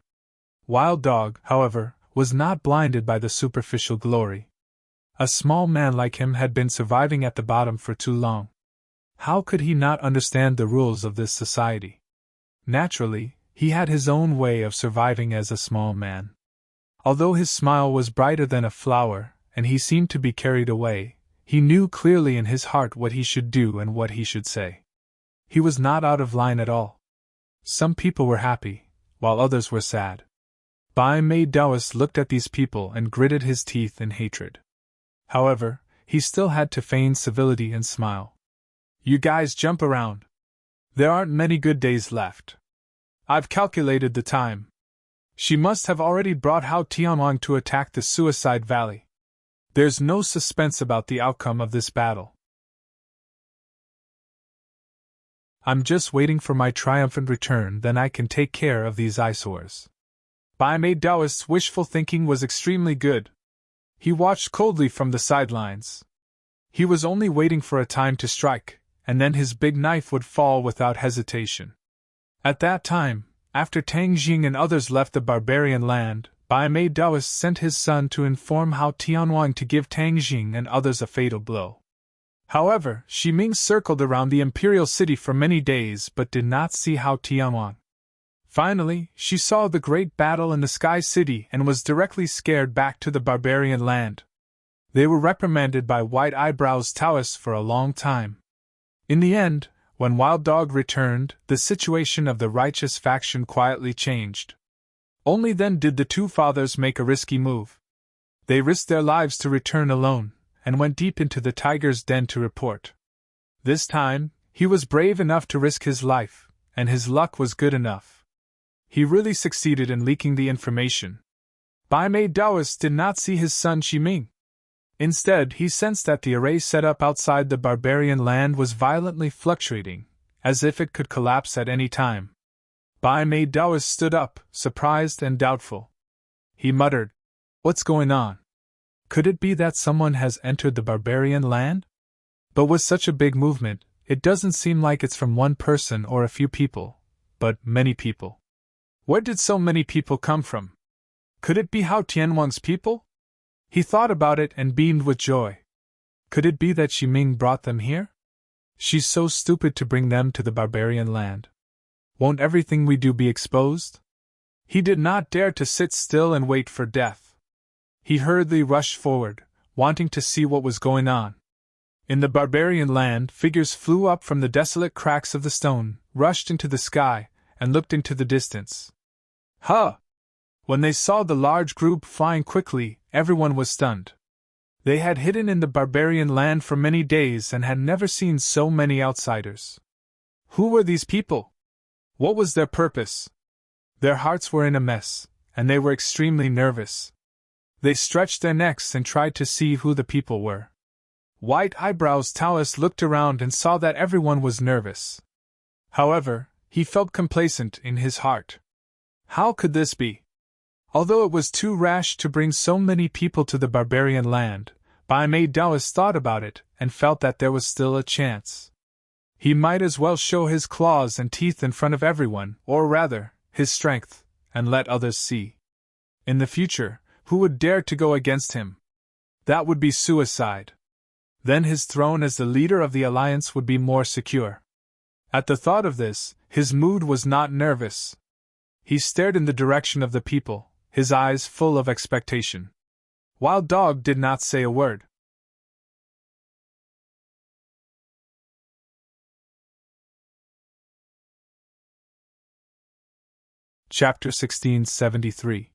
Wild Dog, however, was not blinded by the superficial glory. A small man like him had been surviving at the bottom for too long. How could he not understand the rules of this society? Naturally, he had his own way of surviving as a small man. Although his smile was brighter than a flower, and he seemed to be carried away, he knew clearly in his heart what he should do and what he should say. He was not out of line at all. Some people were happy, while others were sad. Bai Mei Taoist looked at these people and gritted his teeth in hatred. However, he still had to feign civility and smile. You guys jump around. There aren't many good days left. I've calculated the time. She must have already brought Hao Tianwang to attack the Suicide Valley. There's no suspense about the outcome of this battle. I'm just waiting for my triumphant return, then I can take care of these eyesores. Bai Mei Taoist's wishful thinking was extremely good. He watched coldly from the sidelines. He was only waiting for a time to strike, and then his big knife would fall without hesitation. At that time, after Tang Jing and others left the barbarian land, Bai Mei Taoist sent his son to inform Hao Tianwang to give Tang Jing and others a fatal blow. However, Shi Ming circled around the imperial city for many days but did not see Hao Tianwang. Finally, she saw the great battle in the Sky City and was directly scared back to the barbarian land. They were reprimanded by White Eyebrows Taoists for a long time. In the end, when Wild Dog returned, the situation of the righteous faction quietly changed. Only then did the two fathers make a risky move. They risked their lives to return alone, and went deep into the tiger's den to report. This time, he was brave enough to risk his life, and his luck was good enough. He really succeeded in leaking the information. Bai Mei Taoist did not see his son Shi Ming. Instead, he sensed that the array set up outside the barbarian land was violently fluctuating, as if it could collapse at any time. Bai Mei Daoist stood up, surprised and doubtful. He muttered, "What's going on? Could it be that someone has entered the barbarian land? But with such a big movement, it doesn't seem like it's from one person or a few people, but many people. Where did so many people come from? Could it be Hao Tianwang's people?" He thought about it and beamed with joy. Could it be that Ximing brought them here? She's so stupid to bring them to the barbarian land. Won't everything we do be exposed? He did not dare to sit still and wait for death. He hurriedly rushed forward, wanting to see what was going on. In the barbarian land, figures flew up from the desolate cracks of the stone, rushed into the sky, and looked into the distance. Huh! When they saw the large group flying quickly, everyone was stunned. They had hidden in the barbarian land for many days and had never seen so many outsiders. Who were these people? What was their purpose? Their hearts were in a mess, and they were extremely nervous. They stretched their necks and tried to see who the people were. White Eyebrows Taoist looked around and saw that everyone was nervous. However, he felt complacent in his heart. How could this be? Although it was too rash to bring so many people to the barbarian land, Bai Mei Daoist thought about it and felt that there was still a chance. He might as well show his claws and teeth in front of everyone, or rather, his strength, and let others see. In the future, who would dare to go against him? That would be suicide. Then his throne as the leader of the alliance would be more secure. At the thought of this, his mood was not nervous. He stared in the direction of the people, his eyes full of expectation. Wild Dog did not say a word. Chapter 1673.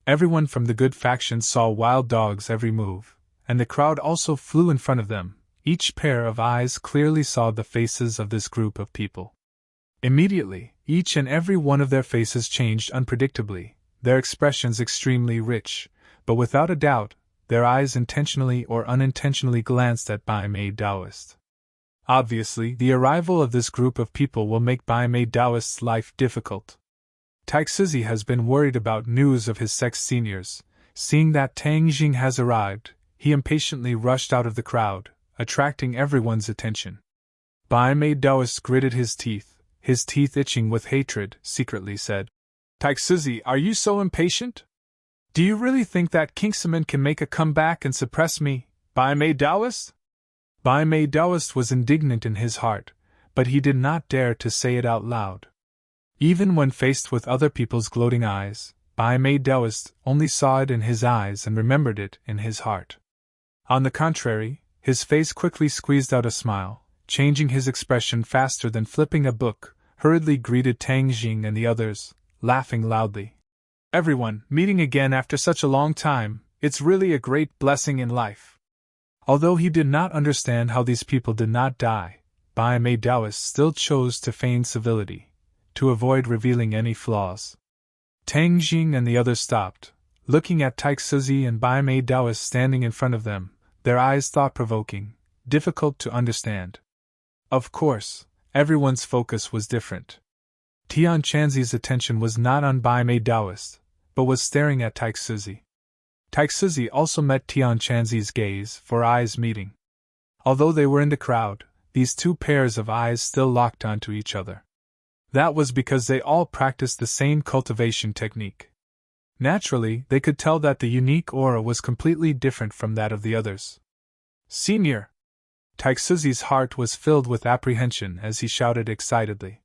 Everyone from the good faction saw Wild Dog's every move, and the crowd also flew in front of them. Each pair of eyes clearly saw the faces of this group of people. Immediately, each and every one of their faces changed unpredictably, their expressions extremely rich, but without a doubt, their eyes intentionally or unintentionally glanced at Bai Mei Daoist. Obviously, the arrival of this group of people will make Bai Mei Daoist's life difficult. Taixuzi has been worried about news of his sex seniors. Seeing that Tang Jing has arrived, he impatiently rushed out of the crowd, attracting everyone's attention. Bai Mei Daoist gritted his teeth itching with hatred, secretly said, "Taixuzi, are you so impatient? Do you really think that Kingsaman can make a comeback and suppress me, Bai Mei Daoist?" Bai Mei Daoist was indignant in his heart, but he did not dare to say it out loud. Even when faced with other people's gloating eyes, Bai Mei Daoist only saw it in his eyes and remembered it in his heart. On the contrary, his face quickly squeezed out a smile, changing his expression faster than flipping a book, hurriedly greeted Tang Jing and the others, laughing loudly. "Everyone, meeting again after such a long time, it's really a great blessing in life." Although he did not understand how these people did not die, Bai Mei Daoist still chose to feign civility, to avoid revealing any flaws. Tang Jing and the others stopped, looking at Taixuzi and Bai Mei Daoist standing in front of them, their eyes thought-provoking, difficult to understand. Of course, everyone's focus was different. Tian Chanzi's attention was not on Bai Mei Daoist, but was staring at Taixuzi. Taixuzi also met Tian Chanzi's gaze, for eyes meeting. Although they were in the crowd, these two pairs of eyes still locked onto each other. That was because they all practiced the same cultivation technique. Naturally, they could tell that the unique aura was completely different from that of the others. "Senior!" Taixuzi's heart was filled with apprehension as he shouted excitedly.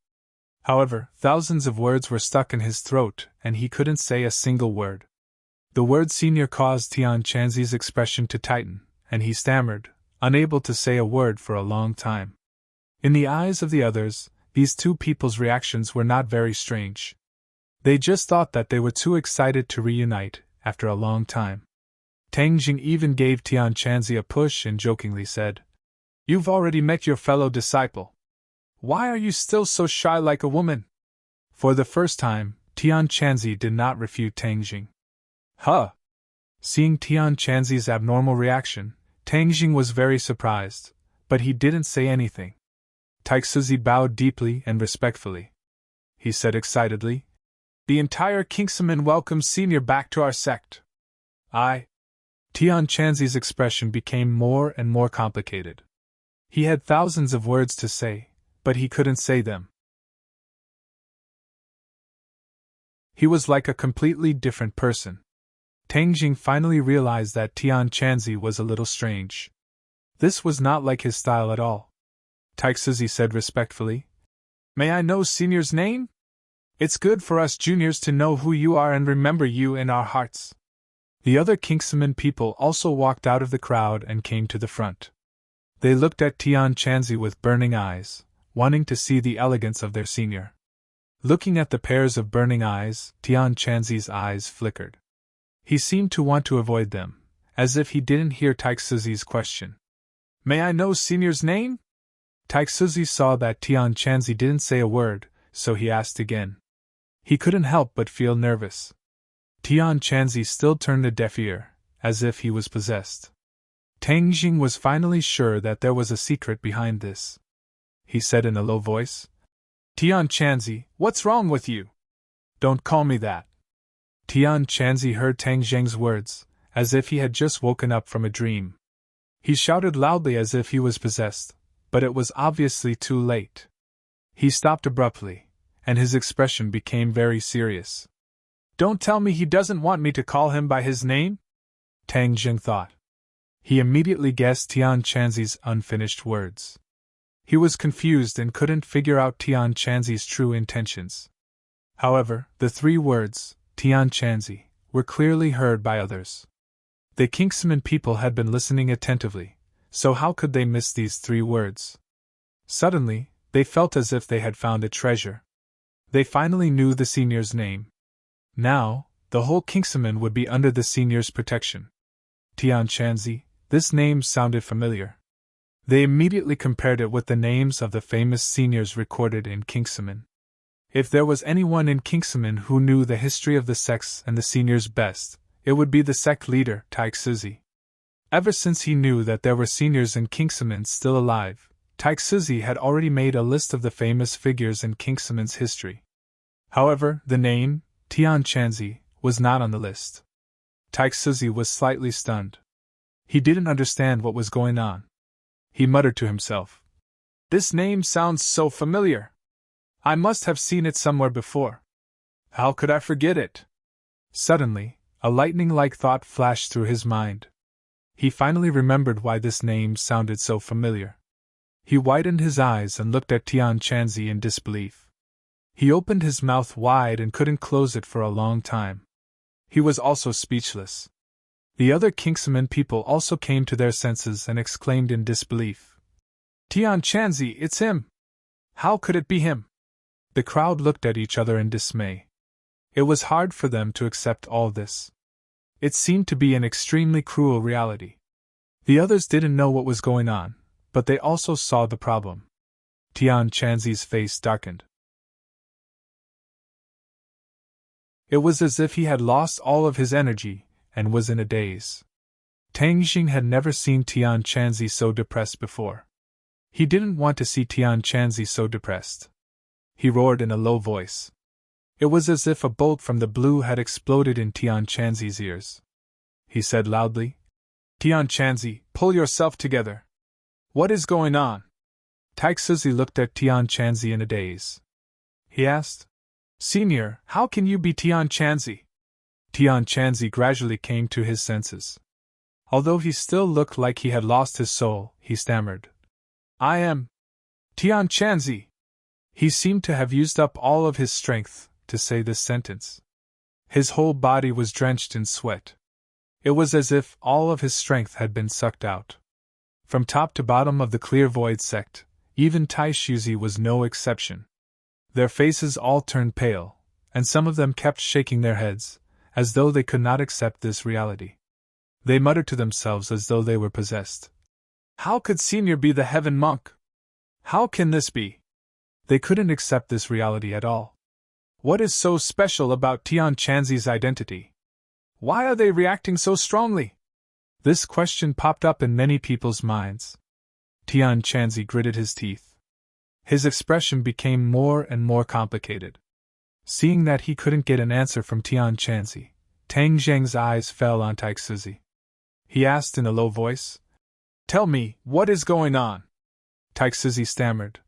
However, thousands of words were stuck in his throat, and he couldn't say a single word. The word senior caused Tian Chanzi's expression to tighten, and he stammered, unable to say a word for a long time. In the eyes of the others, these two people's reactions were not very strange. They just thought that they were too excited to reunite, after a long time. Tang Jing even gave Tian Chanzi a push and jokingly said, "You've already met your fellow disciple. Why are you still so shy like a woman?" For the first time, Tian Chanzi did not refute Tang Jing. "Huh! Seeing Tian Chanzi's abnormal reaction, Tang Jing was very surprised, but he didn't say anything. Taixuzi bowed deeply and respectfully. He said excitedly, "The entire Kingsaman welcomes Senior back to our sect." Tian Chanzi's expression became more and more complicated. He had thousands of words to say, but he couldn't say them. He was like a completely different person. Tang Jing finally realized that Tian Chanzi was a little strange. This was not like his style at all. Taixuzi said respectfully, "May I know Senior's name? It's good for us juniors to know who you are and remember you in our hearts." The other Kingsaman people also walked out of the crowd and came to the front. They looked at Tian Chanzi with burning eyes, wanting to see the elegance of their senior. Looking at the pairs of burning eyes, Tian Chanzi's eyes flickered. He seemed to want to avoid them, as if he didn't hear Taixuzi's question. "May I know Senior's name?" Taixuzi saw that Tian Chanzi didn't say a word, so he asked again. He couldn't help but feel nervous. Tian Chanzi still turned a deaf ear, as if he was possessed. Tang Jing was finally sure that there was a secret behind this. He said in a low voice, "Tian Chanzi, what's wrong with you?" "Don't call me that." Tian Chanzi heard Tang Jing's words, as if he had just woken up from a dream. He shouted loudly as if he was possessed, but it was obviously too late. He stopped abruptly, and his expression became very serious. "Don't tell me he doesn't want me to call him by his name?" Tang Jing thought. He immediately guessed Tian Chanzi's unfinished words. He was confused and couldn't figure out Tian Chanzi's true intentions. However, the three words, Tian Chanzi, were clearly heard by others. The Kingsaman people had been listening attentively, so how could they miss these three words? Suddenly, they felt as if they had found a treasure. They finally knew the senior's name. Now, the whole Kingsaman would be under the senior's protection. Tian Chanzi, this name sounded familiar. They immediately compared it with the names of the famous seniors recorded in Kingsaman. If there was anyone in Kingsaman who knew the history of the sects and the seniors best, it would be the sect leader, Taixuzi. Ever since he knew that there were seniors in Kingsaman still alive, Taixuzi had already made a list of the famous figures in Kingsaman's history. However, the name, Tian Chanzi, was not on the list. Taixuzi was slightly stunned. He didn't understand what was going on. He muttered to himself, "This name sounds so familiar. I must have seen it somewhere before. How could I forget it?" Suddenly, a lightning-like thought flashed through his mind. He finally remembered why this name sounded so familiar. He widened his eyes and looked at Tian Chanzi in disbelief. He opened his mouth wide and couldn't close it for a long time. He was also speechless. The other Kingsaman people also came to their senses and exclaimed in disbelief, "Tian Chanzi, it's him! How could it be him?" The crowd looked at each other in dismay. It was hard for them to accept all this. It seemed to be an extremely cruel reality. The others didn't know what was going on, but they also saw the problem. Tian Chanzi's face darkened. It was as if he had lost all of his energy and was in a daze. Tang Jing had never seen Tian Chanzi so depressed before. He didn't want to see Tian Chanzi so depressed. He roared in a low voice. It was as if a bolt from the blue had exploded in Tian Chanzi's ears. He said loudly, "Tian Chanzi, pull yourself together. What is going on?" Taixuzi looked at Tian Chanzi in a daze. He asked, "Senior, how can you be Tian Chanzi?" Tian Chanzi gradually came to his senses. Although he still looked like he had lost his soul, he stammered, "I am Tian Chanzi." He seemed to have used up all of his strength to say this sentence. His whole body was drenched in sweat. It was as if all of his strength had been sucked out. From top to bottom of the Clear Void sect, even Taixuzi was no exception. Their faces all turned pale, and some of them kept shaking their heads, as though they could not accept this reality. They muttered to themselves as though they were possessed. "How could Senior be the heaven monk? How can this be?" They couldn't accept this reality at all. What is so special about Tian Chanzi's identity? Why are they reacting so strongly? This question popped up in many people's minds. Tian Chanzi gritted his teeth. His expression became more and more complicated. Seeing that he couldn't get an answer from Tian Chanzi, Tang Zheng's eyes fell on Taixuzi. He asked in a low voice, "Tell me, what is going on?" Taixuzi stammered,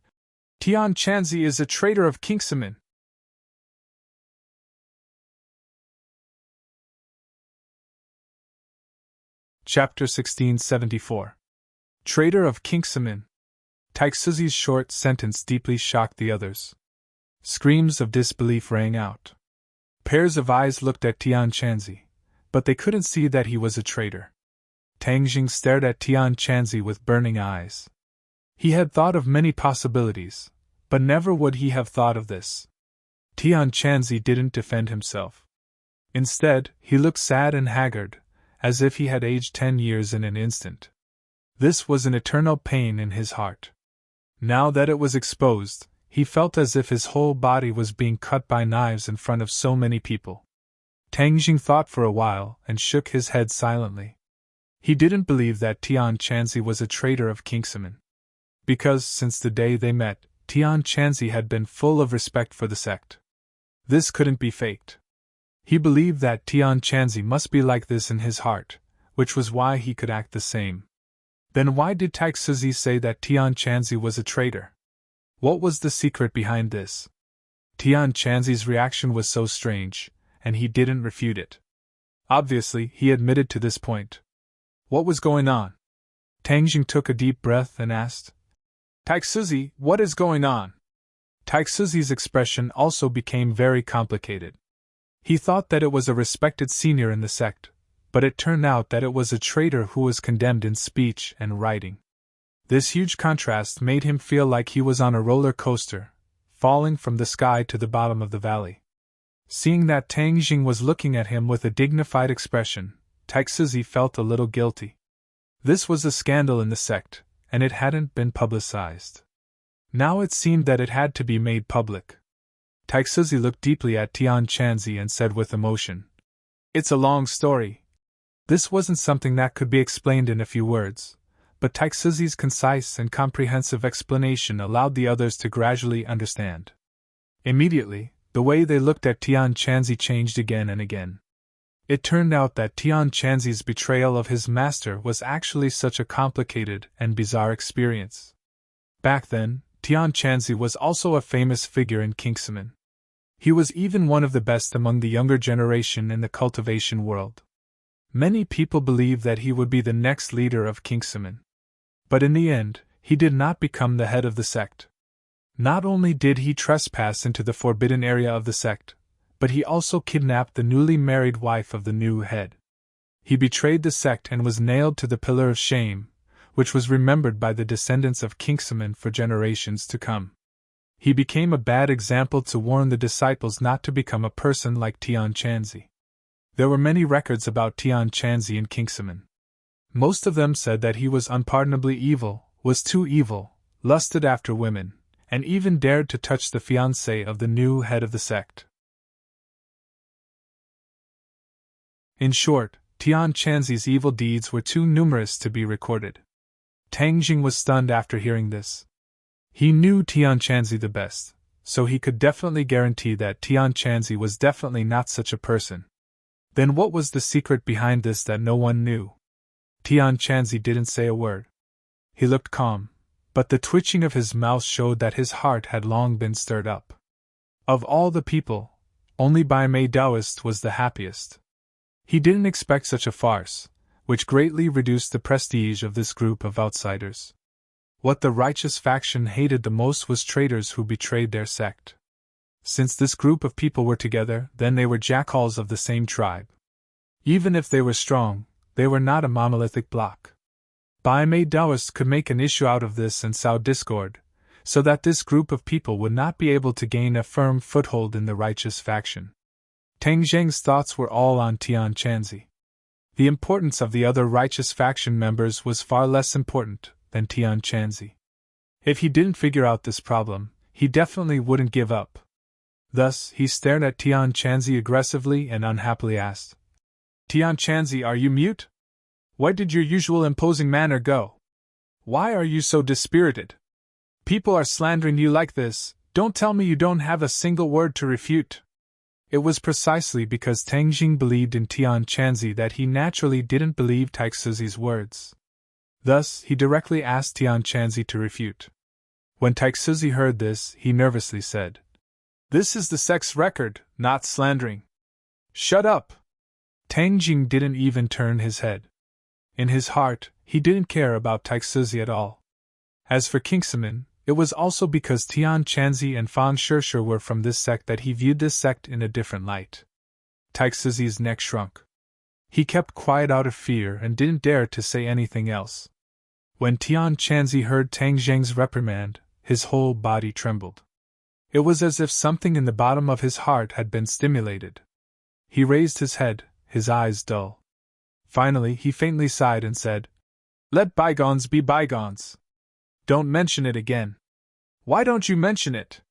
"Tian Chanzi is a traitor of Kingsaman." Chapter 1674. Traitor of Kingsaman. Taixuzi's short sentence deeply shocked the others. Screams of disbelief rang out. Pairs of eyes looked at Tian Chanzi, but they couldn't see that he was a traitor. Tang Jing stared at Tian Chanzi with burning eyes. He had thought of many possibilities, but never would he have thought of this. Tian Chanzi didn't defend himself. Instead, he looked sad and haggard, as if he had aged 10 years in an instant. This was an eternal pain in his heart. Now that it was exposed, he felt as if his whole body was being cut by knives in front of so many people. Tang Jing thought for a while and shook his head silently. He didn't believe that Tian Chanzi was a traitor of Kingsaman. Because, since the day they met, Tian Chanzi had been full of respect for the sect. This couldn't be faked. He believed that Tian Chanzi must be like this in his heart, which was why he could act the same. Then why did Taixuzi say that Tian Chanzi was a traitor? What was the secret behind this? Tian Chanzi's reaction was so strange, and he didn't refute it. Obviously, he admitted to this point. What was going on? Tang Jing took a deep breath and asked, "Taixuzi, what is going on?" Taixuzi's expression also became very complicated. He thought that it was a respected senior in the sect, but it turned out that it was a traitor who was condemned in speech and writing. This huge contrast made him feel like he was on a roller coaster, falling from the sky to the bottom of the valley. Seeing that Tang Jing was looking at him with a dignified expression, Taixuzi felt a little guilty. This was a scandal in the sect, and it hadn't been publicized. Now it seemed that it had to be made public. Taixuzi looked deeply at Tian Chanzi and said with emotion, "It's a long story." This wasn't something that could be explained in a few words, but Taixuzi's concise and comprehensive explanation allowed the others to gradually understand. Immediately, the way they looked at Tian Chanzi changed again and again. It turned out that Tian Chanzi's betrayal of his master was actually such a complicated and bizarre experience. Back then, Tian Chanzi was also a famous figure in Kingsaman. He was even one of the best among the younger generation in the cultivation world. Many people believed that he would be the next leader of Kingsaman. But in the end, he did not become the head of the sect. Not only did he trespass into the forbidden area of the sect, but he also kidnapped the newly married wife of the new head. He betrayed the sect and was nailed to the pillar of shame, which was remembered by the descendants of Kingsaman for generations to come. He became a bad example to warn the disciples not to become a person like Tian Chanzi. There were many records about Tian Chanzi in Kingsaman. Most of them said that he was unpardonably evil, was too evil, lusted after women, and even dared to touch the fiancée of the new head of the sect. In short, Tian Chanzi's evil deeds were too numerous to be recorded. Tang Jing was stunned after hearing this. He knew Tian Chanzi the best, so he could definitely guarantee that Tian Chanzi was definitely not such a person. Then what was the secret behind this that no one knew? Tian Chanzi didn't say a word. He looked calm, but the twitching of his mouth showed that his heart had long been stirred up. Of all the people, only Bai Mei Daoist was the happiest. He didn't expect such a farce, which greatly reduced the prestige of this group of outsiders. What the righteous faction hated the most was traitors who betrayed their sect. Since this group of people were together, then they were jackals of the same tribe. Even if they were strong, they were not a monolithic block. Bai Mei Daoists could make an issue out of this and sow discord, so that this group of people would not be able to gain a firm foothold in the righteous faction. Tang Zheng's thoughts were all on Tian Chanzi. The importance of the other righteous faction members was far less important than Tian Chanzi. If he didn't figure out this problem, he definitely wouldn't give up. Thus, he stared at Tian Chanzi aggressively and unhappily asked, Tian Chanzi, are you mute? Where did your usual imposing manner go? Why are you so dispirited? People are slandering you like this, don't tell me you don't have a single word to refute. It was precisely because Tang Jing believed in Tian Chanzi that he naturally didn't believe Taixuzi's words. Thus, he directly asked Tian Chanzi to refute. When Taixuzi heard this, he nervously said, "This is the sect's record, not slandering." "Shut up!" Tang Jing didn't even turn his head. In his heart, he didn't care about Taixuzi at all. As for Kingsaman, it was also because Tian Chanzi and Fan Shisha were from this sect that he viewed this sect in a different light. Taixuzi's neck shrunk. He kept quiet out of fear and didn't dare to say anything else. When Tian Chanzi heard Tang Jing's reprimand, his whole body trembled. It was as if something in the bottom of his heart had been stimulated. He raised his head, his eyes dull. Finally, he faintly sighed and said, "Let bygones be bygones. Don't mention it again." "Why don't you mention it?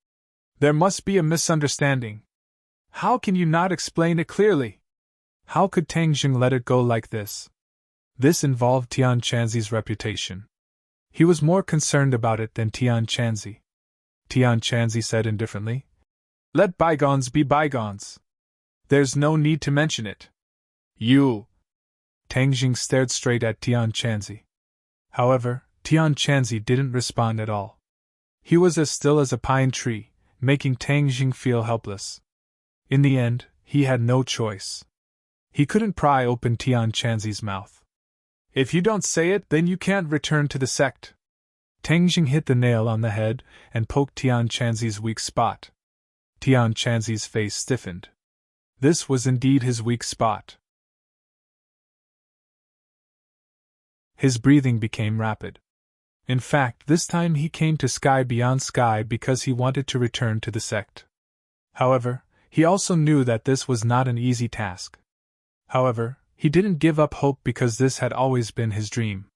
There must be a misunderstanding. How can you not explain it clearly?" How could Tang Jing let it go like this? This involved Tian Chanzi's reputation. He was more concerned about it than Tian Chanzi. Tian Chanzi said indifferently, "Let bygones be bygones. There's no need to mention it." "You!" Tang Jing stared straight at Tian Chanzi. However, Tian Chanzi didn't respond at all. He was as still as a pine tree, making Tang Jing feel helpless. In the end, he had no choice. He couldn't pry open Tian Chanzi's mouth. "If you don't say it, then you can't return to the sect." Tang Jing hit the nail on the head and poked Tian Chanzi's weak spot. Tian Chanzi's face stiffened. This was indeed his weak spot. His breathing became rapid. In fact, this time he came to sky beyond sky because he wanted to return to the sect. However, he also knew that this was not an easy task. However, he didn't give up hope because this had always been his dream.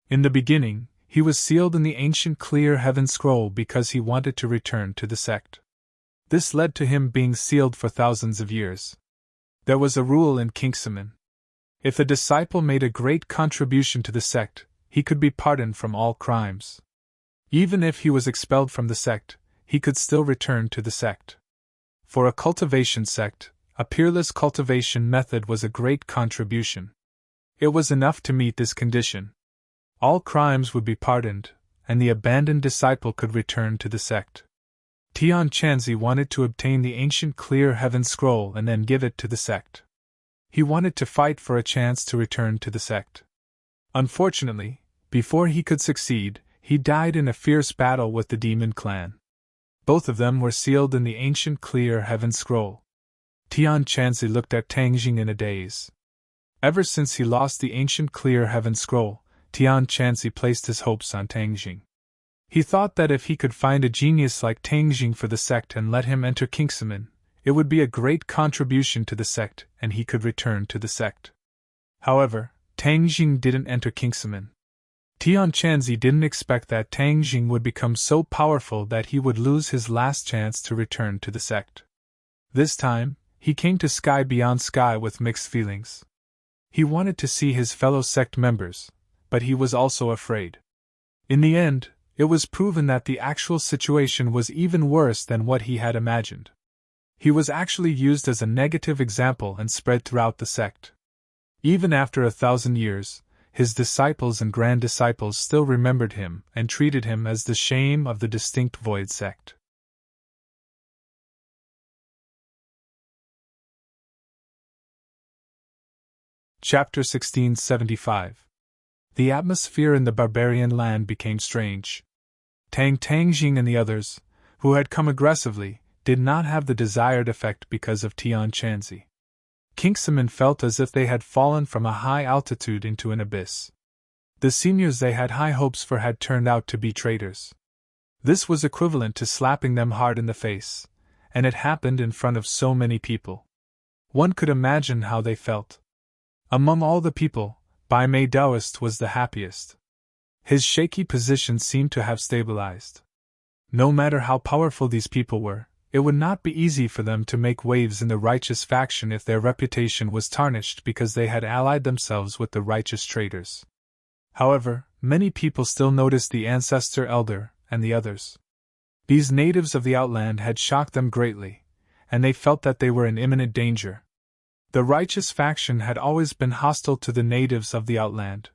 In the beginning, he was sealed in the ancient clear heaven scroll because he wanted to return to the sect. This led to him being sealed for thousands of years. There was a rule in Kingsaman. If a disciple made a great contribution to the sect, he could be pardoned from all crimes. Even if he was expelled from the sect, he could still return to the sect. For a cultivation sect, a peerless cultivation method was a great contribution. It was enough to meet this condition. All crimes would be pardoned, and the abandoned disciple could return to the sect. Tian Chanzi wanted to obtain the ancient clear heaven scroll and then give it to the sect. He wanted to fight for a chance to return to the sect. Unfortunately, before he could succeed, he died in a fierce battle with the demon clan. Both of them were sealed in the ancient clear heaven scroll. Tian Chanzi looked at Tang Jing in a daze. Ever since he lost the ancient clear heaven scroll, Tian Chanzi placed his hopes on Tang Jing. He thought that if he could find a genius like Tang Jing for the sect and let him enter Kingsaman, it would be a great contribution to the sect and he could return to the sect. However, Tang Jing didn't enter Kingsaman. Tian Chanzi didn't expect that Tang Jing would become so powerful that he would lose his last chance to return to the sect. This time, he came to sky beyond sky with mixed feelings. He wanted to see his fellow sect members, but he was also afraid. In the end, it was proven that the actual situation was even worse than what he had imagined. He was actually used as a negative example and spread throughout the sect. Even after 1,000 years, his disciples and grand disciples still remembered him and treated him as the shame of the distinct void sect. Chapter 1675. The atmosphere in the barbarian land became strange. Tang Jing and the others, who had come aggressively, did not have the desired effect because of Tian Chanzi. Kingsaman felt as if they had fallen from a high altitude into an abyss. The seniors they had high hopes for had turned out to be traitors. This was equivalent to slapping them hard in the face, and it happened in front of so many people. One could imagine how they felt. Among all the people, Bai Mei Daoist was the happiest. His shaky position seemed to have stabilized. No matter how powerful these people were, it would not be easy for them to make waves in the righteous faction if their reputation was tarnished because they had allied themselves with the righteous traitors. However, many people still noticed the ancestor elder and the others. These natives of the outland had shocked them greatly, and they felt that they were in imminent danger. The righteous faction had always been hostile to the natives of the outland.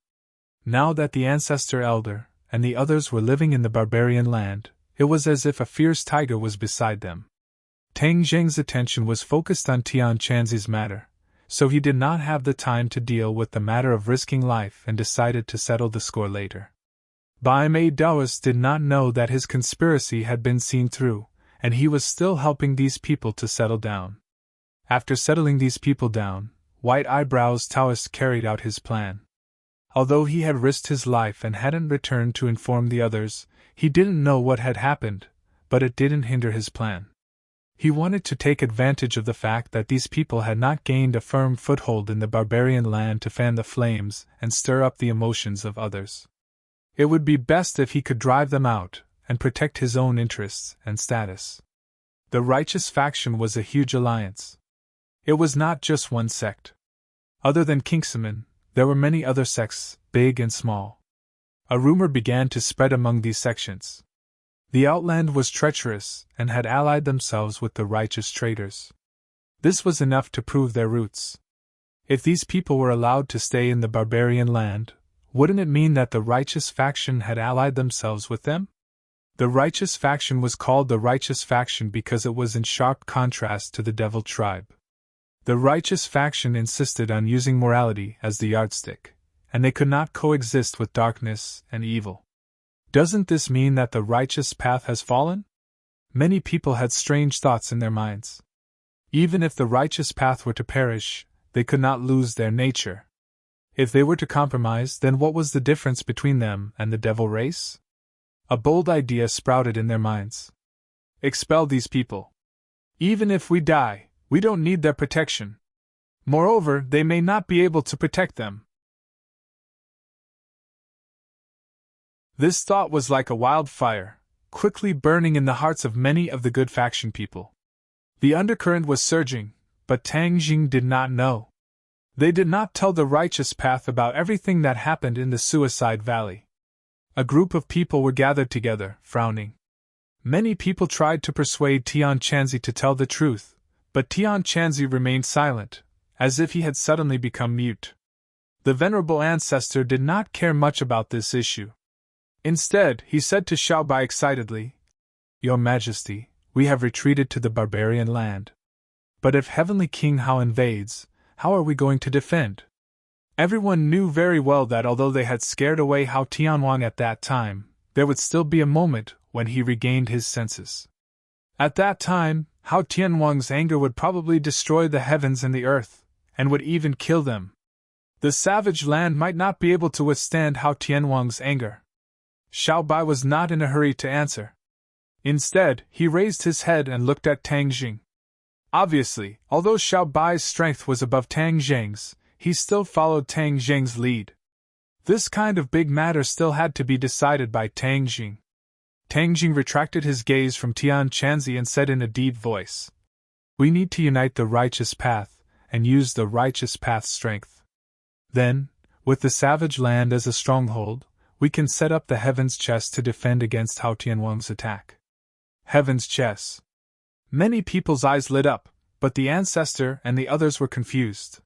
Now that the ancestor elder and the others were living in the barbarian land, it was as if a fierce tiger was beside them. Tang Zheng's attention was focused on Tian Chanzi's matter, so he did not have the time to deal with the matter of risking life and decided to settle the score later. Bai Mei Daoist did not know that his conspiracy had been seen through, and he was still helping these people to settle down. After settling these people down, White Eyebrows Taoist carried out his plan. Although he had risked his life and hadn't returned to inform the others, he didn't know what had happened, but it didn't hinder his plan. He wanted to take advantage of the fact that these people had not gained a firm foothold in the barbarian land to fan the flames and stir up the emotions of others. It would be best if he could drive them out and protect his own interests and status. The righteous faction was a huge alliance. It was not just one sect. Other than Kingsman, there were many other sects, big and small. A rumor began to spread among these sections. The outland was treacherous and had allied themselves with the righteous traitors. This was enough to prove their roots. If these people were allowed to stay in the barbarian land, wouldn't it mean that the righteous faction had allied themselves with them? The righteous faction was called the righteous faction because it was in sharp contrast to the devil tribe. The righteous faction insisted on using morality as the yardstick, and they could not coexist with darkness and evil. Doesn't this mean that the righteous path has fallen? Many people had strange thoughts in their minds. Even if the righteous path were to perish, they could not lose their nature. If they were to compromise, then what was the difference between them and the devil race? A bold idea sprouted in their minds. Expel these people. Even if we die, we don't need their protection. Moreover, they may not be able to protect them. This thought was like a wildfire, quickly burning in the hearts of many of the good faction people. The undercurrent was surging, but Tang Jing did not know. They did not tell the righteous path about everything that happened in the Suicide Valley. A group of people were gathered together, frowning. Many people tried to persuade Tian Chanzi to tell the truth, but Tian Chanzi remained silent, as if he had suddenly become mute. The venerable ancestor did not care much about this issue. Instead, he said to Xiaobai excitedly, "Your Majesty, we have retreated to the barbarian land. But if Heavenly King Hao invades, how are we going to defend?" Everyone knew very well that although they had scared away Hao Tianwang at that time, there would still be a moment when he regained his senses. At that time, Hao Tianwang's anger would probably destroy the heavens and the earth, and would even kill them. The savage land might not be able to withstand Hao Tianwang's anger. Xiaobai was not in a hurry to answer. Instead, he raised his head and looked at Tang Jing. Obviously, although Xiaobai's strength was above Tang Zheng's, he still followed Tang Zheng's lead. This kind of big matter still had to be decided by Tang Jing. Tang Jing retracted his gaze from Tian Chanzi and said in a deep voice, "We need to unite the righteous path and use the righteous path's strength. Then, with the savage land as a stronghold, we can set up the Heaven's Chess to defend against Hao Tianwang's attack." Heaven's Chess. Many people's eyes lit up, but the ancestor and the others were confused.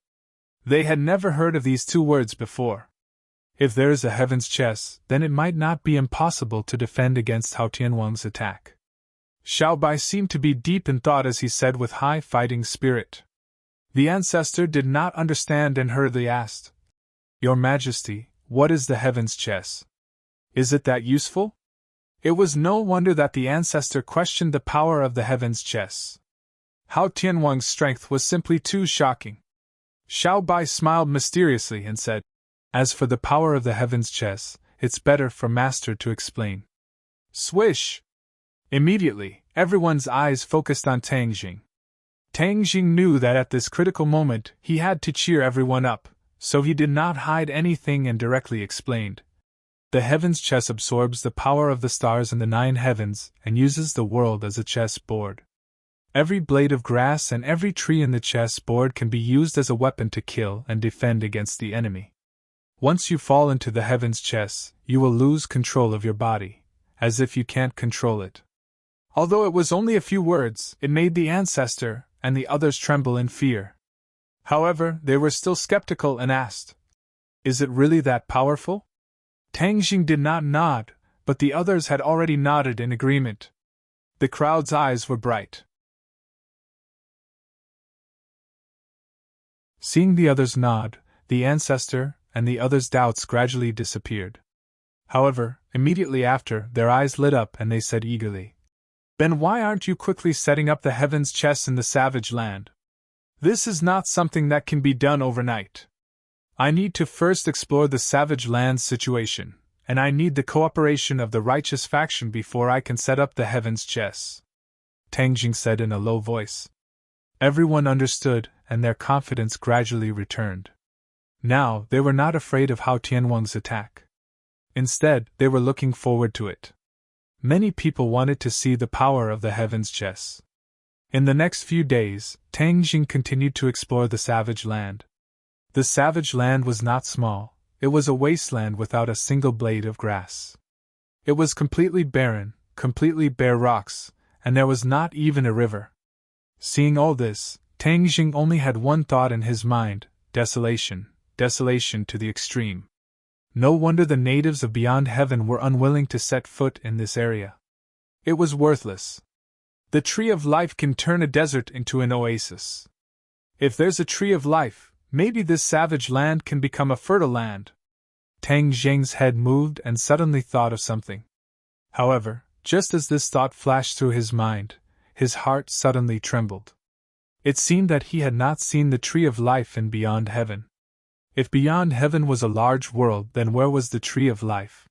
They had never heard of these two words before. If there is a Heaven's Chess, then it might not be impossible to defend against Hao Tianwang's attack. Xiaobai seemed to be deep in thought as he said with high fighting spirit. The ancestor did not understand and hurriedly asked, "Your Majesty, what is the Heaven's Chess? Is it that useful?" It was no wonder that the ancestor questioned the power of the Heaven's Chess. Hao Tianwang's strength was simply too shocking. Xiaobai smiled mysteriously and said, "As for the power of the Heaven's Chess, it's better for Master to explain." Swish! Immediately, everyone's eyes focused on Tang Jing. Tang Jing knew that at this critical moment he had to cheer everyone up, so he did not hide anything and directly explained. The Heaven's Chess absorbs the power of the stars in the 9 heavens and uses the world as a chess board. Every blade of grass and every tree in the chessboard can be used as a weapon to kill and defend against the enemy. Once you fall into the heavens chess, you will lose control of your body, as if you can't control it. Although it was only a few words, it made the ancestor and the others tremble in fear. However, they were still skeptical and asked, "Is it really that powerful?" Tang Jing did not nod, but the others had already nodded in agreement. The crowd's eyes were bright. Seeing the others nod, the ancestor and the others' doubts gradually disappeared. However, immediately after, their eyes lit up and they said eagerly, "Then why aren't you quickly setting up the heavens chess in the savage land? This is not something that can be done overnight. I need to first explore the savage land's situation, and I need the cooperation of the righteous faction before I can set up the heavens chess," Tang Jing said in a low voice. Everyone understood, and their confidence gradually returned. Now, they were not afraid of Hao Tianwang's attack. Instead, they were looking forward to it. Many people wanted to see the power of the heavens chess. In the next few days, Tang Jing continued to explore the savage land. The savage land was not small, it was a wasteland without a single blade of grass. It was completely barren, completely bare rocks, and there was not even a river. Seeing all this, Tang Jing only had one thought in his mind: desolation, desolation to the extreme. No wonder the natives of Beyond Heaven were unwilling to set foot in this area. It was worthless. The tree of life can turn a desert into an oasis. If there's a tree of life, maybe this savage land can become a fertile land. Tang Jing's head moved and suddenly thought of something. However, just as this thought flashed through his mind, his heart suddenly trembled. It seemed that he had not seen the tree of life in Beyond Heaven. If Beyond Heaven was a large world, then where was the tree of life?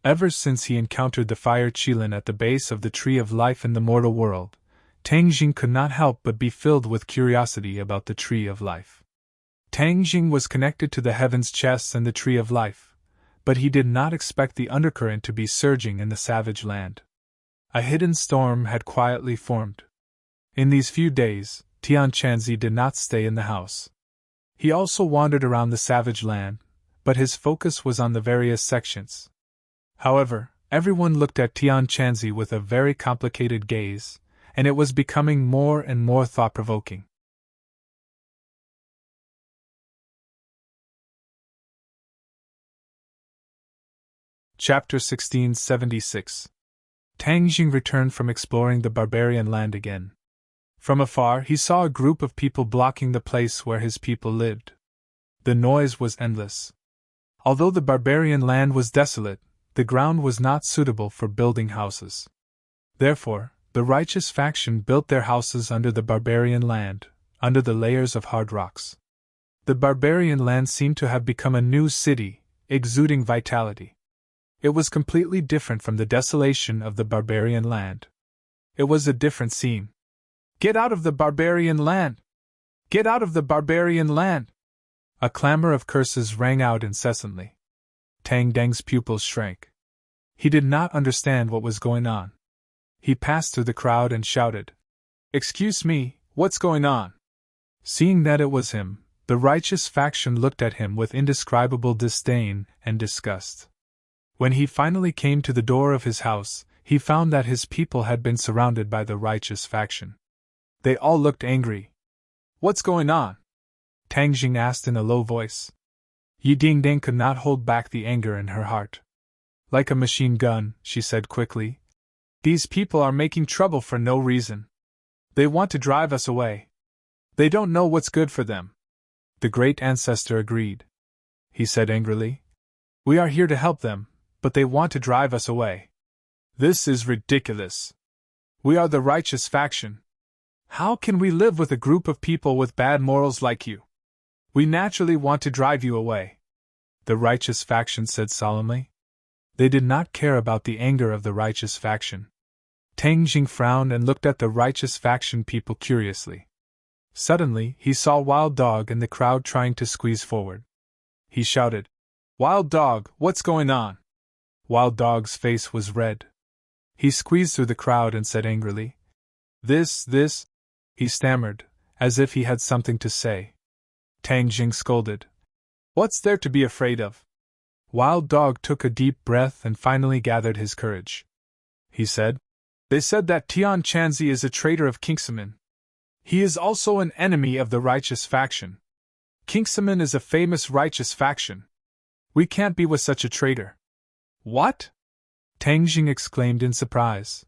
Ever since he encountered the fire Qilin at the base of the tree of life in the mortal world, Tang Jing could not help but be filled with curiosity about the tree of life. Tang Jing was connected to the heavens chess and the tree of life, but he did not expect the undercurrent to be surging in the savage land. A hidden storm had quietly formed. In these few days, Tian Chanzi did not stay in the house. He also wandered around the savage land, but his focus was on the various sections. However, everyone looked at Tian Chanzi with a very complicated gaze, and it was becoming more and more thought-provoking. Chapter 1676. Tang Jing returned from exploring the barbarian land again. From afar, he saw a group of people blocking the place where his people lived. The noise was endless. Although the barbarian land was desolate, the ground was not suitable for building houses. Therefore, the righteous faction built their houses under the barbarian land, under the layers of hard rocks. The barbarian land seemed to have become a new city, exuding vitality. It was completely different from the desolation of the barbarian land. It was a different scene. "Get out of the barbarian land! Get out of the barbarian land!" A clamor of curses rang out incessantly. Tang Deng's pupils shrank. He did not understand what was going on. He passed through the crowd and shouted, "Excuse me, what's going on?" Seeing that it was him, the righteous faction looked at him with indescribable disdain and disgust. When he finally came to the door of his house, he found that his people had been surrounded by the righteous faction. They all looked angry. "What's going on?" Tang Jing asked in a low voice. Yi Dingding could not hold back the anger in her heart. "Like a machine gun," she said quickly. "These people are making trouble for no reason. They want to drive us away. They don't know what's good for them." The great ancestor agreed. He said angrily, "We are here to help them, but they want to drive us away. This is ridiculous. We are the righteous faction. How can we live with a group of people with bad morals like you? We naturally want to drive you away," the righteous faction said solemnly. They did not care about the anger of the righteous faction. Tang Jing frowned and looked at the righteous faction people curiously. Suddenly, he saw Wild Dog in the crowd trying to squeeze forward. He shouted, "Wild Dog, what's going on?" Wild Dog's face was red. He squeezed through the crowd and said angrily, This, he stammered, as if he had something to say. Tang Jing scolded. What's there to be afraid of? Wild Dog took a deep breath and finally gathered his courage. He said, They said that Tian Chanzi is a traitor of Kingsaman. He is also an enemy of the righteous faction. Kingsaman is a famous righteous faction. We can't be with such a traitor. What? Tang Jing exclaimed in surprise.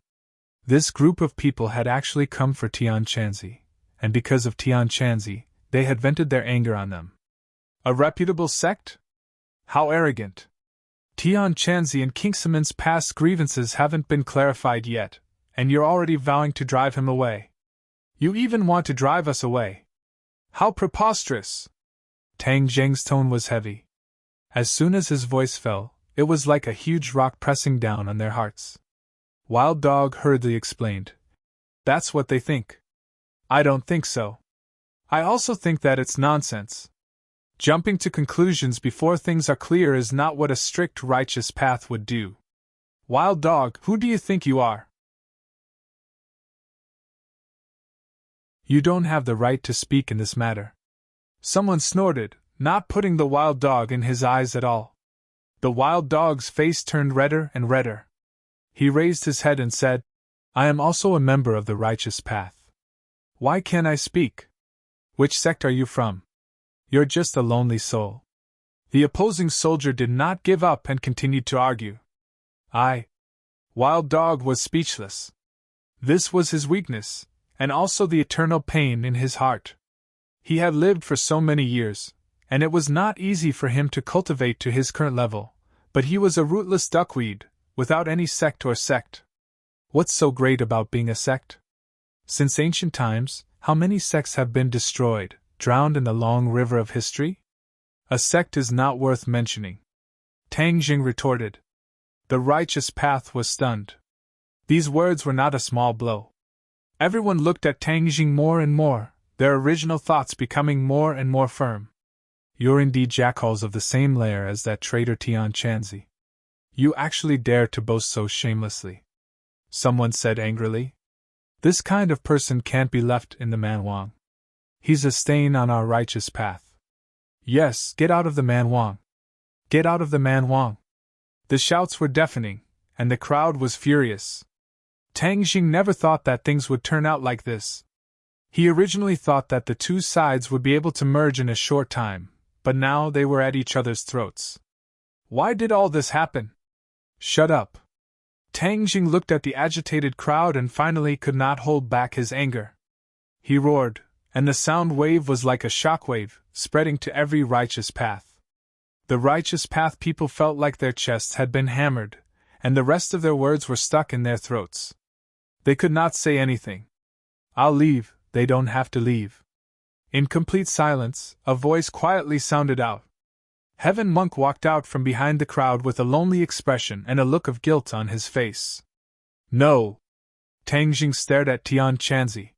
This group of people had actually come for Tian Chanzi, and because of Tian Chanzi, they had vented their anger on them. A reputable sect? How arrogant! Tian Chanzi and Kingsaman's past grievances haven't been clarified yet, and you're already vowing to drive him away. You even want to drive us away. How preposterous! Tang Jing's tone was heavy. As soon as his voice fell, it was like a huge rock pressing down on their hearts. Wild Dog hurriedly explained. That's what they think. I don't think so. I also think that it's nonsense. Jumping to conclusions before things are clear is not what a strict righteous path would do. Wild Dog, who do you think you are? You don't have the right to speak in this matter. Someone snorted, not putting the Wild Dog in his eyes at all. The Wild Dog's face turned redder and redder. He raised his head and said, I am also a member of the righteous path. Why can't I speak? Which sect are you from? You're just a lonely soul. The opposing soldier did not give up and continued to argue. Wild Dog was speechless. This was his weakness, and also the eternal pain in his heart. He had lived for so many years, and it was not easy for him to cultivate to his current level, but he was a rootless duckweed, without any sect or sect. What's so great about being a sect? Since ancient times, how many sects have been destroyed, drowned in the long river of history? A sect is not worth mentioning. Tang Jing retorted. The righteous path was stunned. These words were not a small blow. Everyone looked at Tang Jing more and more, their original thoughts becoming more and more firm. You're indeed jackals of the same lair as that traitor Tian Chanzi. You actually dare to boast so shamelessly. Someone said angrily. This kind of person can't be left in the Man Wang. He's a stain on our righteous path. Yes, get out of the Man Wang. Get out of the Man Wang. The shouts were deafening, and the crowd was furious. Tang Jing never thought that things would turn out like this. He originally thought that the two sides would be able to merge in a short time, but now they were at each other's throats. Why did all this happen? Shut up. Tang Jing looked at the agitated crowd and finally could not hold back his anger. He roared, and the sound wave was like a shockwave, spreading to every righteous path. The righteous path people felt like their chests had been hammered, and the rest of their words were stuck in their throats. They could not say anything. I'll leave, they don't have to leave. In complete silence, a voice quietly sounded out. Heaven Monk walked out from behind the crowd with a lonely expression and a look of guilt on his face. No! Tang Jing stared at Tian Chanzi.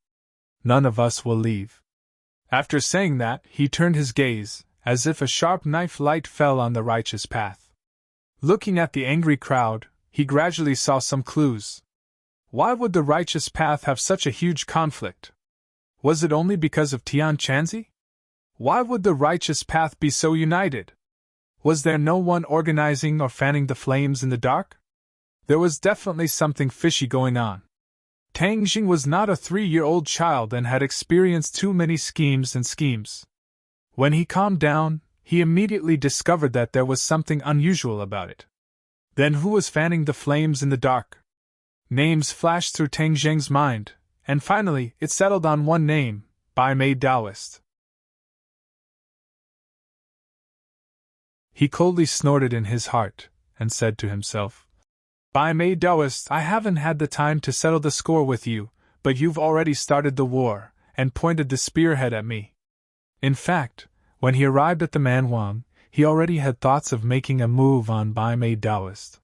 None of us will leave. After saying that, he turned his gaze, as if a sharp knife light fell on the righteous path. Looking at the angry crowd, he gradually saw some clues. Why would the righteous path have such a huge conflict? Was it only because of Tian Chanzi? Why would the righteous path be so united? Was there no one organizing or fanning the flames in the dark? There was definitely something fishy going on. Tang Jing was not a 3-year-old child and had experienced too many schemes. When he calmed down, he immediately discovered that there was something unusual about it. Then who was fanning the flames in the dark? Names flashed through Tang Jing's mind, and finally it settled on one name, Bai Mei Taoist. He coldly snorted in his heart, and said to himself, Bai Mei Taoist, I haven't had the time to settle the score with you, but you've already started the war, and pointed the spearhead at me. In fact, when he arrived at the Man Wang, he already had thoughts of making a move on Bai Mei Taoist.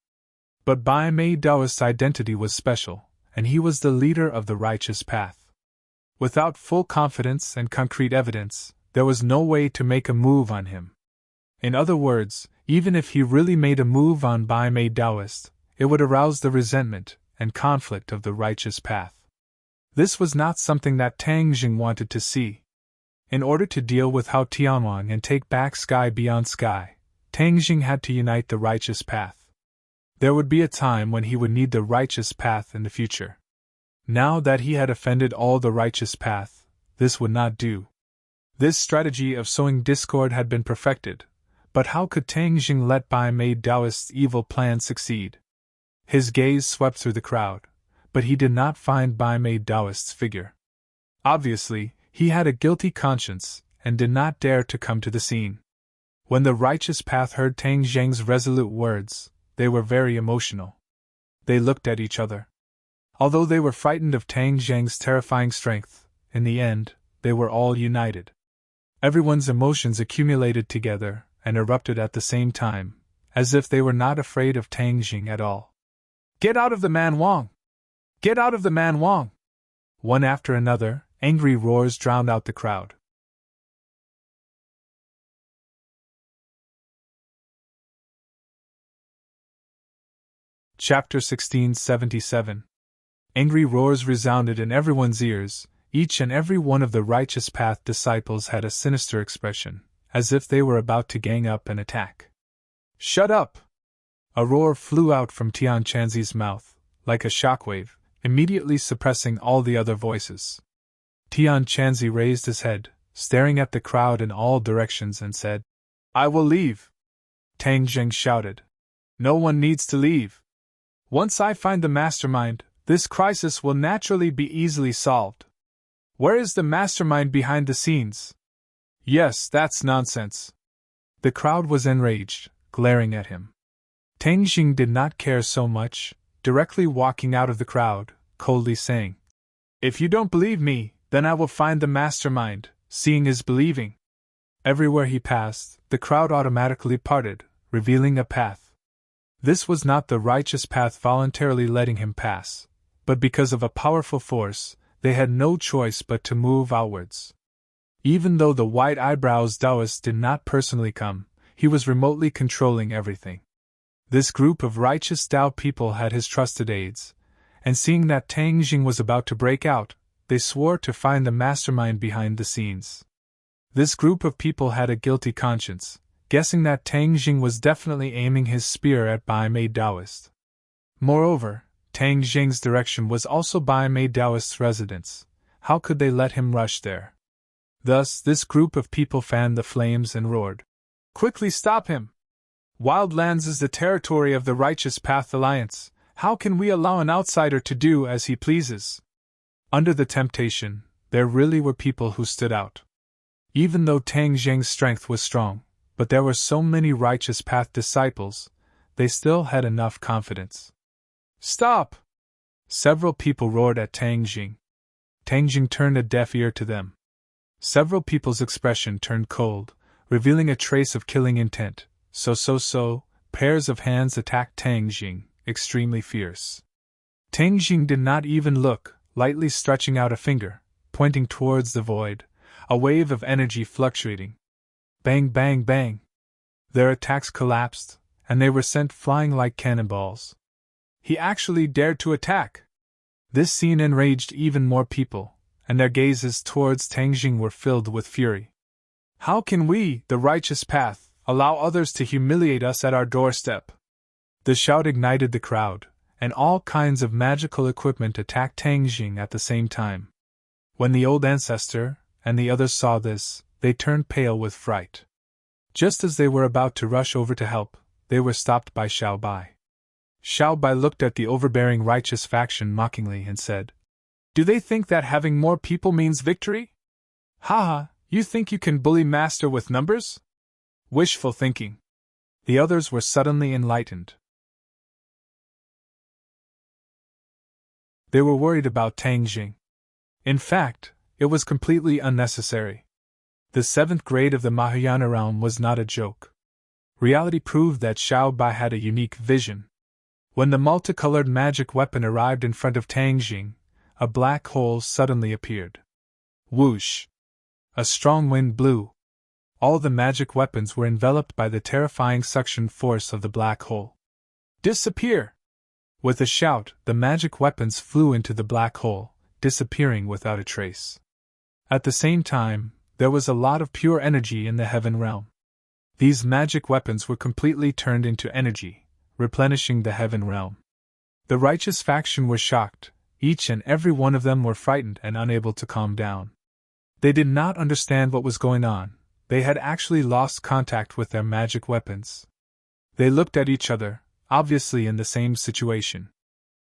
But Bai Mei Taoist's identity was special, and he was the leader of the righteous path. Without full confidence and concrete evidence, there was no way to make a move on him. In other words, even if he really made a move on Bai Mei Taoist, it would arouse the resentment and conflict of the righteous path. This was not something that Tang Jing wanted to see. In order to deal with Hao Tianwang and take back Sky Beyond Sky, Tang Jing had to unite the righteous path. There would be a time when he would need the righteous path in the future. Now that he had offended all the righteous path, this would not do. This strategy of sowing discord had been perfected, but how could Tang Jing let Bai Mei Daoist's evil plan succeed? His gaze swept through the crowd, but he did not find Bai Mei Daoist's figure. Obviously, he had a guilty conscience and did not dare to come to the scene. When the righteous path heard Tang Jing's resolute words, they were very emotional. They looked at each other. Although they were frightened of Tang Jing's terrifying strength, in the end, they were all united. Everyone's emotions accumulated together and erupted at the same time, as if they were not afraid of Tang Jing at all. "Get out of the man Wang! Get out of the man Wang!" One after another, angry roars drowned out the crowd. Chapter 1677. Angry roars resounded in everyone's ears. Each and every one of the righteous path disciples had a sinister expression, as if they were about to gang up and attack. "Shut up!" A roar flew out from Tian Chanzi's mouth, like a shockwave, immediately suppressing all the other voices. Tian Chanzi raised his head, staring at the crowd in all directions, and said, "I will leave." Tang Jing shouted, "No one needs to leave. Once I find the mastermind, this crisis will naturally be easily solved. Where is the mastermind behind the scenes?" "Yes, that's nonsense." The crowd was enraged, glaring at him. Tang Jing did not care so much, directly walking out of the crowd, coldly saying, "If you don't believe me, then I will find the mastermind. Seeing is believing." Everywhere he passed, the crowd automatically parted, revealing a path. This was not the righteous path voluntarily letting him pass, but because of a powerful force, they had no choice but to move outwards. Even though the white eyebrows Taoist did not personally come, he was remotely controlling everything. This group of righteous Tao people had his trusted aides, and seeing that Tang Jing was about to break out, they swore to find the mastermind behind the scenes. This group of people had a guilty conscience, guessing that Tang Jing was definitely aiming his spear at Bai Mei Daoist. Moreover, Tang Jing's direction was also Bai Mei Daoist's residence. How could they let him rush there? Thus, this group of people fanned the flames and roared, "Quickly stop him! Wildlands is the territory of the Righteous Path Alliance. How can we allow an outsider to do as he pleases?" Under the temptation, there really were people who stood out. Even though Tang Jing's strength was strong, but there were so many Righteous Path disciples, they still had enough confidence. "Stop!" Several people roared at Tang Jing. Tang Jing turned a deaf ear to them. Several people's expression turned cold, revealing a trace of killing intent. So, pairs of hands attacked Tang Jing, extremely fierce. Tang Jing did not even look, lightly stretching out a finger, pointing towards the void, a wave of energy fluctuating. Bang, bang, bang! Their attacks collapsed, and they were sent flying like cannonballs. He actually dared to attack! This scene enraged even more people, and their gazes towards Tang Jing were filled with fury. "How can we, the Righteous Path, allow others to humiliate us at our doorstep?" The shout ignited the crowd, and all kinds of magical equipment attacked Tang Jing at the same time. When the old ancestor and the others saw this, they turned pale with fright. Just as they were about to rush over to help, they were stopped by Xiao Bai. Xiao Bai looked at the overbearing righteous faction mockingly and said, "Do they think that having more people means victory? Haha, you think you can bully Master with numbers? Wishful thinking." The others were suddenly enlightened. They were worried about Tang Jing. In fact, it was completely unnecessary. The 7th grade of the Mahayana realm was not a joke. Reality proved that Xiao Bai had a unique vision. When the multicolored magic weapon arrived in front of Tang Jing, a black hole suddenly appeared. Whoosh! A strong wind blew. All the magic weapons were enveloped by the terrifying suction force of the black hole. "Disappear!" With a shout, the magic weapons flew into the black hole, disappearing without a trace. At the same time, there was a lot of pure energy in the heaven realm. These magic weapons were completely turned into energy, replenishing the heaven realm. The righteous faction were shocked, each and every one of them were frightened and unable to calm down. They did not understand what was going on, they had actually lost contact with their magic weapons. They looked at each other, obviously in the same situation.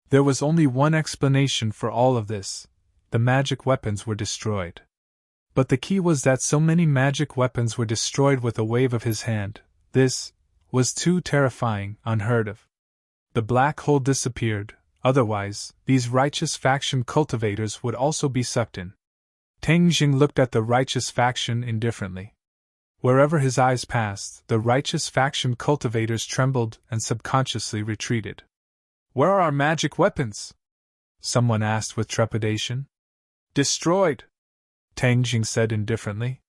There was only one explanation for all of this: the magic weapons were destroyed. But the key was that so many magic weapons were destroyed with a wave of his hand. This was too terrifying, unheard of. The black hole disappeared, otherwise, these righteous faction cultivators would also be sucked in. Tang Jing looked at the righteous faction indifferently. Wherever his eyes passed, the righteous faction cultivators trembled and subconsciously retreated. "Where are our magic weapons?" someone asked with trepidation. "Destroyed," Tang Jing said indifferently.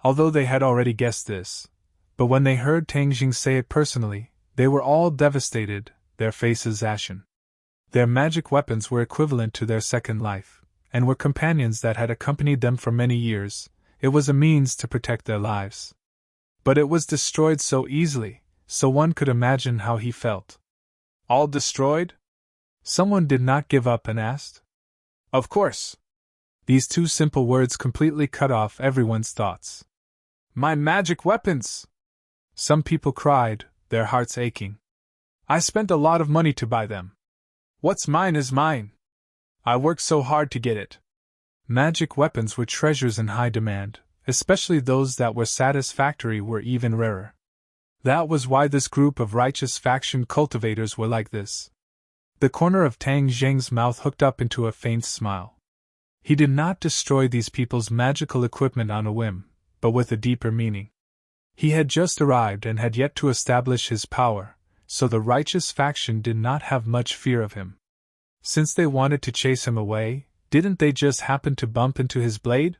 Although they had already guessed this, but when they heard Tang Jing say it personally, they were all devastated, their faces ashen. Their magic weapons were equivalent to their second life, and were companions that had accompanied them for many years. It was a means to protect their lives. But it was destroyed so easily, so one could imagine how he felt. "All destroyed?" Someone did not give up and asked. "Of course." These two simple words completely cut off everyone's thoughts. "My magic weapons!" Some people cried, their hearts aching. "I spent a lot of money to buy them. What's mine is mine. I worked so hard to get it." Magic weapons were treasures in high demand, especially those that were satisfactory were even rarer. That was why this group of righteous faction cultivators were like this. The corner of Tang Jing's mouth hooked up into a faint smile. He did not destroy these people's magical equipment on a whim, but with a deeper meaning. He had just arrived and had yet to establish his power, so the righteous faction did not have much fear of him. Since they wanted to chase him away, didn't they just happen to bump into his blade?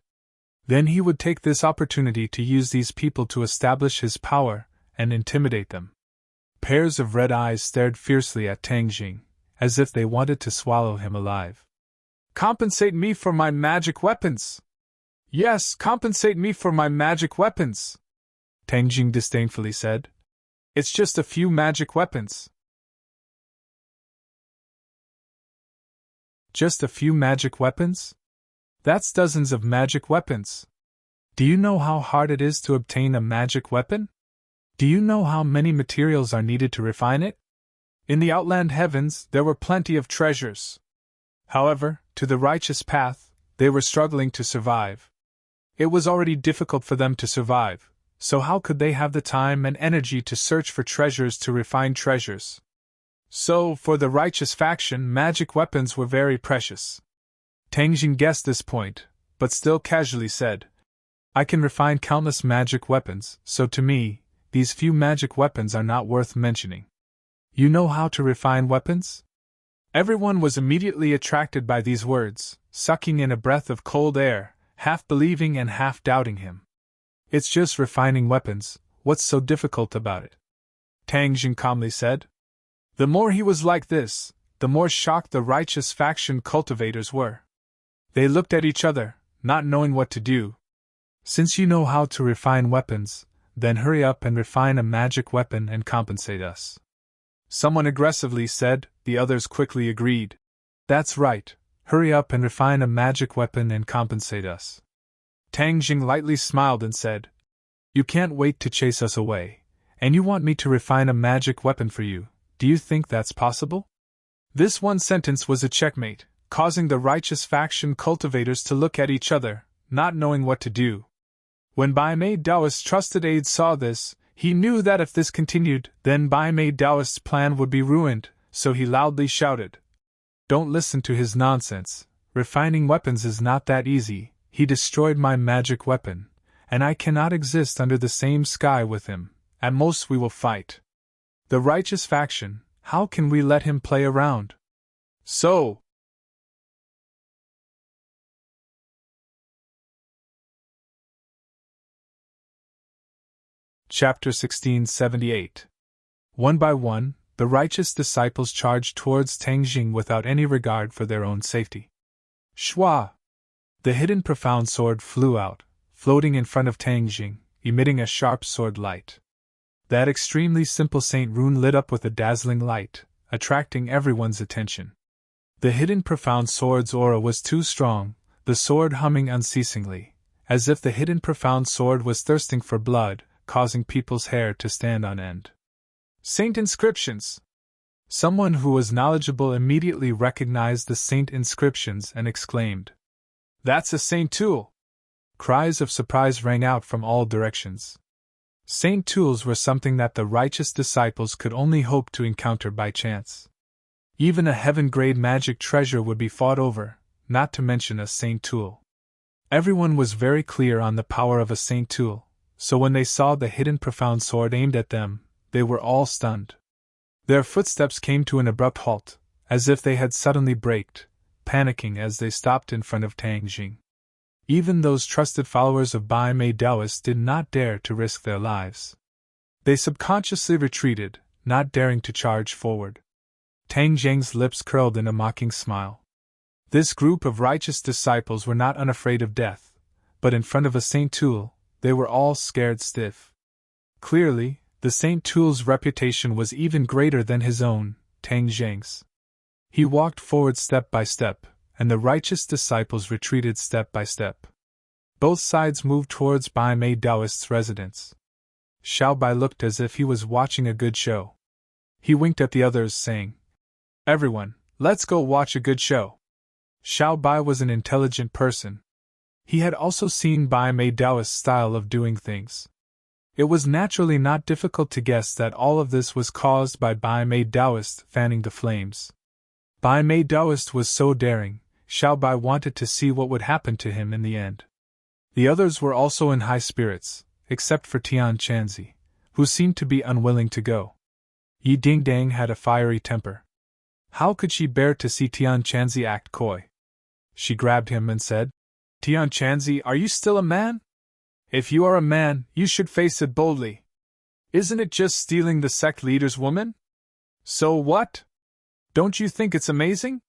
Then he would take this opportunity to use these people to establish his power and intimidate them. Pairs of red eyes stared fiercely at Tang Jing, as if they wanted to swallow him alive. "Compensate me for my magic weapons!" "Yes, compensate me for my magic weapons!" Tang Jing disdainfully said. "It's just a few magic weapons." Just a few magic weapons? That's dozens of magic weapons. Do you know how hard it is to obtain a magic weapon? Do you know how many materials are needed to refine it? In the outland heavens, there were plenty of treasures. However, to the righteous path, they were struggling to survive. It was already difficult for them to survive, so how could they have the time and energy to search for treasures to refine treasures? So, for the righteous faction, magic weapons were very precious. Tang Jing guessed this point, but still casually said, "I can refine countless magic weapons, so to me, these few magic weapons are not worth mentioning." "You know how to refine weapons?" Everyone was immediately attracted by these words, sucking in a breath of cold air, half believing and half doubting him. "It's just refining weapons, what's so difficult about it?" Tang Jing calmly said. The more he was like this, the more shocked the righteous faction cultivators were. They looked at each other, not knowing what to do. "Since you know how to refine weapons, then hurry up and refine a magic weapon and compensate us," someone aggressively said. The others quickly agreed. "That's right, hurry up and refine a magic weapon and compensate us." Tang Jing lightly smiled and said, "You can't wait to chase us away, and you want me to refine a magic weapon for you. Do you think that's possible?" This one sentence was a checkmate, causing the righteous faction cultivators to look at each other, not knowing what to do. When Bai Mei Daoist's trusted aide saw this, he knew that if this continued, then Bai Mei Daoist's plan would be ruined, so he loudly shouted, "Don't listen to his nonsense. Refining weapons is not that easy. He destroyed my magic weapon, and I cannot exist under the same sky with him. At most we will fight. The righteous faction, how can we let him play around?" So, Chapter 1678. One by one, the righteous disciples charged towards Tang Jing without any regard for their own safety. Shwa! The hidden profound sword flew out, floating in front of Tang Jing, emitting a sharp sword light. That extremely simple Saint rune lit up with a dazzling light, attracting everyone's attention. The hidden profound sword's aura was too strong, the sword humming unceasingly, as if the hidden profound sword was thirsting for blood, causing people's hair to stand on end. Saint inscriptions! Someone who was knowledgeable immediately recognized the saint inscriptions and exclaimed, "That's a saint tool!" Cries of surprise rang out from all directions. Saint tools were something that the righteous disciples could only hope to encounter by chance. Even a heaven-grade magic treasure would be fought over, not to mention a saint tool. Everyone was very clear on the power of a saint tool, so when they saw the hidden profound sword aimed at them, they were all stunned. Their footsteps came to an abrupt halt, as if they had suddenly braked, panicking as they stopped in front of Tang Jing. Even those trusted followers of Bai Mei Taoist did not dare to risk their lives. They subconsciously retreated, not daring to charge forward. Tang Jing's lips curled in a mocking smile. This group of righteous disciples were not unafraid of death, but in front of a Saint Tool, they were all scared stiff. Clearly, the Saint Tool's reputation was even greater than his own, Tang Jing's. He walked forward step by step, and the righteous disciples retreated step by step. Both sides moved towards Bai Mei Taoist's residence. Xiao Bai looked as if he was watching a good show. He winked at the others, saying, "Everyone, let's go watch a good show." Xiao Bai was an intelligent person. He had also seen Bai Mei Taoist's style of doing things. It was naturally not difficult to guess that all of this was caused by Bai Mei Taoist fanning the flames. Bai Mei Taoist was so daring, Xiao Bai wanted to see what would happen to him in the end. The others were also in high spirits, except for Tian Chanzi, who seemed to be unwilling to go. Yi Dingdang had a fiery temper. How could she bear to see Tian Chanzi act coy? She grabbed him and said, "Tian Chanzi, are you still a man? If you are a man, you should face it boldly. Isn't it just stealing the sect leader's woman? So what? Don't you think it's amazing?"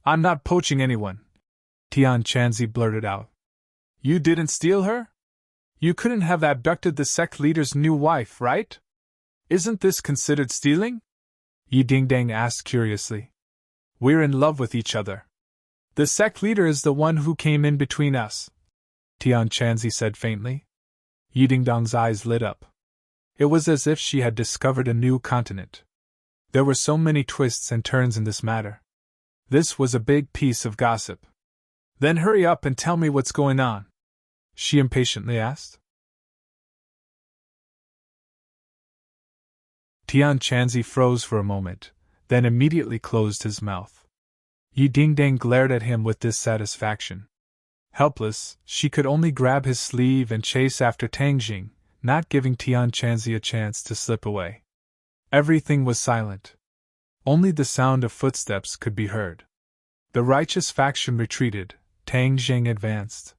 "I'm not poaching anyone," Tian Chanzi blurted out. "You didn't steal her? You couldn't have abducted the sect leader's new wife, right? Isn't this considered stealing?" Yi Dingdang asked curiously. "We're in love with each other. The sect leader is the one who came in between us," Tian Chanzi said faintly. Yi Dingdang's eyes lit up. It was as if she had discovered a new continent. There were so many twists and turns in this matter. This was a big piece of gossip. "Then hurry up and tell me what's going on," she impatiently asked. Tian Chanzi froze for a moment, then immediately closed his mouth. Yi Dingdang glared at him with dissatisfaction. Helpless, she could only grab his sleeve and chase after Tang Jing, not giving Tian Chanzi a chance to slip away. Everything was silent. Only the sound of footsteps could be heard. The righteous faction retreated, Tang Jing advanced.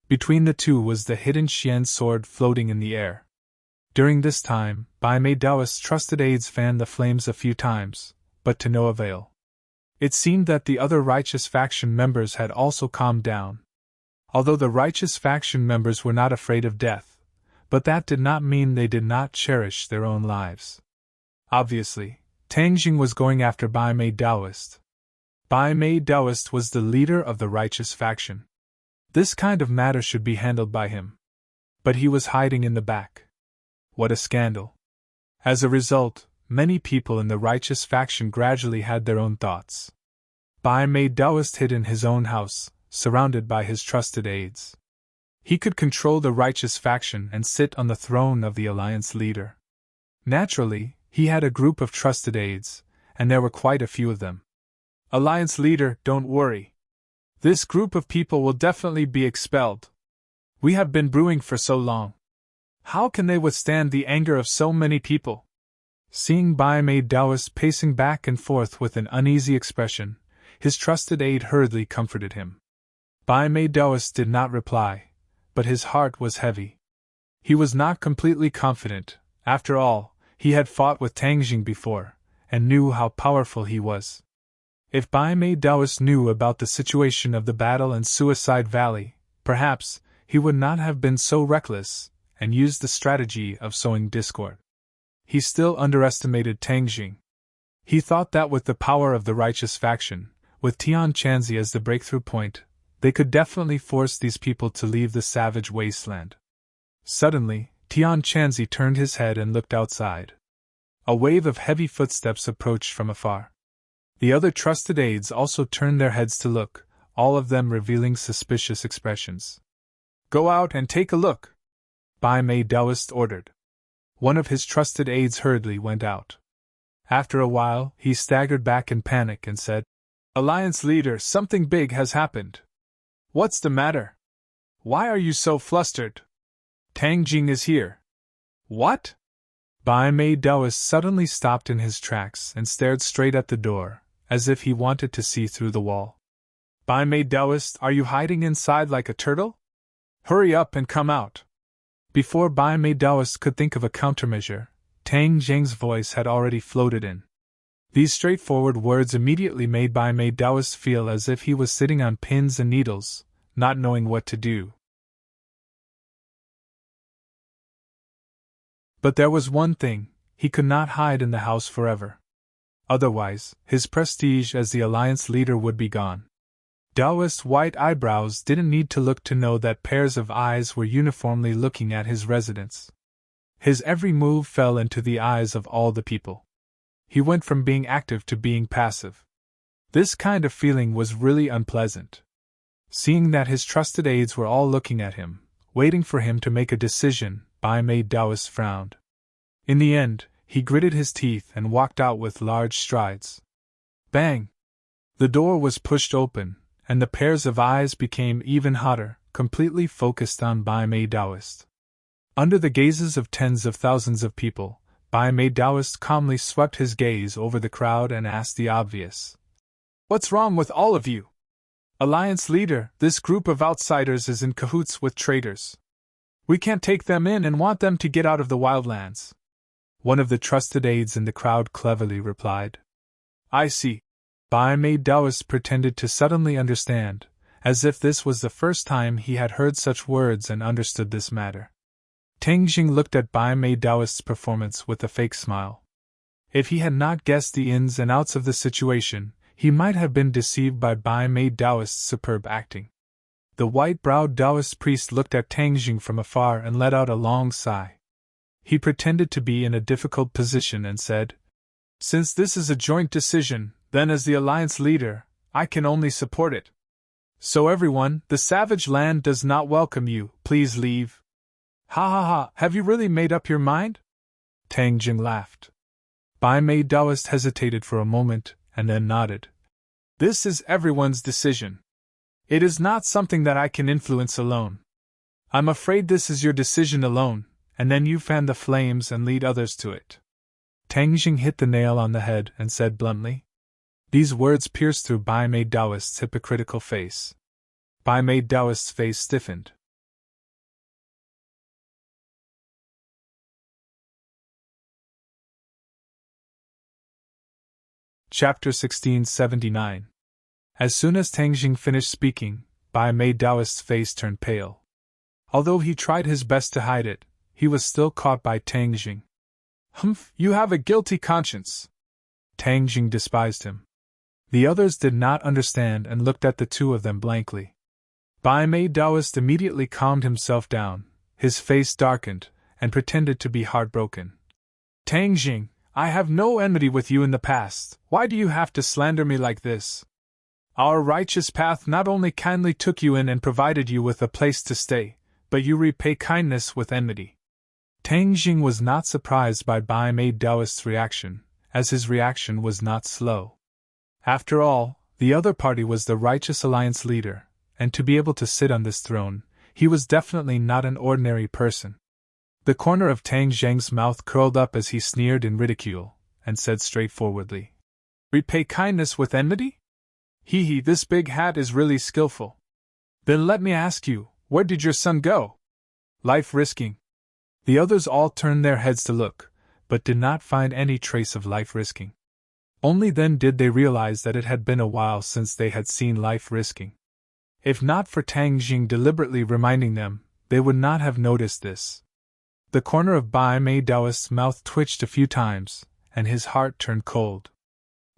Between the two was the hidden Xian sword floating in the air. During this time, Bai Mei Taoist's trusted aides fanned the flames a few times, but to no avail. It seemed that the other righteous faction members had also calmed down. Although the righteous faction members were not afraid of death, but that did not mean they did not cherish their own lives. Obviously, Tang Jing was going after Bai Mei Taoist. Bai Mei Taoist was the leader of the righteous faction. This kind of matter should be handled by him. But he was hiding in the back. What a scandal. As a result, many people in the righteous faction gradually had their own thoughts. Bai Mei Taoist hid in his own house, surrounded by his trusted aides. He could control the righteous faction and sit on the throne of the alliance leader. Naturally, he had a group of trusted aides, and there were quite a few of them. "Alliance leader, don't worry. This group of people will definitely be expelled. We have been brewing for so long. How can they withstand the anger of so many people?" Seeing Bai Mei Taoist pacing back and forth with an uneasy expression, his trusted aide hurriedly comforted him. Bai Mei Taoist did not reply, but his heart was heavy. He was not completely confident. After all, he had fought with Tang Jing before, and knew how powerful he was. If Bai Mei Daoist knew about the situation of the battle in Suicide Valley, perhaps he would not have been so reckless and used the strategy of sowing discord. He still underestimated Tang Jing. He thought that with the power of the righteous faction, with Tian Chanzi as the breakthrough point, they could definitely force these people to leave the savage wasteland. Suddenly, Tian Chanzi turned his head and looked outside. A wave of heavy footsteps approached from afar. The other trusted aides also turned their heads to look, all of them revealing suspicious expressions. "Go out and take a look," Bai Mei Daoist ordered. One of his trusted aides hurriedly went out. After a while, he staggered back in panic and said, "Alliance leader, something big has happened. What's the matter? Why are you so flustered? Tang Jing is here." "What?" Bai Mei Daoist suddenly stopped in his tracks and stared straight at the door, as if he wanted to see through the wall. "Bai Mei Daoist, are you hiding inside like a turtle? Hurry up and come out." Before Bai Mei Daoist could think of a countermeasure, Tang Jing's voice had already floated in. These straightforward words immediately made Bai Mei Daoist feel as if he was sitting on pins and needles, not knowing what to do. But there was one thing: he could not hide in the house forever. Otherwise, his prestige as the alliance leader would be gone. Daoist's white eyebrows didn't need to look to know that pairs of eyes were uniformly looking at his residence. His every move fell into the eyes of all the people. He went from being active to being passive. This kind of feeling was really unpleasant. Seeing that his trusted aides were all looking at him, waiting for him to make a decision, Bai Mei Daoist frowned. In the end, he gritted his teeth and walked out with large strides. Bang! The door was pushed open, and the pairs of eyes became even hotter, completely focused on Bai Mei Daoist. Under the gazes of tens of thousands of people, Bai Mei Daoist calmly swept his gaze over the crowd and asked the obvious. "What's wrong with all of you? Alliance leader, this group of outsiders is in cahoots with traitors. We can't take them in and want them to get out of the wildlands." One of the trusted aides in the crowd cleverly replied. "I see." Bai Mei Daoist pretended to suddenly understand, as if this was the first time he had heard such words and understood this matter. Tang Jing looked at Bai Mei Daoist's performance with a fake smile. If he had not guessed the ins and outs of the situation, he might have been deceived by Bai Mei Daoist's superb acting. The white-browed Daoist priest looked at Tang Jing from afar and let out a long sigh. He pretended to be in a difficult position and said, "Since this is a joint decision, then as the alliance leader, I can only support it. So everyone, the savage land does not welcome you, please leave." "Ha ha ha, have you really made up your mind?" Tang Jing laughed. Bai Mei Daoist hesitated for a moment, and then nodded. "This is everyone's decision. It is not something that I can influence alone. I'm afraid this is your decision alone, and then you fan the flames and lead others to it." Tang Jing hit the nail on the head and said bluntly. These words pierced through Bai Mei Daoist's hypocritical face. Bai Mei Daoist's face stiffened. Chapter 1679. As soon as Tang Jing finished speaking, Bai Mei Daoist's face turned pale. Although he tried his best to hide it, he was still caught by Tang Jing. "Humph, you have a guilty conscience." Tang Jing despised him. The others did not understand and looked at the two of them blankly. Bai Mei Daoist immediately calmed himself down, his face darkened, and pretended to be heartbroken. "Tang Jing, I have no enmity with you in the past. Why do you have to slander me like this? Our righteous path not only kindly took you in and provided you with a place to stay, but you repay kindness with enmity." Tang Jing was not surprised by Bai Mei Daoist's reaction, as his reaction was not slow. After all, the other party was the righteous alliance leader, and to be able to sit on this throne, he was definitely not an ordinary person. The corner of Tang Jing's mouth curled up as he sneered in ridicule, and said straightforwardly, "Repay kindness with enmity? Hee, this big hat is really skillful. Then let me ask you, where did your son go? Life risking." The others all turned their heads to look, but did not find any trace of life risking. Only then did they realize that it had been a while since they had seen life risking. If not for Tang Jing deliberately reminding them, they would not have noticed this. The corner of Bai Mei Daoist's mouth twitched a few times, and his heart turned cold.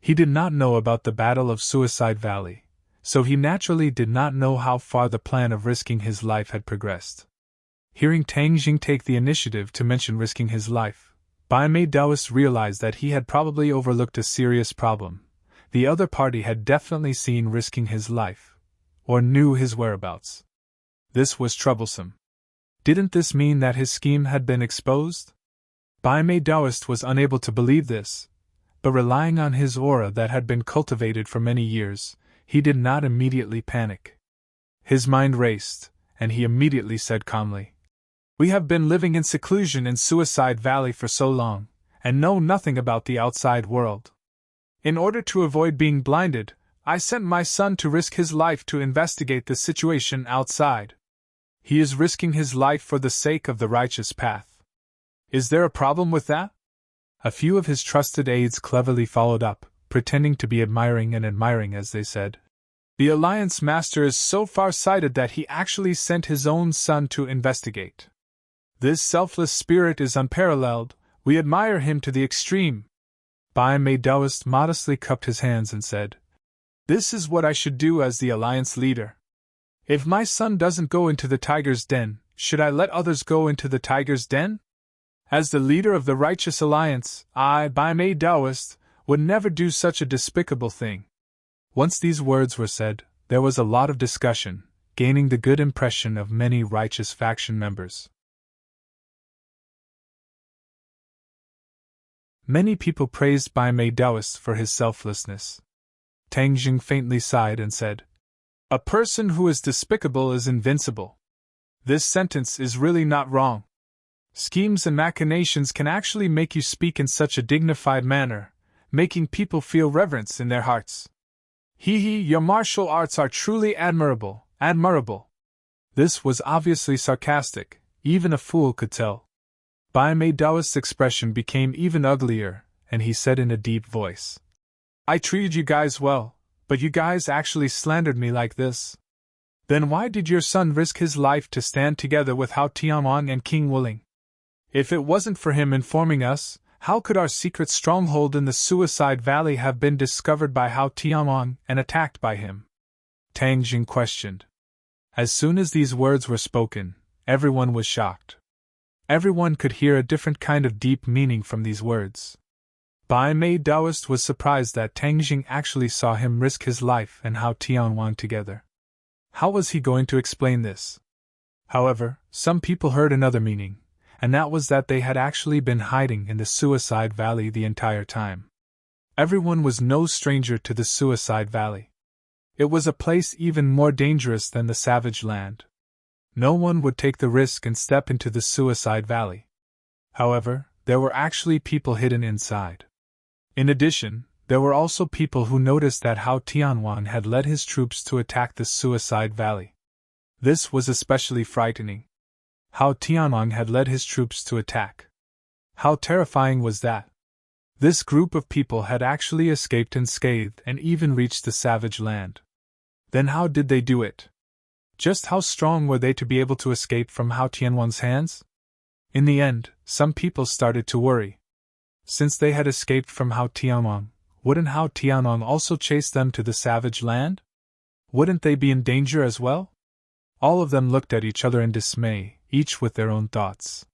He did not know about the Battle of Suicide Valley, so he naturally did not know how far the plan of risking his life had progressed. Hearing Tang Jing take the initiative to mention risking his life, Bai Mei Daoist realized that he had probably overlooked a serious problem. The other party had definitely seen risking his life, or knew his whereabouts. This was troublesome. Didn't this mean that his scheme had been exposed? Bai Mei Daoist was unable to believe this, but relying on his aura that had been cultivated for many years, he did not immediately panic. His mind raced, and he immediately said calmly, "We have been living in seclusion in Suicide Valley for so long, and know nothing about the outside world. In order to avoid being blinded, I sent my son to risk his life to investigate the situation outside. He is risking his life for the sake of the righteous path. Is there a problem with that?" A few of his trusted aides cleverly followed up, pretending to be admiring as they said, "The Alliance Master is so far-sighted that he actually sent his own son to investigate. This selfless spirit is unparalleled, we admire him to the extreme." Bai Mei Daoist modestly cupped his hands and said, "This is what I should do as the Alliance leader. If my son doesn't go into the tiger's den, should I let others go into the tiger's den? As the leader of the Righteous Alliance, I, Bai Mei Daoist, would never do such a despicable thing." Once these words were said, there was a lot of discussion, gaining the good impression of many righteous faction members. Many people praised Bai Mei Daoist for his selflessness. Tang Jing faintly sighed and said, "A person who is despicable is invincible. This sentence is really not wrong. Schemes and machinations can actually make you speak in such a dignified manner, making people feel reverence in their hearts. Your martial arts are truly admirable. This was obviously sarcastic, even a fool could tell. Bai Mei Daoist's expression became even uglier, and he said in a deep voice, "I treated you guys well, but you guys actually slandered me like this. Then why did your son risk his life to stand together with Hao Tianwang and King Wuling? If it wasn't for him informing us, how could our secret stronghold in the Suicide Valley have been discovered by Hao Tianwang and attacked by him?" Tang Jing questioned. As soon as these words were spoken, everyone was shocked. Everyone could hear a different kind of deep meaning from these words. Bai Mei Daoist was surprised that Tang Jing actually saw him risk his life and Hao Tianwang together. How was he going to explain this? However, some people heard another meaning, and that was that they had actually been hiding in the Suicide Valley the entire time. Everyone was no stranger to the Suicide Valley. It was a place even more dangerous than the Savage Land. No one would take the risk and step into the Suicide Valley. However, there were actually people hidden inside. In addition, there were also people who noticed that Hao Tianwang had led his troops to attack the Suicide Valley. This was especially frightening. Hao Tianwang had led his troops to attack. How terrifying was that? This group of people had actually escaped unscathed and even reached the Savage Land. Then how did they do it? Just how strong were they to be able to escape from Hao Tianwang's hands? In the end, some people started to worry. Since they had escaped from Hao Tianwang, wouldn't Hao Tianwang also chase them to the Savage Land? Wouldn't they be in danger as well? All of them looked at each other in dismay, each with their own thoughts.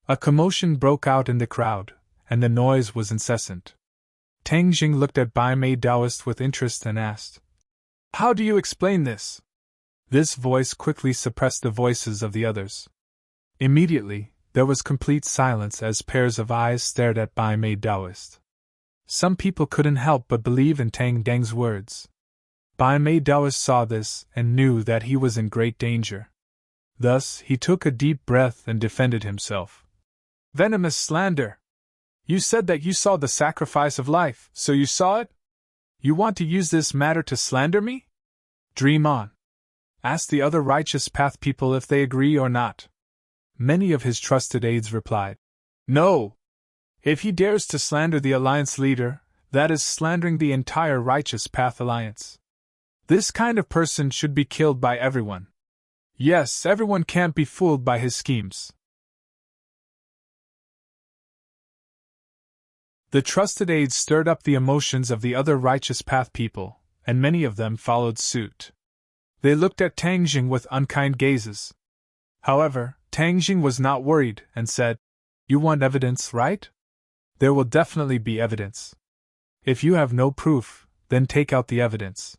A commotion broke out in the crowd, and the noise was incessant. Tang Jing looked at Bai Mei Daoist with interest and asked, "How do you explain this?" This voice quickly suppressed the voices of the others. Immediately, there was complete silence as pairs of eyes stared at Bai Mei Daoist. Some people couldn't help but believe in Tang Deng's words. Bai Mei Daoist saw this and knew that he was in great danger. Thus, he took a deep breath and defended himself. "Venomous slander! You said that you saw the sacrifice of life, so you saw it? You want to use this matter to slander me? Dream on. Ask the other Righteous Path people if they agree or not." Many of his trusted aides replied, "No! If he dares to slander the Alliance leader, That is slandering the entire Righteous Path Alliance. This kind of person should be killed by everyone. Yes, everyone can't be fooled by his schemes. The trusted aides stirred up the emotions of the other Righteous Path people, and many of them followed suit. They looked at Tang Jing with unkind gazes. However, Tang Jing was not worried and said, "You want evidence, right? There will definitely be evidence. If you have no proof, then take out the evidence."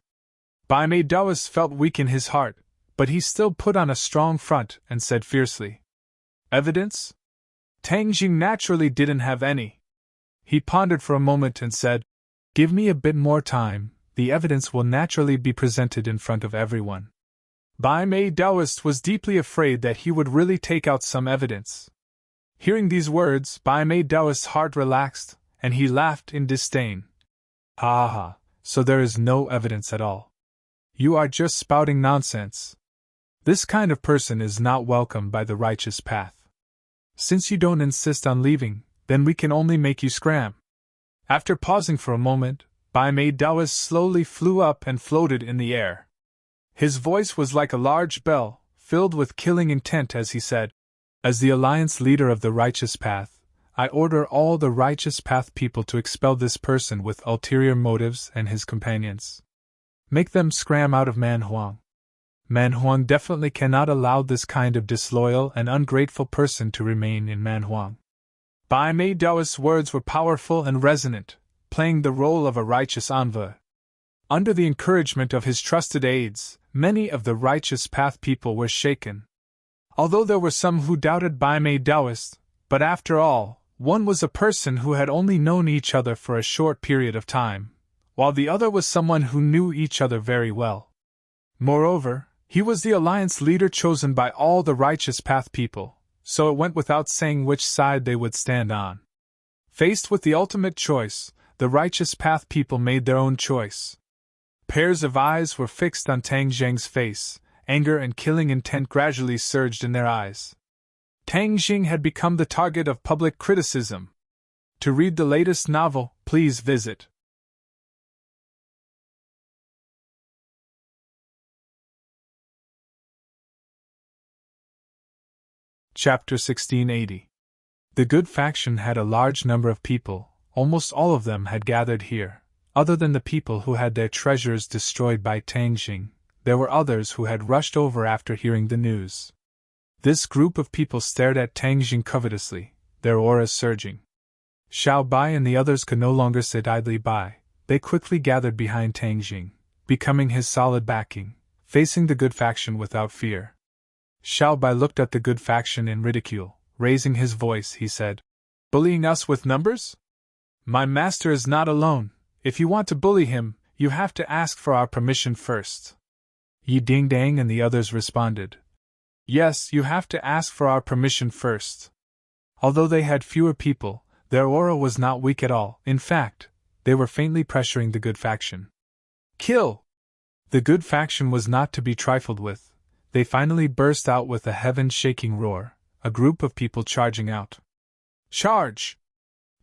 Bai Mei Daoist felt weak in his heart, but he still put on a strong front and said fiercely, "Evidence?" Tang Jing naturally didn't have any. He pondered for a moment and said, "Give me a bit more time, the evidence will naturally be presented in front of everyone." Bai Mei Daoist was deeply afraid that he would really take out some evidence. Hearing these words, Bai Mei Daoist's heart relaxed, and he laughed in disdain. "Ha ha ha, so there is no evidence at all. You are just spouting nonsense. This kind of person is not welcome by the Righteous Path. Since you don't insist on leaving, then we can only make you scram." After pausing for a moment, Bai Mei Daoist slowly flew up and floated in the air. His voice was like a large bell, filled with killing intent as he said, "As the Alliance leader of the Righteous Path, I order all the Righteous Path people to expel this person with ulterior motives and his companions. Make them scram out of Manhuang. Manhuang definitely cannot allow this kind of disloyal and ungrateful person to remain in Manhuang." Bai Mei Daoist's words were powerful and resonant, playing the role of a righteous envoy. Under the encouragement of his trusted aides, many of the Righteous Path people were shaken. Although there were some who doubted Bai Mei Daoist, but after all, one was a person who had only known each other for a short period of time, while the other was someone who knew each other very well. Moreover, he was the alliance leader chosen by all the Righteous Path people, so it went without saying which side they would stand on. Faced with the ultimate choice, the Righteous Path people made their own choice. Pairs of eyes were fixed on Tang Jing's face, anger and killing intent gradually surged in their eyes. Tang Jing had become the target of public criticism. To read the latest novel, please visit Chapter 1680. The good faction had a large number of people, almost all of them had gathered here. Other than the people who had their treasures destroyed by Tang Jing, there were others who had rushed over after hearing the news. This group of people stared at Tang Jing covetously, their auras surging. Xiao Bai and the others could no longer sit idly by. They quickly gathered behind Tang Jing, becoming his solid backing, facing the good faction without fear. Xiao Bai looked at the good faction in ridicule. Raising his voice, he said, "Bullying us with numbers? My master is not alone. If you want to bully him, you have to ask for our permission first." Yi Ding Dang and the others responded, "Yes, you have to ask for our permission first." Although they had fewer people, their aura was not weak at all. In fact, they were faintly pressuring the good faction. "Kill!" The good faction was not to be trifled with. They finally burst out with a heaven-shaking roar, a group of people charging out. "Charge!"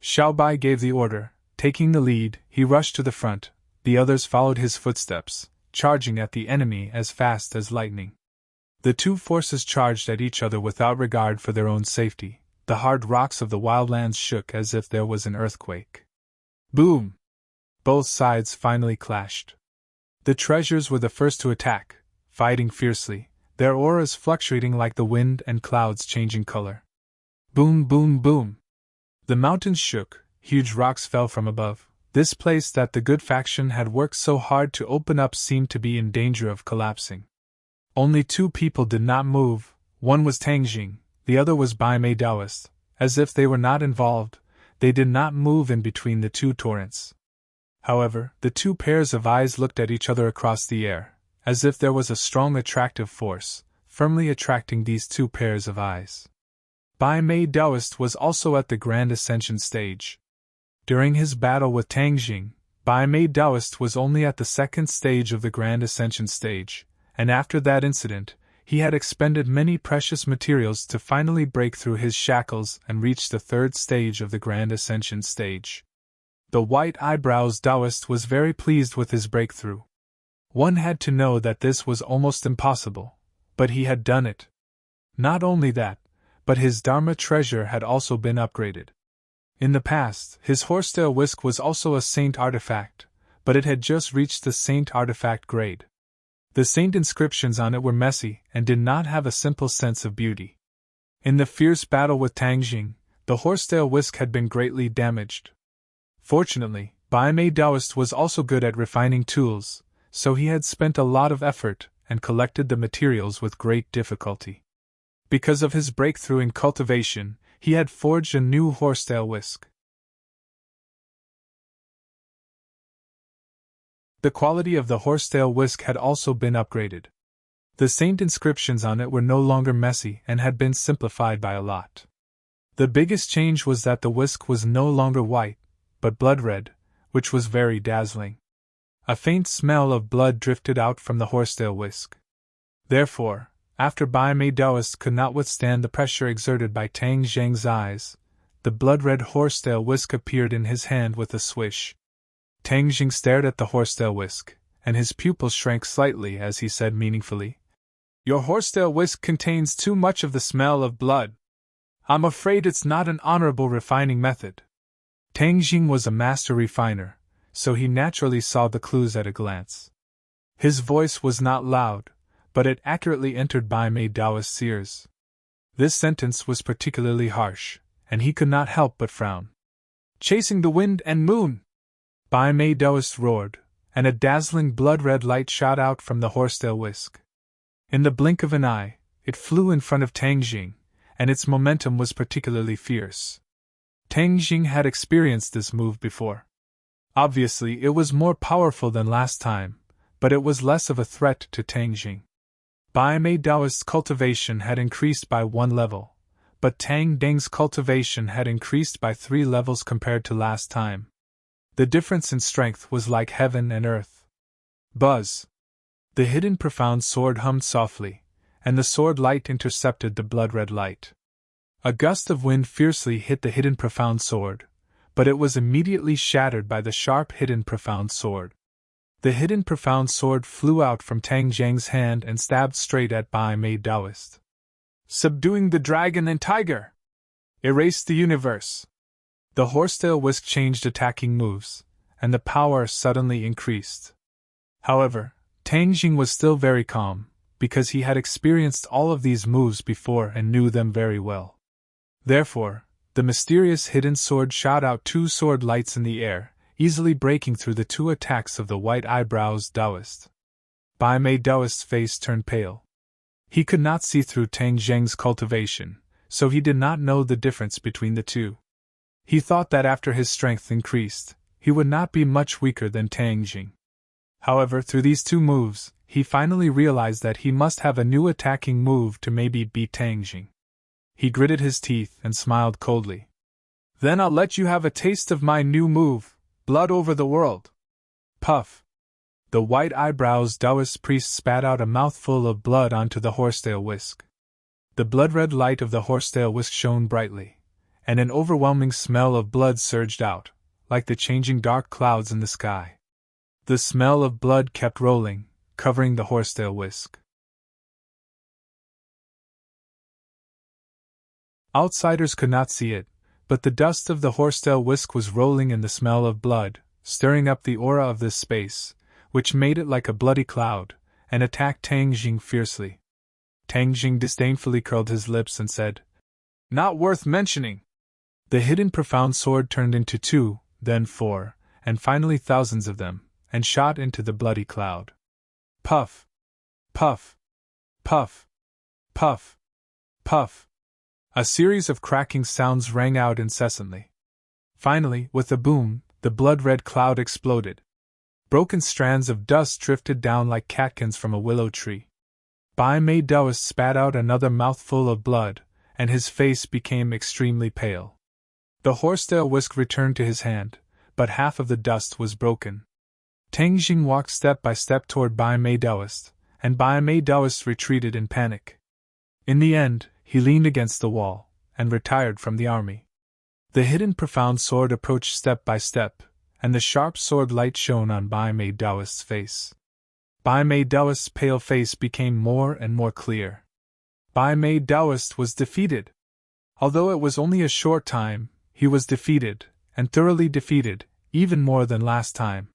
Xiao Bai gave the order. Taking the lead, he rushed to the front. The others followed his footsteps, charging at the enemy as fast as lightning. The two forces charged at each other without regard for their own safety. The hard rocks of the wildlands shook as if there was an earthquake. Boom! Both sides finally clashed. The treasures were the first to attack, fighting fiercely, their auras fluctuating like the wind and clouds changing color. Boom, boom, boom! The mountains shook, huge rocks fell from above. This place that the good faction had worked so hard to open up seemed to be in danger of collapsing. Only two people did not move. One was Tang Jing, the other was Bai Mei Daoist. As if they were not involved, they did not move in between the two torrents. However, the two pairs of eyes looked at each other across the air, as if there was a strong attractive force, firmly attracting these two pairs of eyes. Bai Mei Daoist was also at the Grand Ascension stage. During his battle with Tang Jing, Bai Mei Daoist was only at the second stage of the Grand Ascension stage, and after that incident, he had expended many precious materials to finally break through his shackles and reach the third stage of the Grand Ascension stage. The white eyebrows Taoist was very pleased with his breakthrough. One had to know that this was almost impossible, but he had done it. Not only that, but his Dharma treasure had also been upgraded. In the past, his horsetail whisk was also a saint artifact, but it had just reached the saint artifact grade. The saint inscriptions on it were messy and did not have a simple sense of beauty. In the fierce battle with Tangjing, the horsetail whisk had been greatly damaged. Fortunately, Bai Mei Taoist was also good at refining tools, so he had spent a lot of effort and collected the materials with great difficulty. Because of his breakthrough in cultivation, he had forged a new horsetail whisk. The quality of the horsetail whisk had also been upgraded. The saint inscriptions on it were no longer messy and had been simplified by a lot. The biggest change was that the whisk was no longer white, but blood red, which was very dazzling. A faint smell of blood drifted out from the horsetail whisk. Therefore, after Bai Mei Taoist could not withstand the pressure exerted by Tang Zhang's eyes, the blood-red horsetail whisk appeared in his hand with a swish. Tang Zhang stared at the horsetail whisk, and his pupils shrank slightly as he said meaningfully, "Your horsetail whisk contains too much of the smell of blood. I'm afraid it's not an honorable refining method." Tang Zhang was a master refiner, so he naturally saw the clues at a glance. His voice was not loud, but it accurately entered Bai Mei Taoist's ears. This sentence was particularly harsh, and he could not help but frown. "Chasing the wind and moon!" Bai Mei Taoist roared, and a dazzling blood-red light shot out from the horsetail whisk. In the blink of an eye, it flew in front of Tang Zhang, and its momentum was particularly fierce. Tang Zhang had experienced this move before. Obviously, it was more powerful than last time, but it was less of a threat to Tang Zhang. Bai Mei Taoist's cultivation had increased by 1 level, but Tang Deng's cultivation had increased by 3 levels compared to last time. The difference in strength was like heaven and earth. Buzz! The hidden profound sword hummed softly, and the sword light intercepted the blood-red light. A gust of wind fiercely hit the hidden profound sword, but it was immediately shattered by the sharp hidden profound sword. The hidden profound sword flew out from Tang Zhang's hand and stabbed straight at Bai Mei Taoist. "Subduing the dragon and tiger! Erase the universe!" The horsetail whisk changed attacking moves, and the power suddenly increased. However, Tang Zhang was still very calm, because he had experienced all of these moves before and knew them very well. Therefore, the mysterious hidden sword shot out 2 sword lights in the air, easily breaking through the 2 attacks of the white eyebrows Taoist. Bai Mei Taoist's face turned pale. He could not see through Tang Zhang's cultivation, so he did not know the difference between the two. He thought that after his strength increased, he would not be much weaker than Tang Zhang. However, through these 2 moves, he finally realized that he must have a new attacking move to maybe beat Tang Zhang. He gritted his teeth and smiled coldly. "Then I'll let you have a taste of my new move. Blood over the world." Puff! The white eyebrows Taoist priest spat out a mouthful of blood onto the horsetail whisk. The blood-red light of the horsetail whisk shone brightly, and an overwhelming smell of blood surged out, like the changing dark clouds in the sky. The smell of blood kept rolling, covering the horsetail whisk. Outsiders could not see it, but the dust of the horsetail whisk was rolling in the smell of blood, stirring up the aura of this space, which made it like a bloody cloud, and attacked Tang Zhang fiercely. Tang Zhang disdainfully curled his lips and said, "Not worth mentioning." The hidden profound sword turned into 2, then 4, and finally thousands of them, and shot into the bloody cloud. Puff! Puff! Puff! Puff! Puff! A series of cracking sounds rang out incessantly. Finally, with a boom, the blood-red cloud exploded. Broken strands of dust drifted down like catkins from a willow tree. Bai Mei Taoist spat out another mouthful of blood, and his face became extremely pale. The horsetail whisk returned to his hand, but half of the dust was broken. Tang Zhang walked step by step toward Bai Mei Taoist, and Bai Mei Taoist retreated in panic. In the end, he leaned against the wall, and retired from the army. The hidden profound sword approached step by step, and the sharp sword light shone on Bai Mei Daoist's face. Bai Mei Daoist's pale face became more and more clear. Bai Mei Daoist was defeated. Although it was only a short time, he was defeated, and thoroughly defeated, even more than last time.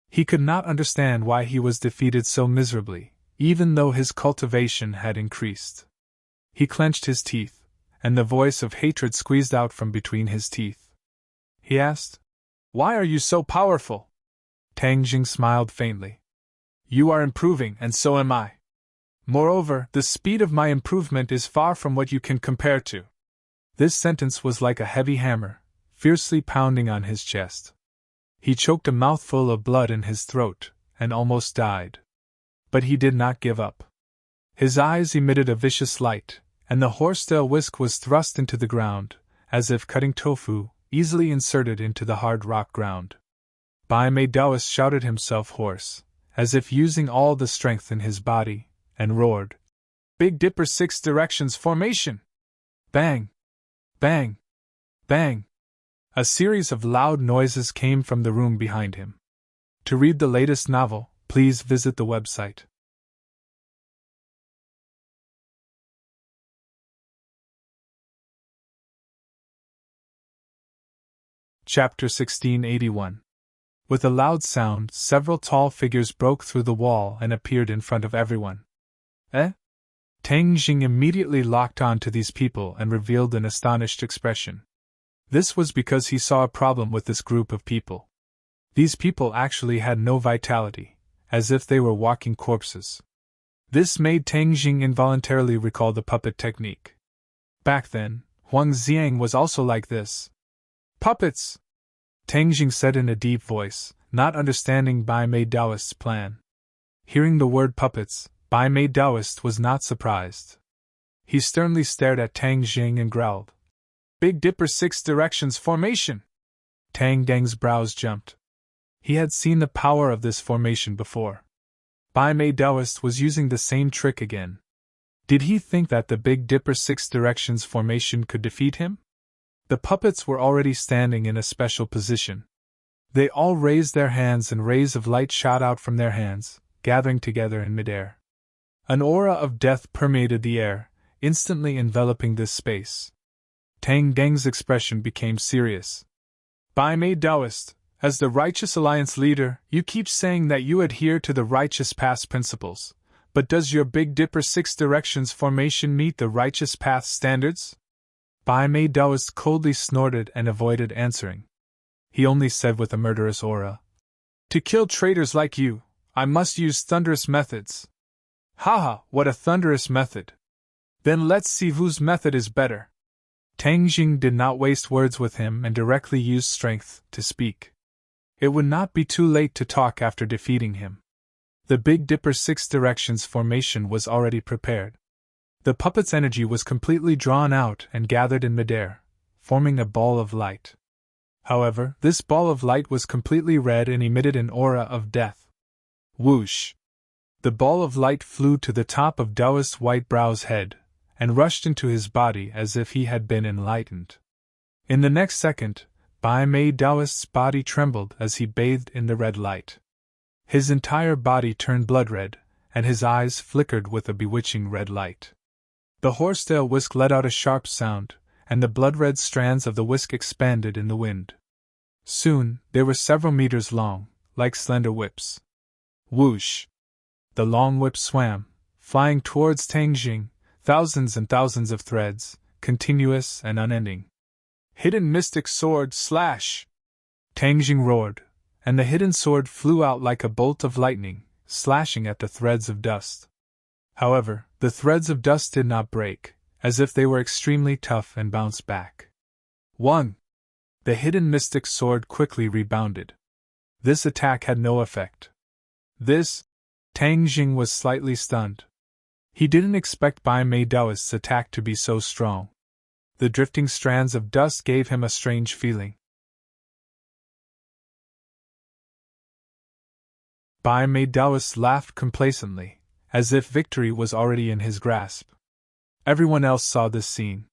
He could not understand why he was defeated so miserably, even though his cultivation had increased. He clenched his teeth, and the voice of hatred squeezed out from between his teeth. He asked, "Why are you so powerful?" Tang Jing smiled faintly. "You are improving, and so am I. Moreover, the speed of my improvement is far from what you can compare to." This sentence was like a heavy hammer, fiercely pounding on his chest. He choked a mouthful of blood in his throat, and almost died. But he did not give up. His eyes emitted a vicious light, and the horsetail whisk was thrust into the ground, as if cutting tofu, easily inserted into the hard rock ground. Bai Mei Daoist shouted himself hoarse, as if using all the strength in his body, and roared, "Big Dipper 6 directions formation!" Bang! Bang! Bang! A series of loud noises came from the room behind him. To read the latest novel, please visit the website. Chapter 1681. With a loud sound, several tall figures broke through the wall and appeared in front of everyone. Eh? Tang Jing immediately locked on to these people and revealed an astonished expression. This was because he saw a problem with this group of people. These people actually had no vitality, as if they were walking corpses. This made Tang Jing involuntarily recall the puppet technique. Back then, Huang Xiang was also like this. "Puppets!" Tang Jing said in a deep voice, not understanding Bai Mei Daoist's plan. Hearing the word puppets, Bai Mei Daoist was not surprised. He sternly stared at Tang Jing and growled, "Big Dipper 6 directions formation!" Tang Deng's brows jumped. He had seen the power of this formation before. Bai Mei Daoist was using the same trick again. Did he think that the Big Dipper 6 directions formation could defeat him? The puppets were already standing in a special position. They all raised their hands and rays of light shot out from their hands, gathering together in midair. An aura of death permeated the air, instantly enveloping this space. Tang Deng's expression became serious. "Bai Mei Daoist, as the Righteous Alliance leader, you keep saying that you adhere to the Righteous Path's principles, but does your Big Dipper 6 directions formation meet the Righteous Path standards?" Bai Mei Daoist coldly snorted and avoided answering. He only said with a murderous aura, "To kill traitors like you, I must use thunderous methods." "Haha, what a thunderous method! Then let's see whose method is better." Tang Jing did not waste words with him and directly used strength to speak. It would not be too late to talk after defeating him. The Big Dipper 6 directions formation was already prepared. The puppet's energy was completely drawn out and gathered in midair, forming a ball of light. However, this ball of light was completely red and emitted an aura of death. Whoosh! The ball of light flew to the top of Daoist White Brow's head, and rushed into his body as if he had been enlightened. In the next second, Bai Mei Daoist's body trembled as he bathed in the red light. His entire body turned blood red, and his eyes flickered with a bewitching red light. The horsetail whisk let out a sharp sound, and the blood-red strands of the whisk expanded in the wind. Soon, they were several meters long, like slender whips. Whoosh! The long whip swam, flying towards Tang Jing, thousands and thousands of threads, continuous and unending. "Hidden Mystic Sword slash!" Tang Jing roared, and the hidden sword flew out like a bolt of lightning, slashing at the threads of dust. However, the threads of dust did not break, as if they were extremely tough and bounced back. One! The hidden mystic sword quickly rebounded. This attack had no effect. Tang Jing was slightly stunned. He didn't expect Bai Mei Daoist's attack to be so strong. The drifting strands of dust gave him a strange feeling. Bai Mei Daoist laughed complacently, as if victory was already in his grasp. Everyone else saw this scene.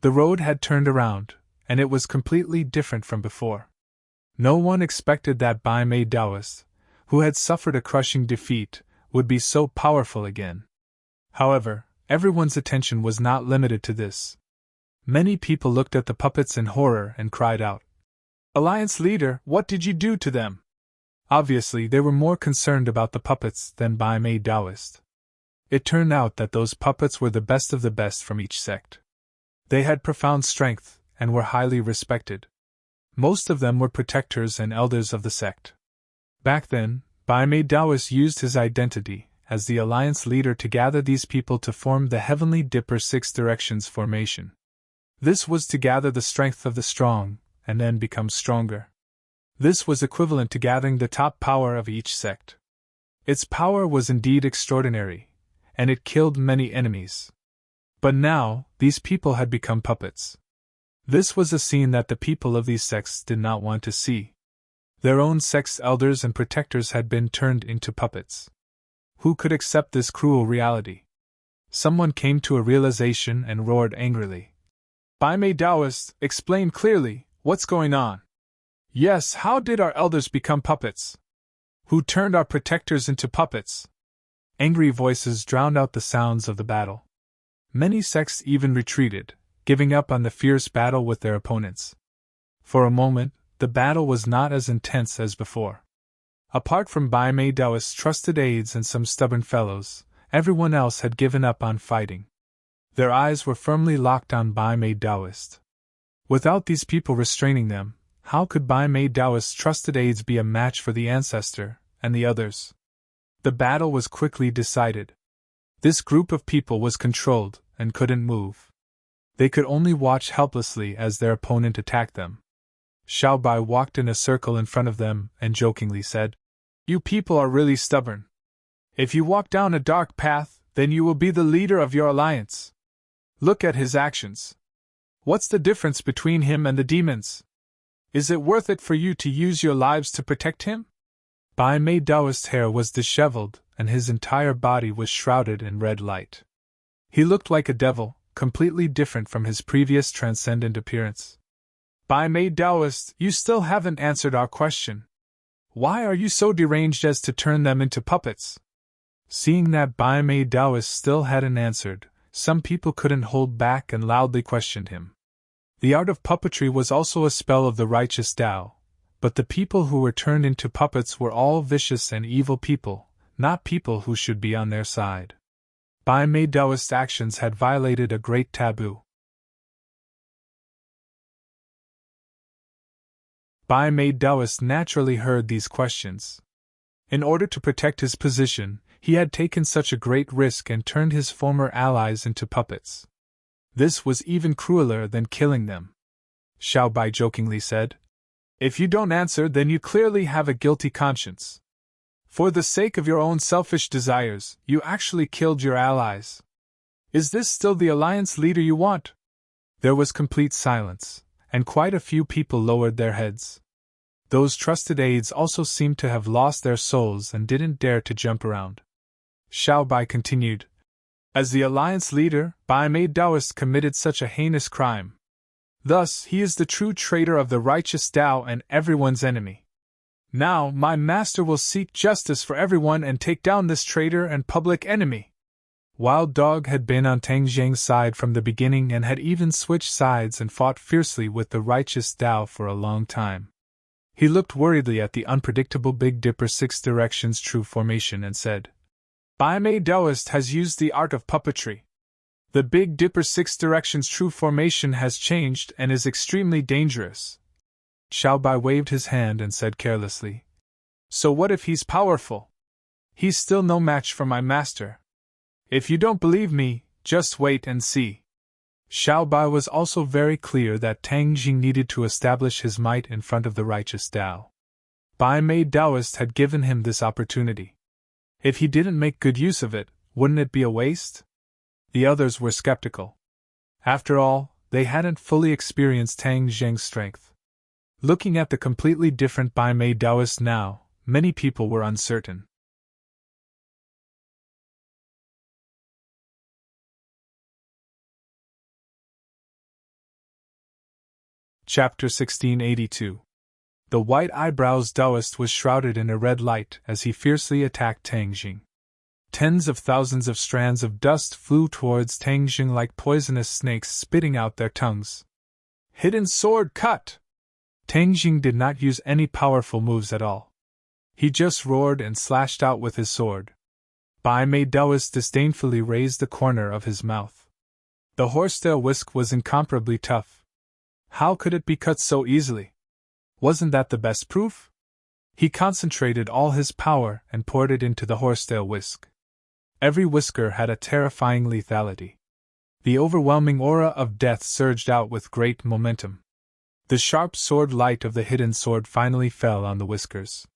The road had turned around, and it was completely different from before. No one expected that Bai Mei Taoist, who had suffered a crushing defeat, would be so powerful again. However, everyone's attention was not limited to this. Many people looked at the puppets in horror and cried out, "Alliance leader, what did you do to them?" Obviously, they were more concerned about the puppets than Bai Mei Taoist. It turned out that those puppets were the best of the best from each sect. They had profound strength and were highly respected. Most of them were protectors and elders of the sect. Back then, Bai Mei Taoist used his identity as the alliance leader to gather these people to form the Heavenly Dipper Six Directions formation. This was to gather the strength of the strong, and then become stronger. This was equivalent to gathering the top power of each sect. Its power was indeed extraordinary, and it killed many enemies. But now, these people had become puppets. This was a scene that the people of these sects did not want to see. Their own sect's elders and protectors had been turned into puppets. Who could accept this cruel reality? Someone came to a realization and roared angrily. "Bai Mei Taoist, explain clearly, what's going on? Yes, how did our elders become puppets? Who turned our protectors into puppets?" Angry voices drowned out the sounds of the battle. Many sects even retreated, giving up on the fierce battle with their opponents. For a moment, the battle was not as intense as before. Apart from Bai Mei Taoist's trusted aides and some stubborn fellows, everyone else had given up on fighting. Their eyes were firmly locked on Bai Mei Taoist. Without these people restraining them, how could Bai Mei Taoist's trusted aides be a match for the ancestor and the others? The battle was quickly decided. This group of people was controlled and couldn't move. They could only watch helplessly as their opponent attacked them. Xiao Bai walked in a circle in front of them and jokingly said, "You people are really stubborn. If you walk down a dark path, then you will be the leader of your alliance. Look at his actions. What's the difference between him and the demons? Is it worth it for you to use your lives to protect him?" Bai Mei Taoist's hair was disheveled, and his entire body was shrouded in red light. He looked like a devil, completely different from his previous transcendent appearance. "Bai Mei Taoist, you still haven't answered our question. Why are you so deranged as to turn them into puppets?" Seeing that Bai Mei Taoist still hadn't answered, some people couldn't hold back and loudly questioned him. The art of puppetry was also a spell of the righteous Tao, but the people who were turned into puppets were all vicious and evil people, not people who should be on their side. Bai Mei Taoist's actions had violated a great taboo. Bai Mei Taoist naturally heard these questions. In order to protect his position, he had taken such a great risk and turned his former allies into puppets. This was even crueler than killing them. Xiao Bai jokingly said, "If you don't answer, then you clearly have a guilty conscience. For the sake of your own selfish desires, you actually killed your allies. Is this still the alliance leader you want?" There was complete silence, and quite a few people lowered their heads. Those trusted aides also seemed to have lost their souls and didn't dare to jump around. Xiao Bai continued, "As the alliance leader, Bai Mei Taoist committed such a heinous crime. Thus, he is the true traitor of the righteous Tao and everyone's enemy. Now, my master will seek justice for everyone and take down this traitor and public enemy." Wild Dog had been on Tang Zheng's side from the beginning and had even switched sides and fought fiercely with the righteous Tao for a long time. He looked worriedly at the unpredictable Big Dipper Six Directions True Formation and said, "Bai Mei Taoist has used the art of puppetry. The Big Dipper Six Directions True Formation has changed and is extremely dangerous." Xiao Bai waved his hand and said carelessly, "So what if he's powerful? He's still no match for my master. If you don't believe me, just wait and see." Xiao Bai was also very clear that Tang Jing needed to establish his might in front of the righteous Tao. Bai Mei Taoist had given him this opportunity. If he didn't make good use of it, wouldn't it be a waste? The others were skeptical. After all, they hadn't fully experienced Tang Zheng's strength. Looking at the completely different Bai Mei Taoist now, many people were uncertain. Chapter 1682. The white eyebrows Taoist was shrouded in a red light as he fiercely attacked Tang Jing. Tens of thousands of strands of dust flew towards Tang Jing like poisonous snakes spitting out their tongues. Hidden sword cut! Tang Jing did not use any powerful moves at all. He just roared and slashed out with his sword. Bai Mei Taoist disdainfully raised the corner of his mouth. The horsetail whisk was incomparably tough. How could it be cut so easily? Wasn't that the best proof? He concentrated all his power and poured it into the horsetail whisk. Every whisker had a terrifying lethality. The overwhelming aura of death surged out with great momentum. The sharp sword light of the hidden sword finally fell on the whiskers.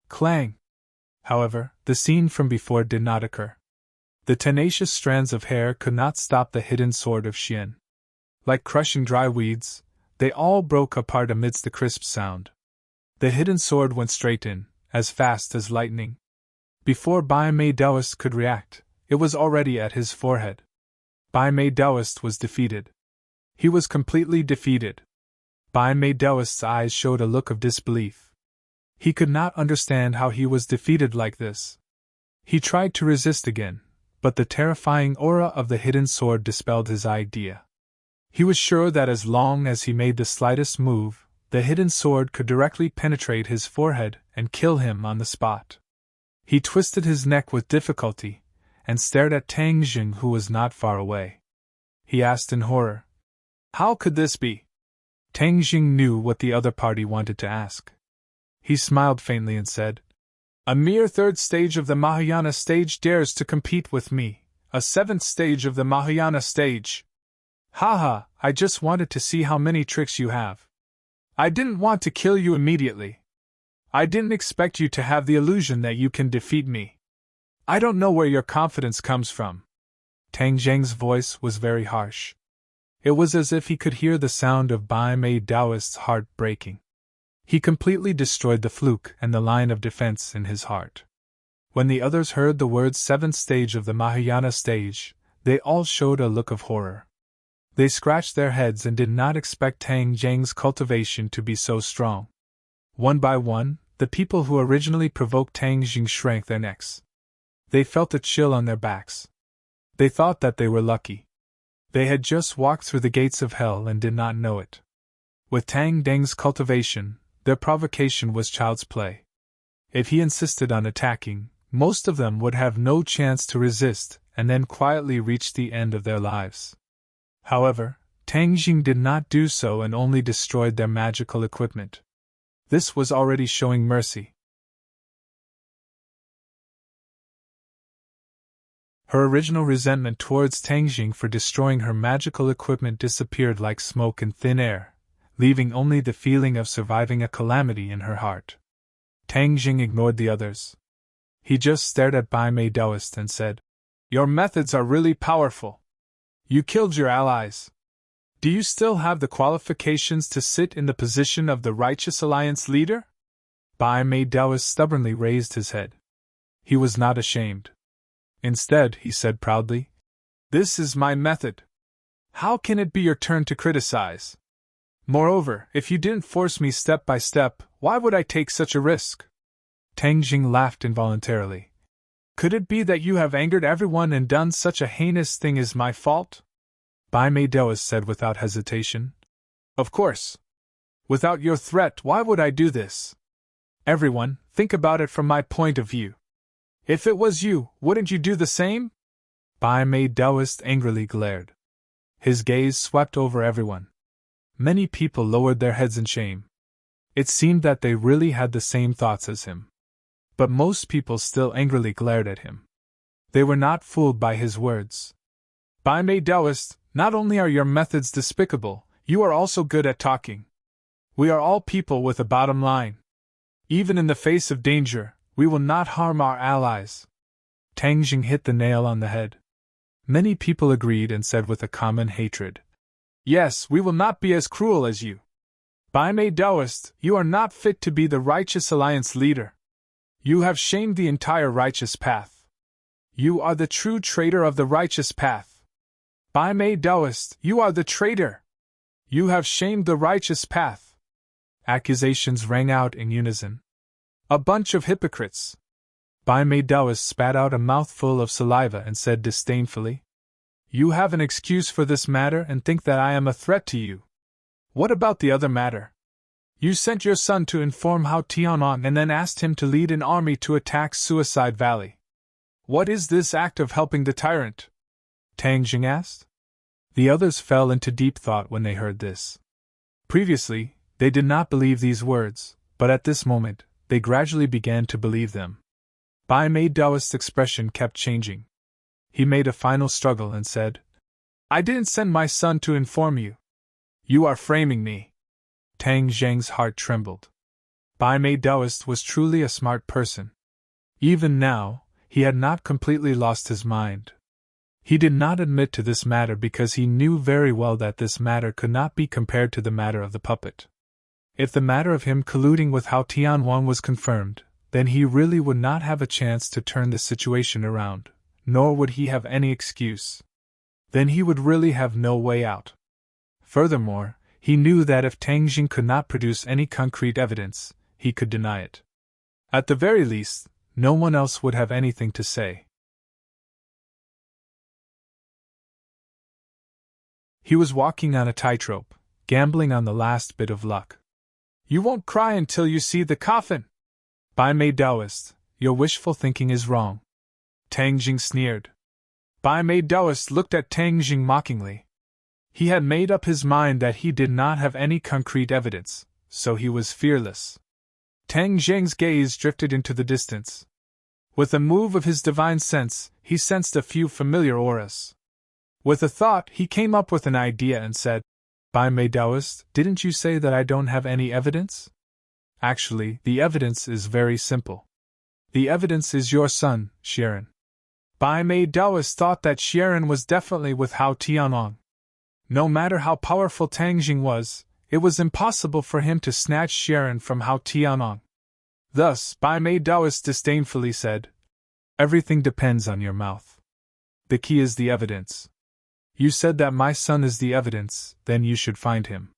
Clang! However, the scene from before did not occur. The tenacious strands of hair could not stop the hidden sword of Xian. Like crushing dry weeds, they all broke apart amidst the crisp sound. The hidden sword went straight in, as fast as lightning. Before Bai Mei Taoist could react, it was already at his forehead. Bai Mei Taoist was defeated. He was completely defeated. Bai Mei Taoist's eyes showed a look of disbelief. He could not understand how he was defeated like this. He tried to resist again, but the terrifying aura of the hidden sword dispelled his idea. He was sure that as long as he made the slightest move, the hidden sword could directly penetrate his forehead and kill him on the spot. He twisted his neck with difficulty, and stared at Tang Jing, who was not far away. He asked in horror, "How could this be?" Tang Jing knew what the other party wanted to ask. He smiled faintly and said, "A mere third stage of the Mahayana stage dares to compete with me, a seventh stage of the Mahayana stage. Haha, I just wanted to see how many tricks you have. I didn't want to kill you immediately. I didn't expect you to have the illusion that you can defeat me. I don't know where your confidence comes from." Tang Jing's voice was very harsh. It was as if he could hear the sound of Bai Mei Taoist's heart breaking. He completely destroyed the fluke and the line of defense in his heart. When the others heard the words seventh stage of the Mahayana stage, they all showed a look of horror. They scratched their heads and did not expect Tang Jing's cultivation to be so strong. One by one, the people who originally provoked Tang Jing shrank their necks. They felt a chill on their backs. They thought that they were lucky. They had just walked through the gates of hell and did not know it. With Tang Jing's cultivation, their provocation was child's play. If he insisted on attacking, most of them would have no chance to resist and then quietly reach the end of their lives. However, Tang Jing did not do so and only destroyed their magical equipment. This was already showing mercy. Her original resentment towards Tang Jing for destroying her magical equipment disappeared like smoke in thin air, leaving only the feeling of surviving a calamity in her heart. Tang Jing ignored the others. He just stared at Bai Mei Taoist and said, "Your methods are really powerful. You killed your allies. Do you still have the qualifications to sit in the position of the Righteous Alliance leader?" Bai Mei Taoist stubbornly raised his head. He was not ashamed. Instead, he said proudly, "This is my method. How can it be your turn to criticize? Moreover, if you didn't force me step by step, why would I take such a risk?" Tang Jing laughed involuntarily. "Could it be that you have angered everyone and done such a heinous thing as my fault?" Bai Mei Taoist said without hesitation. "Of course. Without your threat, why would I do this? Everyone, think about it from my point of view. If it was you, wouldn't you do the same?" Bai Mei Taoist angrily glared. His gaze swept over everyone. Many people lowered their heads in shame. It seemed that they really had the same thoughts as him. But most people still angrily glared at him. They were not fooled by his words. "Bai Mei Taoist, not only are your methods despicable, you are also good at talking. We are all people with a bottom line. Even in the face of danger, we will not harm our allies." Tang Jing hit the nail on the head. Many people agreed and said with a common hatred, "Yes, we will not be as cruel as you. Bai Mei Taoist, you are not fit to be the Righteous Alliance leader. You have shamed the entire righteous path. You are the true traitor of the righteous path. Bai Mei Taoist, you are the traitor. You have shamed the righteous path." Accusations rang out in unison. A bunch of hypocrites! Bai Mei Taoist spat out a mouthful of saliva and said disdainfully, You have an excuse for this matter and think that I am a threat to you. What about the other matter? You sent your son to inform Hao Tian'an and then asked him to lead an army to attack Suicide Valley. What is this act of helping the tyrant? Tang Jing asked. The others fell into deep thought when they heard this. Previously, they did not believe these words, but at this moment, they gradually began to believe them. Bai Mei Taoist's expression kept changing. He made a final struggle and said, I didn't send my son to inform you. You are framing me. Tang Zheng's heart trembled. Bai Mei Taoist was truly a smart person. Even now, he had not completely lost his mind. He did not admit to this matter because he knew very well that this matter could not be compared to the matter of the puppet. If the matter of him colluding with Hao Tian'an was confirmed, then he really would not have a chance to turn the situation around, nor would he have any excuse. Then he would really have no way out. Furthermore, he knew that if Tang Jing could not produce any concrete evidence, he could deny it. At the very least, no one else would have anything to say. He was walking on a tightrope, gambling on the last bit of luck. You won't cry until you see the coffin! Bai Mei Taoist, your wishful thinking is wrong. Tang Jing sneered. Bai Mei Taoist looked at Tang Jing mockingly. He had made up his mind that he did not have any concrete evidence, so he was fearless. Tang Jing's gaze drifted into the distance. With a move of his divine sense, he sensed a few familiar auras. With a thought, he came up with an idea and said, Bai Mei Taoist, didn't you say that I don't have any evidence? Actually, the evidence is very simple. The evidence is your son, Sharon. Bai Mei Taoist thought that Sharon was definitely with Hao Tian'an. No matter how powerful Tang Jing was, it was impossible for him to snatch Sharon from Hao Tian'an. Thus, Bai Mei Taoist disdainfully said, Everything depends on your mouth. The key is the evidence. You said that my son is the evidence, then you should find him.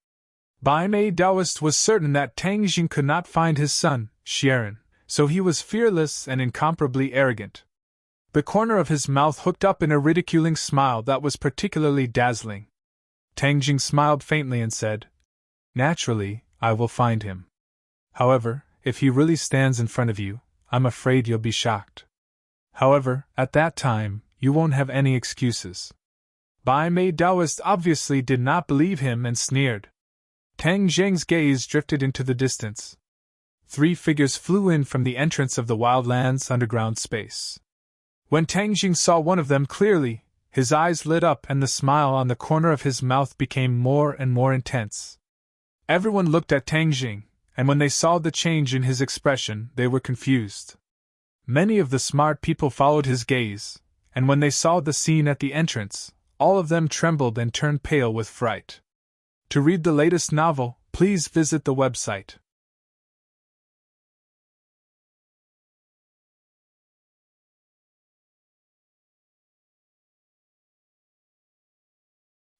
Bai Mei Taoist was certain that Tang Jing could not find his son, Sharon, so he was fearless and incomparably arrogant. The corner of his mouth hooked up in a ridiculing smile that was particularly dazzling. Tang Jing smiled faintly and said, Naturally, I will find him. However, if he really stands in front of you, I'm afraid you'll be shocked. However, at that time, you won't have any excuses. Bai Mei Taoist obviously did not believe him and sneered. Tang Jing's gaze drifted into the distance. 3 figures flew in from the entrance of the Wildlands underground space. When Tang Jing saw one of them clearly, his eyes lit up and the smile on the corner of his mouth became more and more intense. Everyone looked at Tang Jing, and when they saw the change in his expression, they were confused. Many of the smart people followed his gaze, and when they saw the scene at the entrance, all of them trembled and turned pale with fright. To read the latest novel, please visit the website.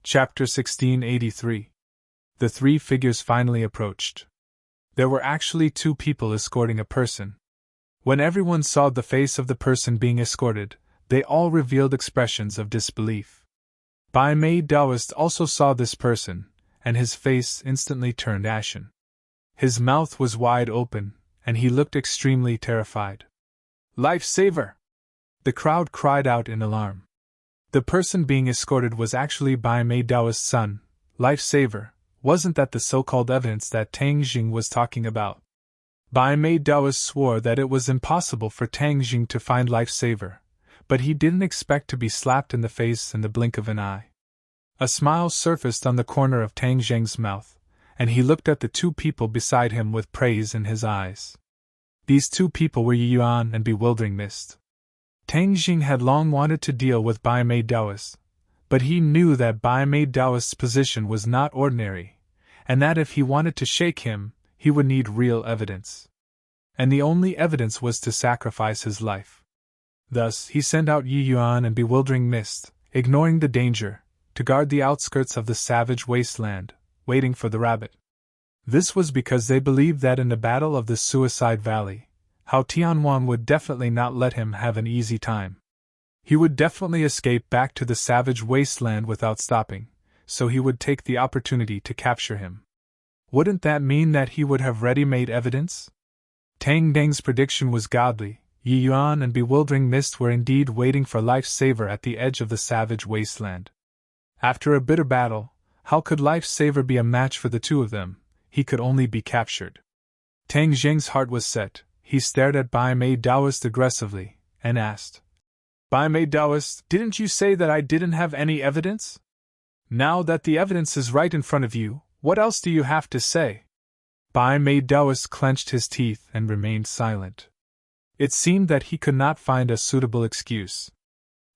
Chapter 1683. The 3 figures finally approached. There were actually 2 people escorting a person. When everyone saw the face of the person being escorted, they all revealed expressions of disbelief. Bai Mei Taoist also saw this person, and his face instantly turned ashen. His mouth was wide open, and he looked extremely terrified. Lifesaver! The crowd cried out in alarm. The person being escorted was actually Bai Mei Taoist's son, Lifesaver. Wasn't that the so-called evidence that Tang Jing was talking about? Bai Mei Taoist swore that it was impossible for Tang Jing to find Lifesaver, but he didn't expect to be slapped in the face in the blink of an eye. A smile surfaced on the corner of Tang Jing's mouth, and he looked at the 2 people beside him with praise in his eyes. These 2 people were Yi Yuan and Bewildering Mist. Tang Jing had long wanted to deal with Bai Mei Taoist, but he knew that Bai Mei Taoist's position was not ordinary, and that if he wanted to shake him, he would need real evidence. And the only evidence was to sacrifice his life. Thus, he sent out Yi Yuan and Bewildering Mist, ignoring the danger, to guard the outskirts of the savage wasteland, waiting for the rabbit. This was because they believed that in the battle of the Suicide Valley, Hao Tianhuan would definitely not let him have an easy time. He would definitely escape back to the savage wasteland without stopping, so he would take the opportunity to capture him. Wouldn't that mean that he would have ready-made evidence? Tang Deng's prediction was godly. Yi Yuan and Bewildering Mist were indeed waiting for Lifesaver at the edge of the savage wasteland. After a bitter battle, how could Lifesaver be a match for the two of them? He could only be captured. Tang Zheng's heart was set. He stared at Bai Mei Daoist aggressively, and asked, Bai Mei Daoist, didn't you say that I didn't have any evidence? Now that the evidence is right in front of you, what else do you have to say? Bai Mei Daoist clenched his teeth and remained silent. It seemed that he could not find a suitable excuse.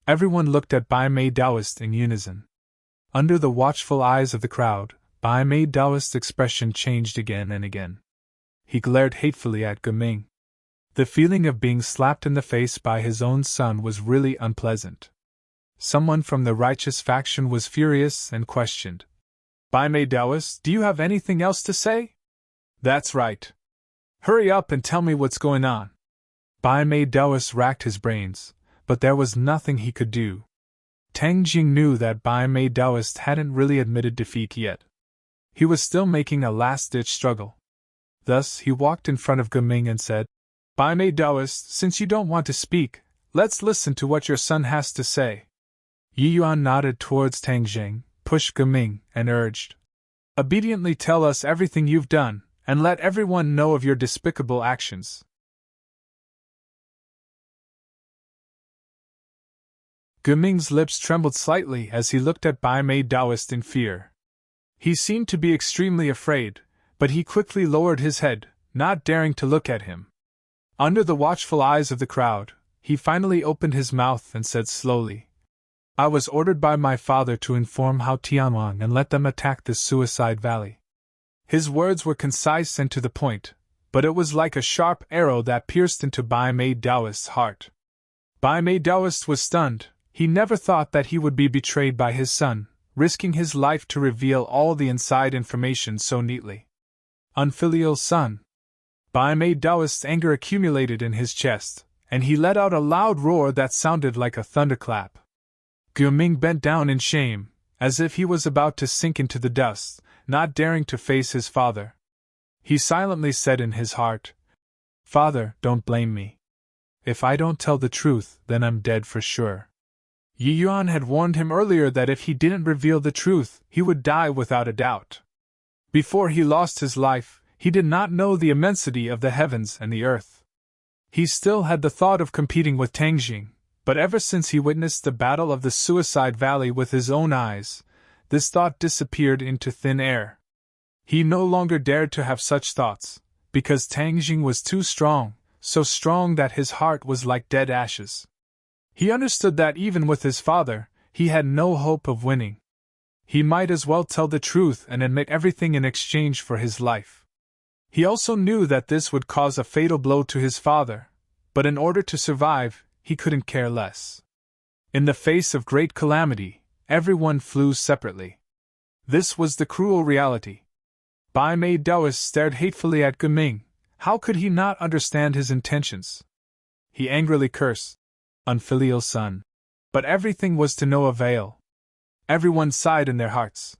Everyone looked at Bai Mei Daoist in unison. Under the watchful eyes of the crowd, Bai Mei Daoist's expression changed again and again. He glared hatefully at Gaming. The feeling of being slapped in the face by his own son was really unpleasant. Someone from the righteous faction was furious and questioned. Bai Mei Daoist, do you have anything else to say? That's right. Hurry up and tell me what's going on. Bai Mei Daoist racked his brains, but there was nothing he could do. Tang Jing knew that Bai Mei Daoist hadn't really admitted defeat yet. He was still making a last-ditch struggle. Thus, he walked in front of Gaming and said, Bai Mei Daoist, since you don't want to speak, let's listen to what your son has to say. Yi Yuan nodded towards Tang Jing, pushed Gaming, and urged, Obediently tell us everything you've done, and let everyone know of your despicable actions. Gaming's lips trembled slightly as he looked at Bai Mei Daoist in fear. He seemed to be extremely afraid, but he quickly lowered his head, not daring to look at him. Under the watchful eyes of the crowd, he finally opened his mouth and said slowly, I was ordered by my father to inform Hao Tianhuan and let them attack the Suicide Valley. His words were concise and to the point, but it was like a sharp arrow that pierced into Bai Mei Daoist's heart. Bai Mei Daoist was stunned. He never thought that he would be betrayed by his son, risking his life to reveal all the inside information so neatly. Unfilial son. Bai Mei Daoist's anger accumulated in his chest, and he let out a loud roar that sounded like a thunderclap. Gaming bent down in shame, as if he was about to sink into the dust, not daring to face his father. He silently said in his heart, Father, don't blame me. If I don't tell the truth, then I'm dead for sure. Yi Yuan had warned him earlier that if he didn't reveal the truth, he would die without a doubt. Before he lost his life, he did not know the immensity of the heavens and the earth. He still had the thought of competing with Tang Jing, but ever since he witnessed the battle of the Suicide Valley with his own eyes, this thought disappeared into thin air. He no longer dared to have such thoughts, because Tang Jing was too strong, so strong that his heart was like dead ashes. He understood that even with his father, he had no hope of winning. He might as well tell the truth and admit everything in exchange for his life. He also knew that this would cause a fatal blow to his father, but in order to survive, he couldn't care less. In the face of great calamity, everyone flew separately. This was the cruel reality. Bai Mei Daoist stared hatefully at Gaming. How could he not understand his intentions? He angrily cursed, Unfilial son. But everything was to no avail. Everyone sighed in their hearts.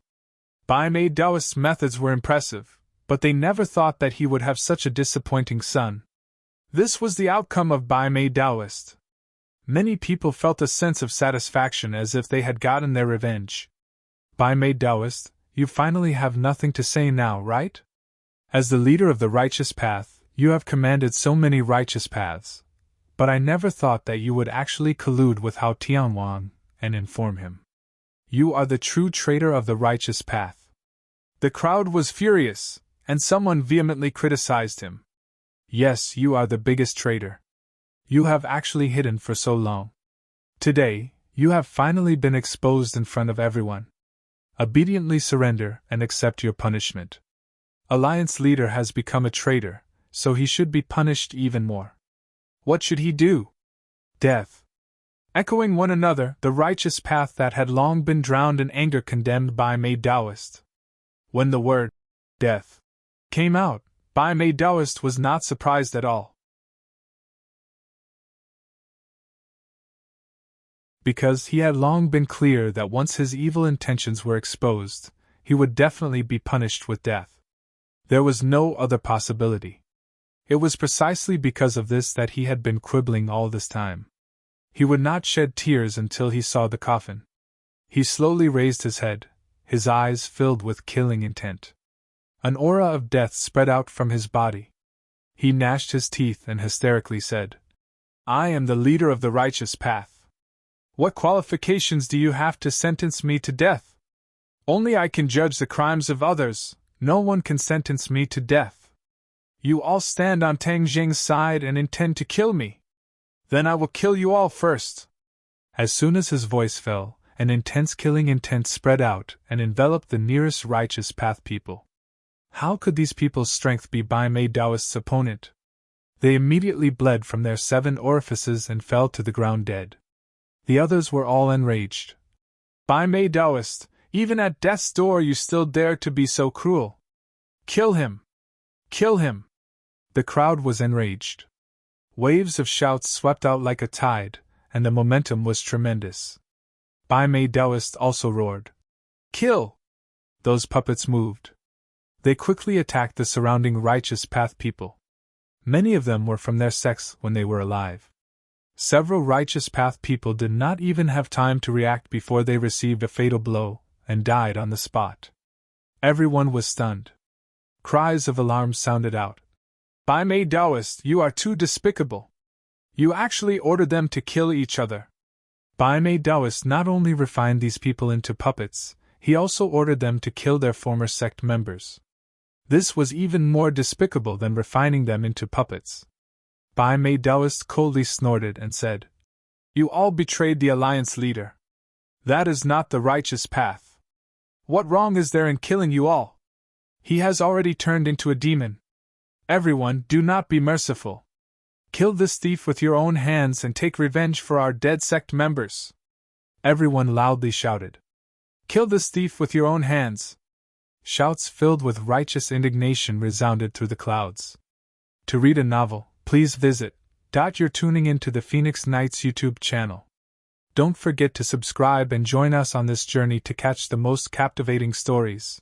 Bai Mei Daoist's methods were impressive, but they never thought that he would have such a disappointing son. This was the outcome of Bai Mei Daoist. Many people felt a sense of satisfaction as if they had gotten their revenge. Bai Mei Daoist, you finally have nothing to say now, right? As the leader of the righteous path, you have commanded so many righteous paths. But I never thought that you would actually collude with Hao Tianhuan and inform him. You are the true traitor of the righteous path. The crowd was furious, and someone vehemently criticized him. Yes, you are the biggest traitor. You have actually hidden for so long. Today, you have finally been exposed in front of everyone. Obediently surrender and accept your punishment. Alliance leader has become a traitor, so he should be punished even more. What should he do? Death. Echoing one another, the righteous path that had long been drowned in anger condemned Bai Mei Daoist. When the word death came out, Bai Mei Daoist was not surprised at all. Because he had long been clear that once his evil intentions were exposed, he would definitely be punished with death. There was no other possibility. It was precisely because of this that he had been quibbling all this time. He would not shed tears until he saw the coffin. He slowly raised his head, his eyes filled with killing intent. An aura of death spread out from his body. He gnashed his teeth and hysterically said, "I am the leader of the righteous path. What qualifications do you have to sentence me to death? Only I can judge the crimes of others, no one can sentence me to death. You all stand on Tang Jing's side and intend to kill me. Then I will kill you all first." As soon as his voice fell, an intense killing intent spread out and enveloped the nearest righteous path people. How could these people's strength be Bai Mei Daoist's opponent? They immediately bled from their 7 orifices and fell to the ground dead. The others were all enraged. "Bai Mei Daoist, even at death's door you still dare to be so cruel. Kill him! Kill him!" The crowd was enraged. Waves of shouts swept out like a tide, and the momentum was tremendous. Bai Mei Daoist also roared, "Kill!" Those puppets moved. They quickly attacked the surrounding righteous path people. Many of them were from their sects when they were alive. Several righteous path people did not even have time to react before they received a fatal blow, and died on the spot. Everyone was stunned. Cries of alarm sounded out. "Bai Mei Daoist, you are too despicable! You actually ordered them to kill each other!" Bai Mei Daoist not only refined these people into puppets, he also ordered them to kill their former sect members. This was even more despicable than refining them into puppets. Bai Mei Daoist coldly snorted and said, "You all betrayed the alliance leader. That is not the righteous path. What wrong is there in killing you all? He has already turned into a demon. Everyone, do not be merciful. Kill this thief with your own hands and take revenge for our dead sect members." Everyone loudly shouted, "Kill this thief with your own hands!" Shouts filled with righteous indignation resounded through the clouds. To read a novel, please visit. You're tuning into the Phoenix Nights YouTube channel. Don't forget to subscribe and join us on this journey to catch the most captivating stories.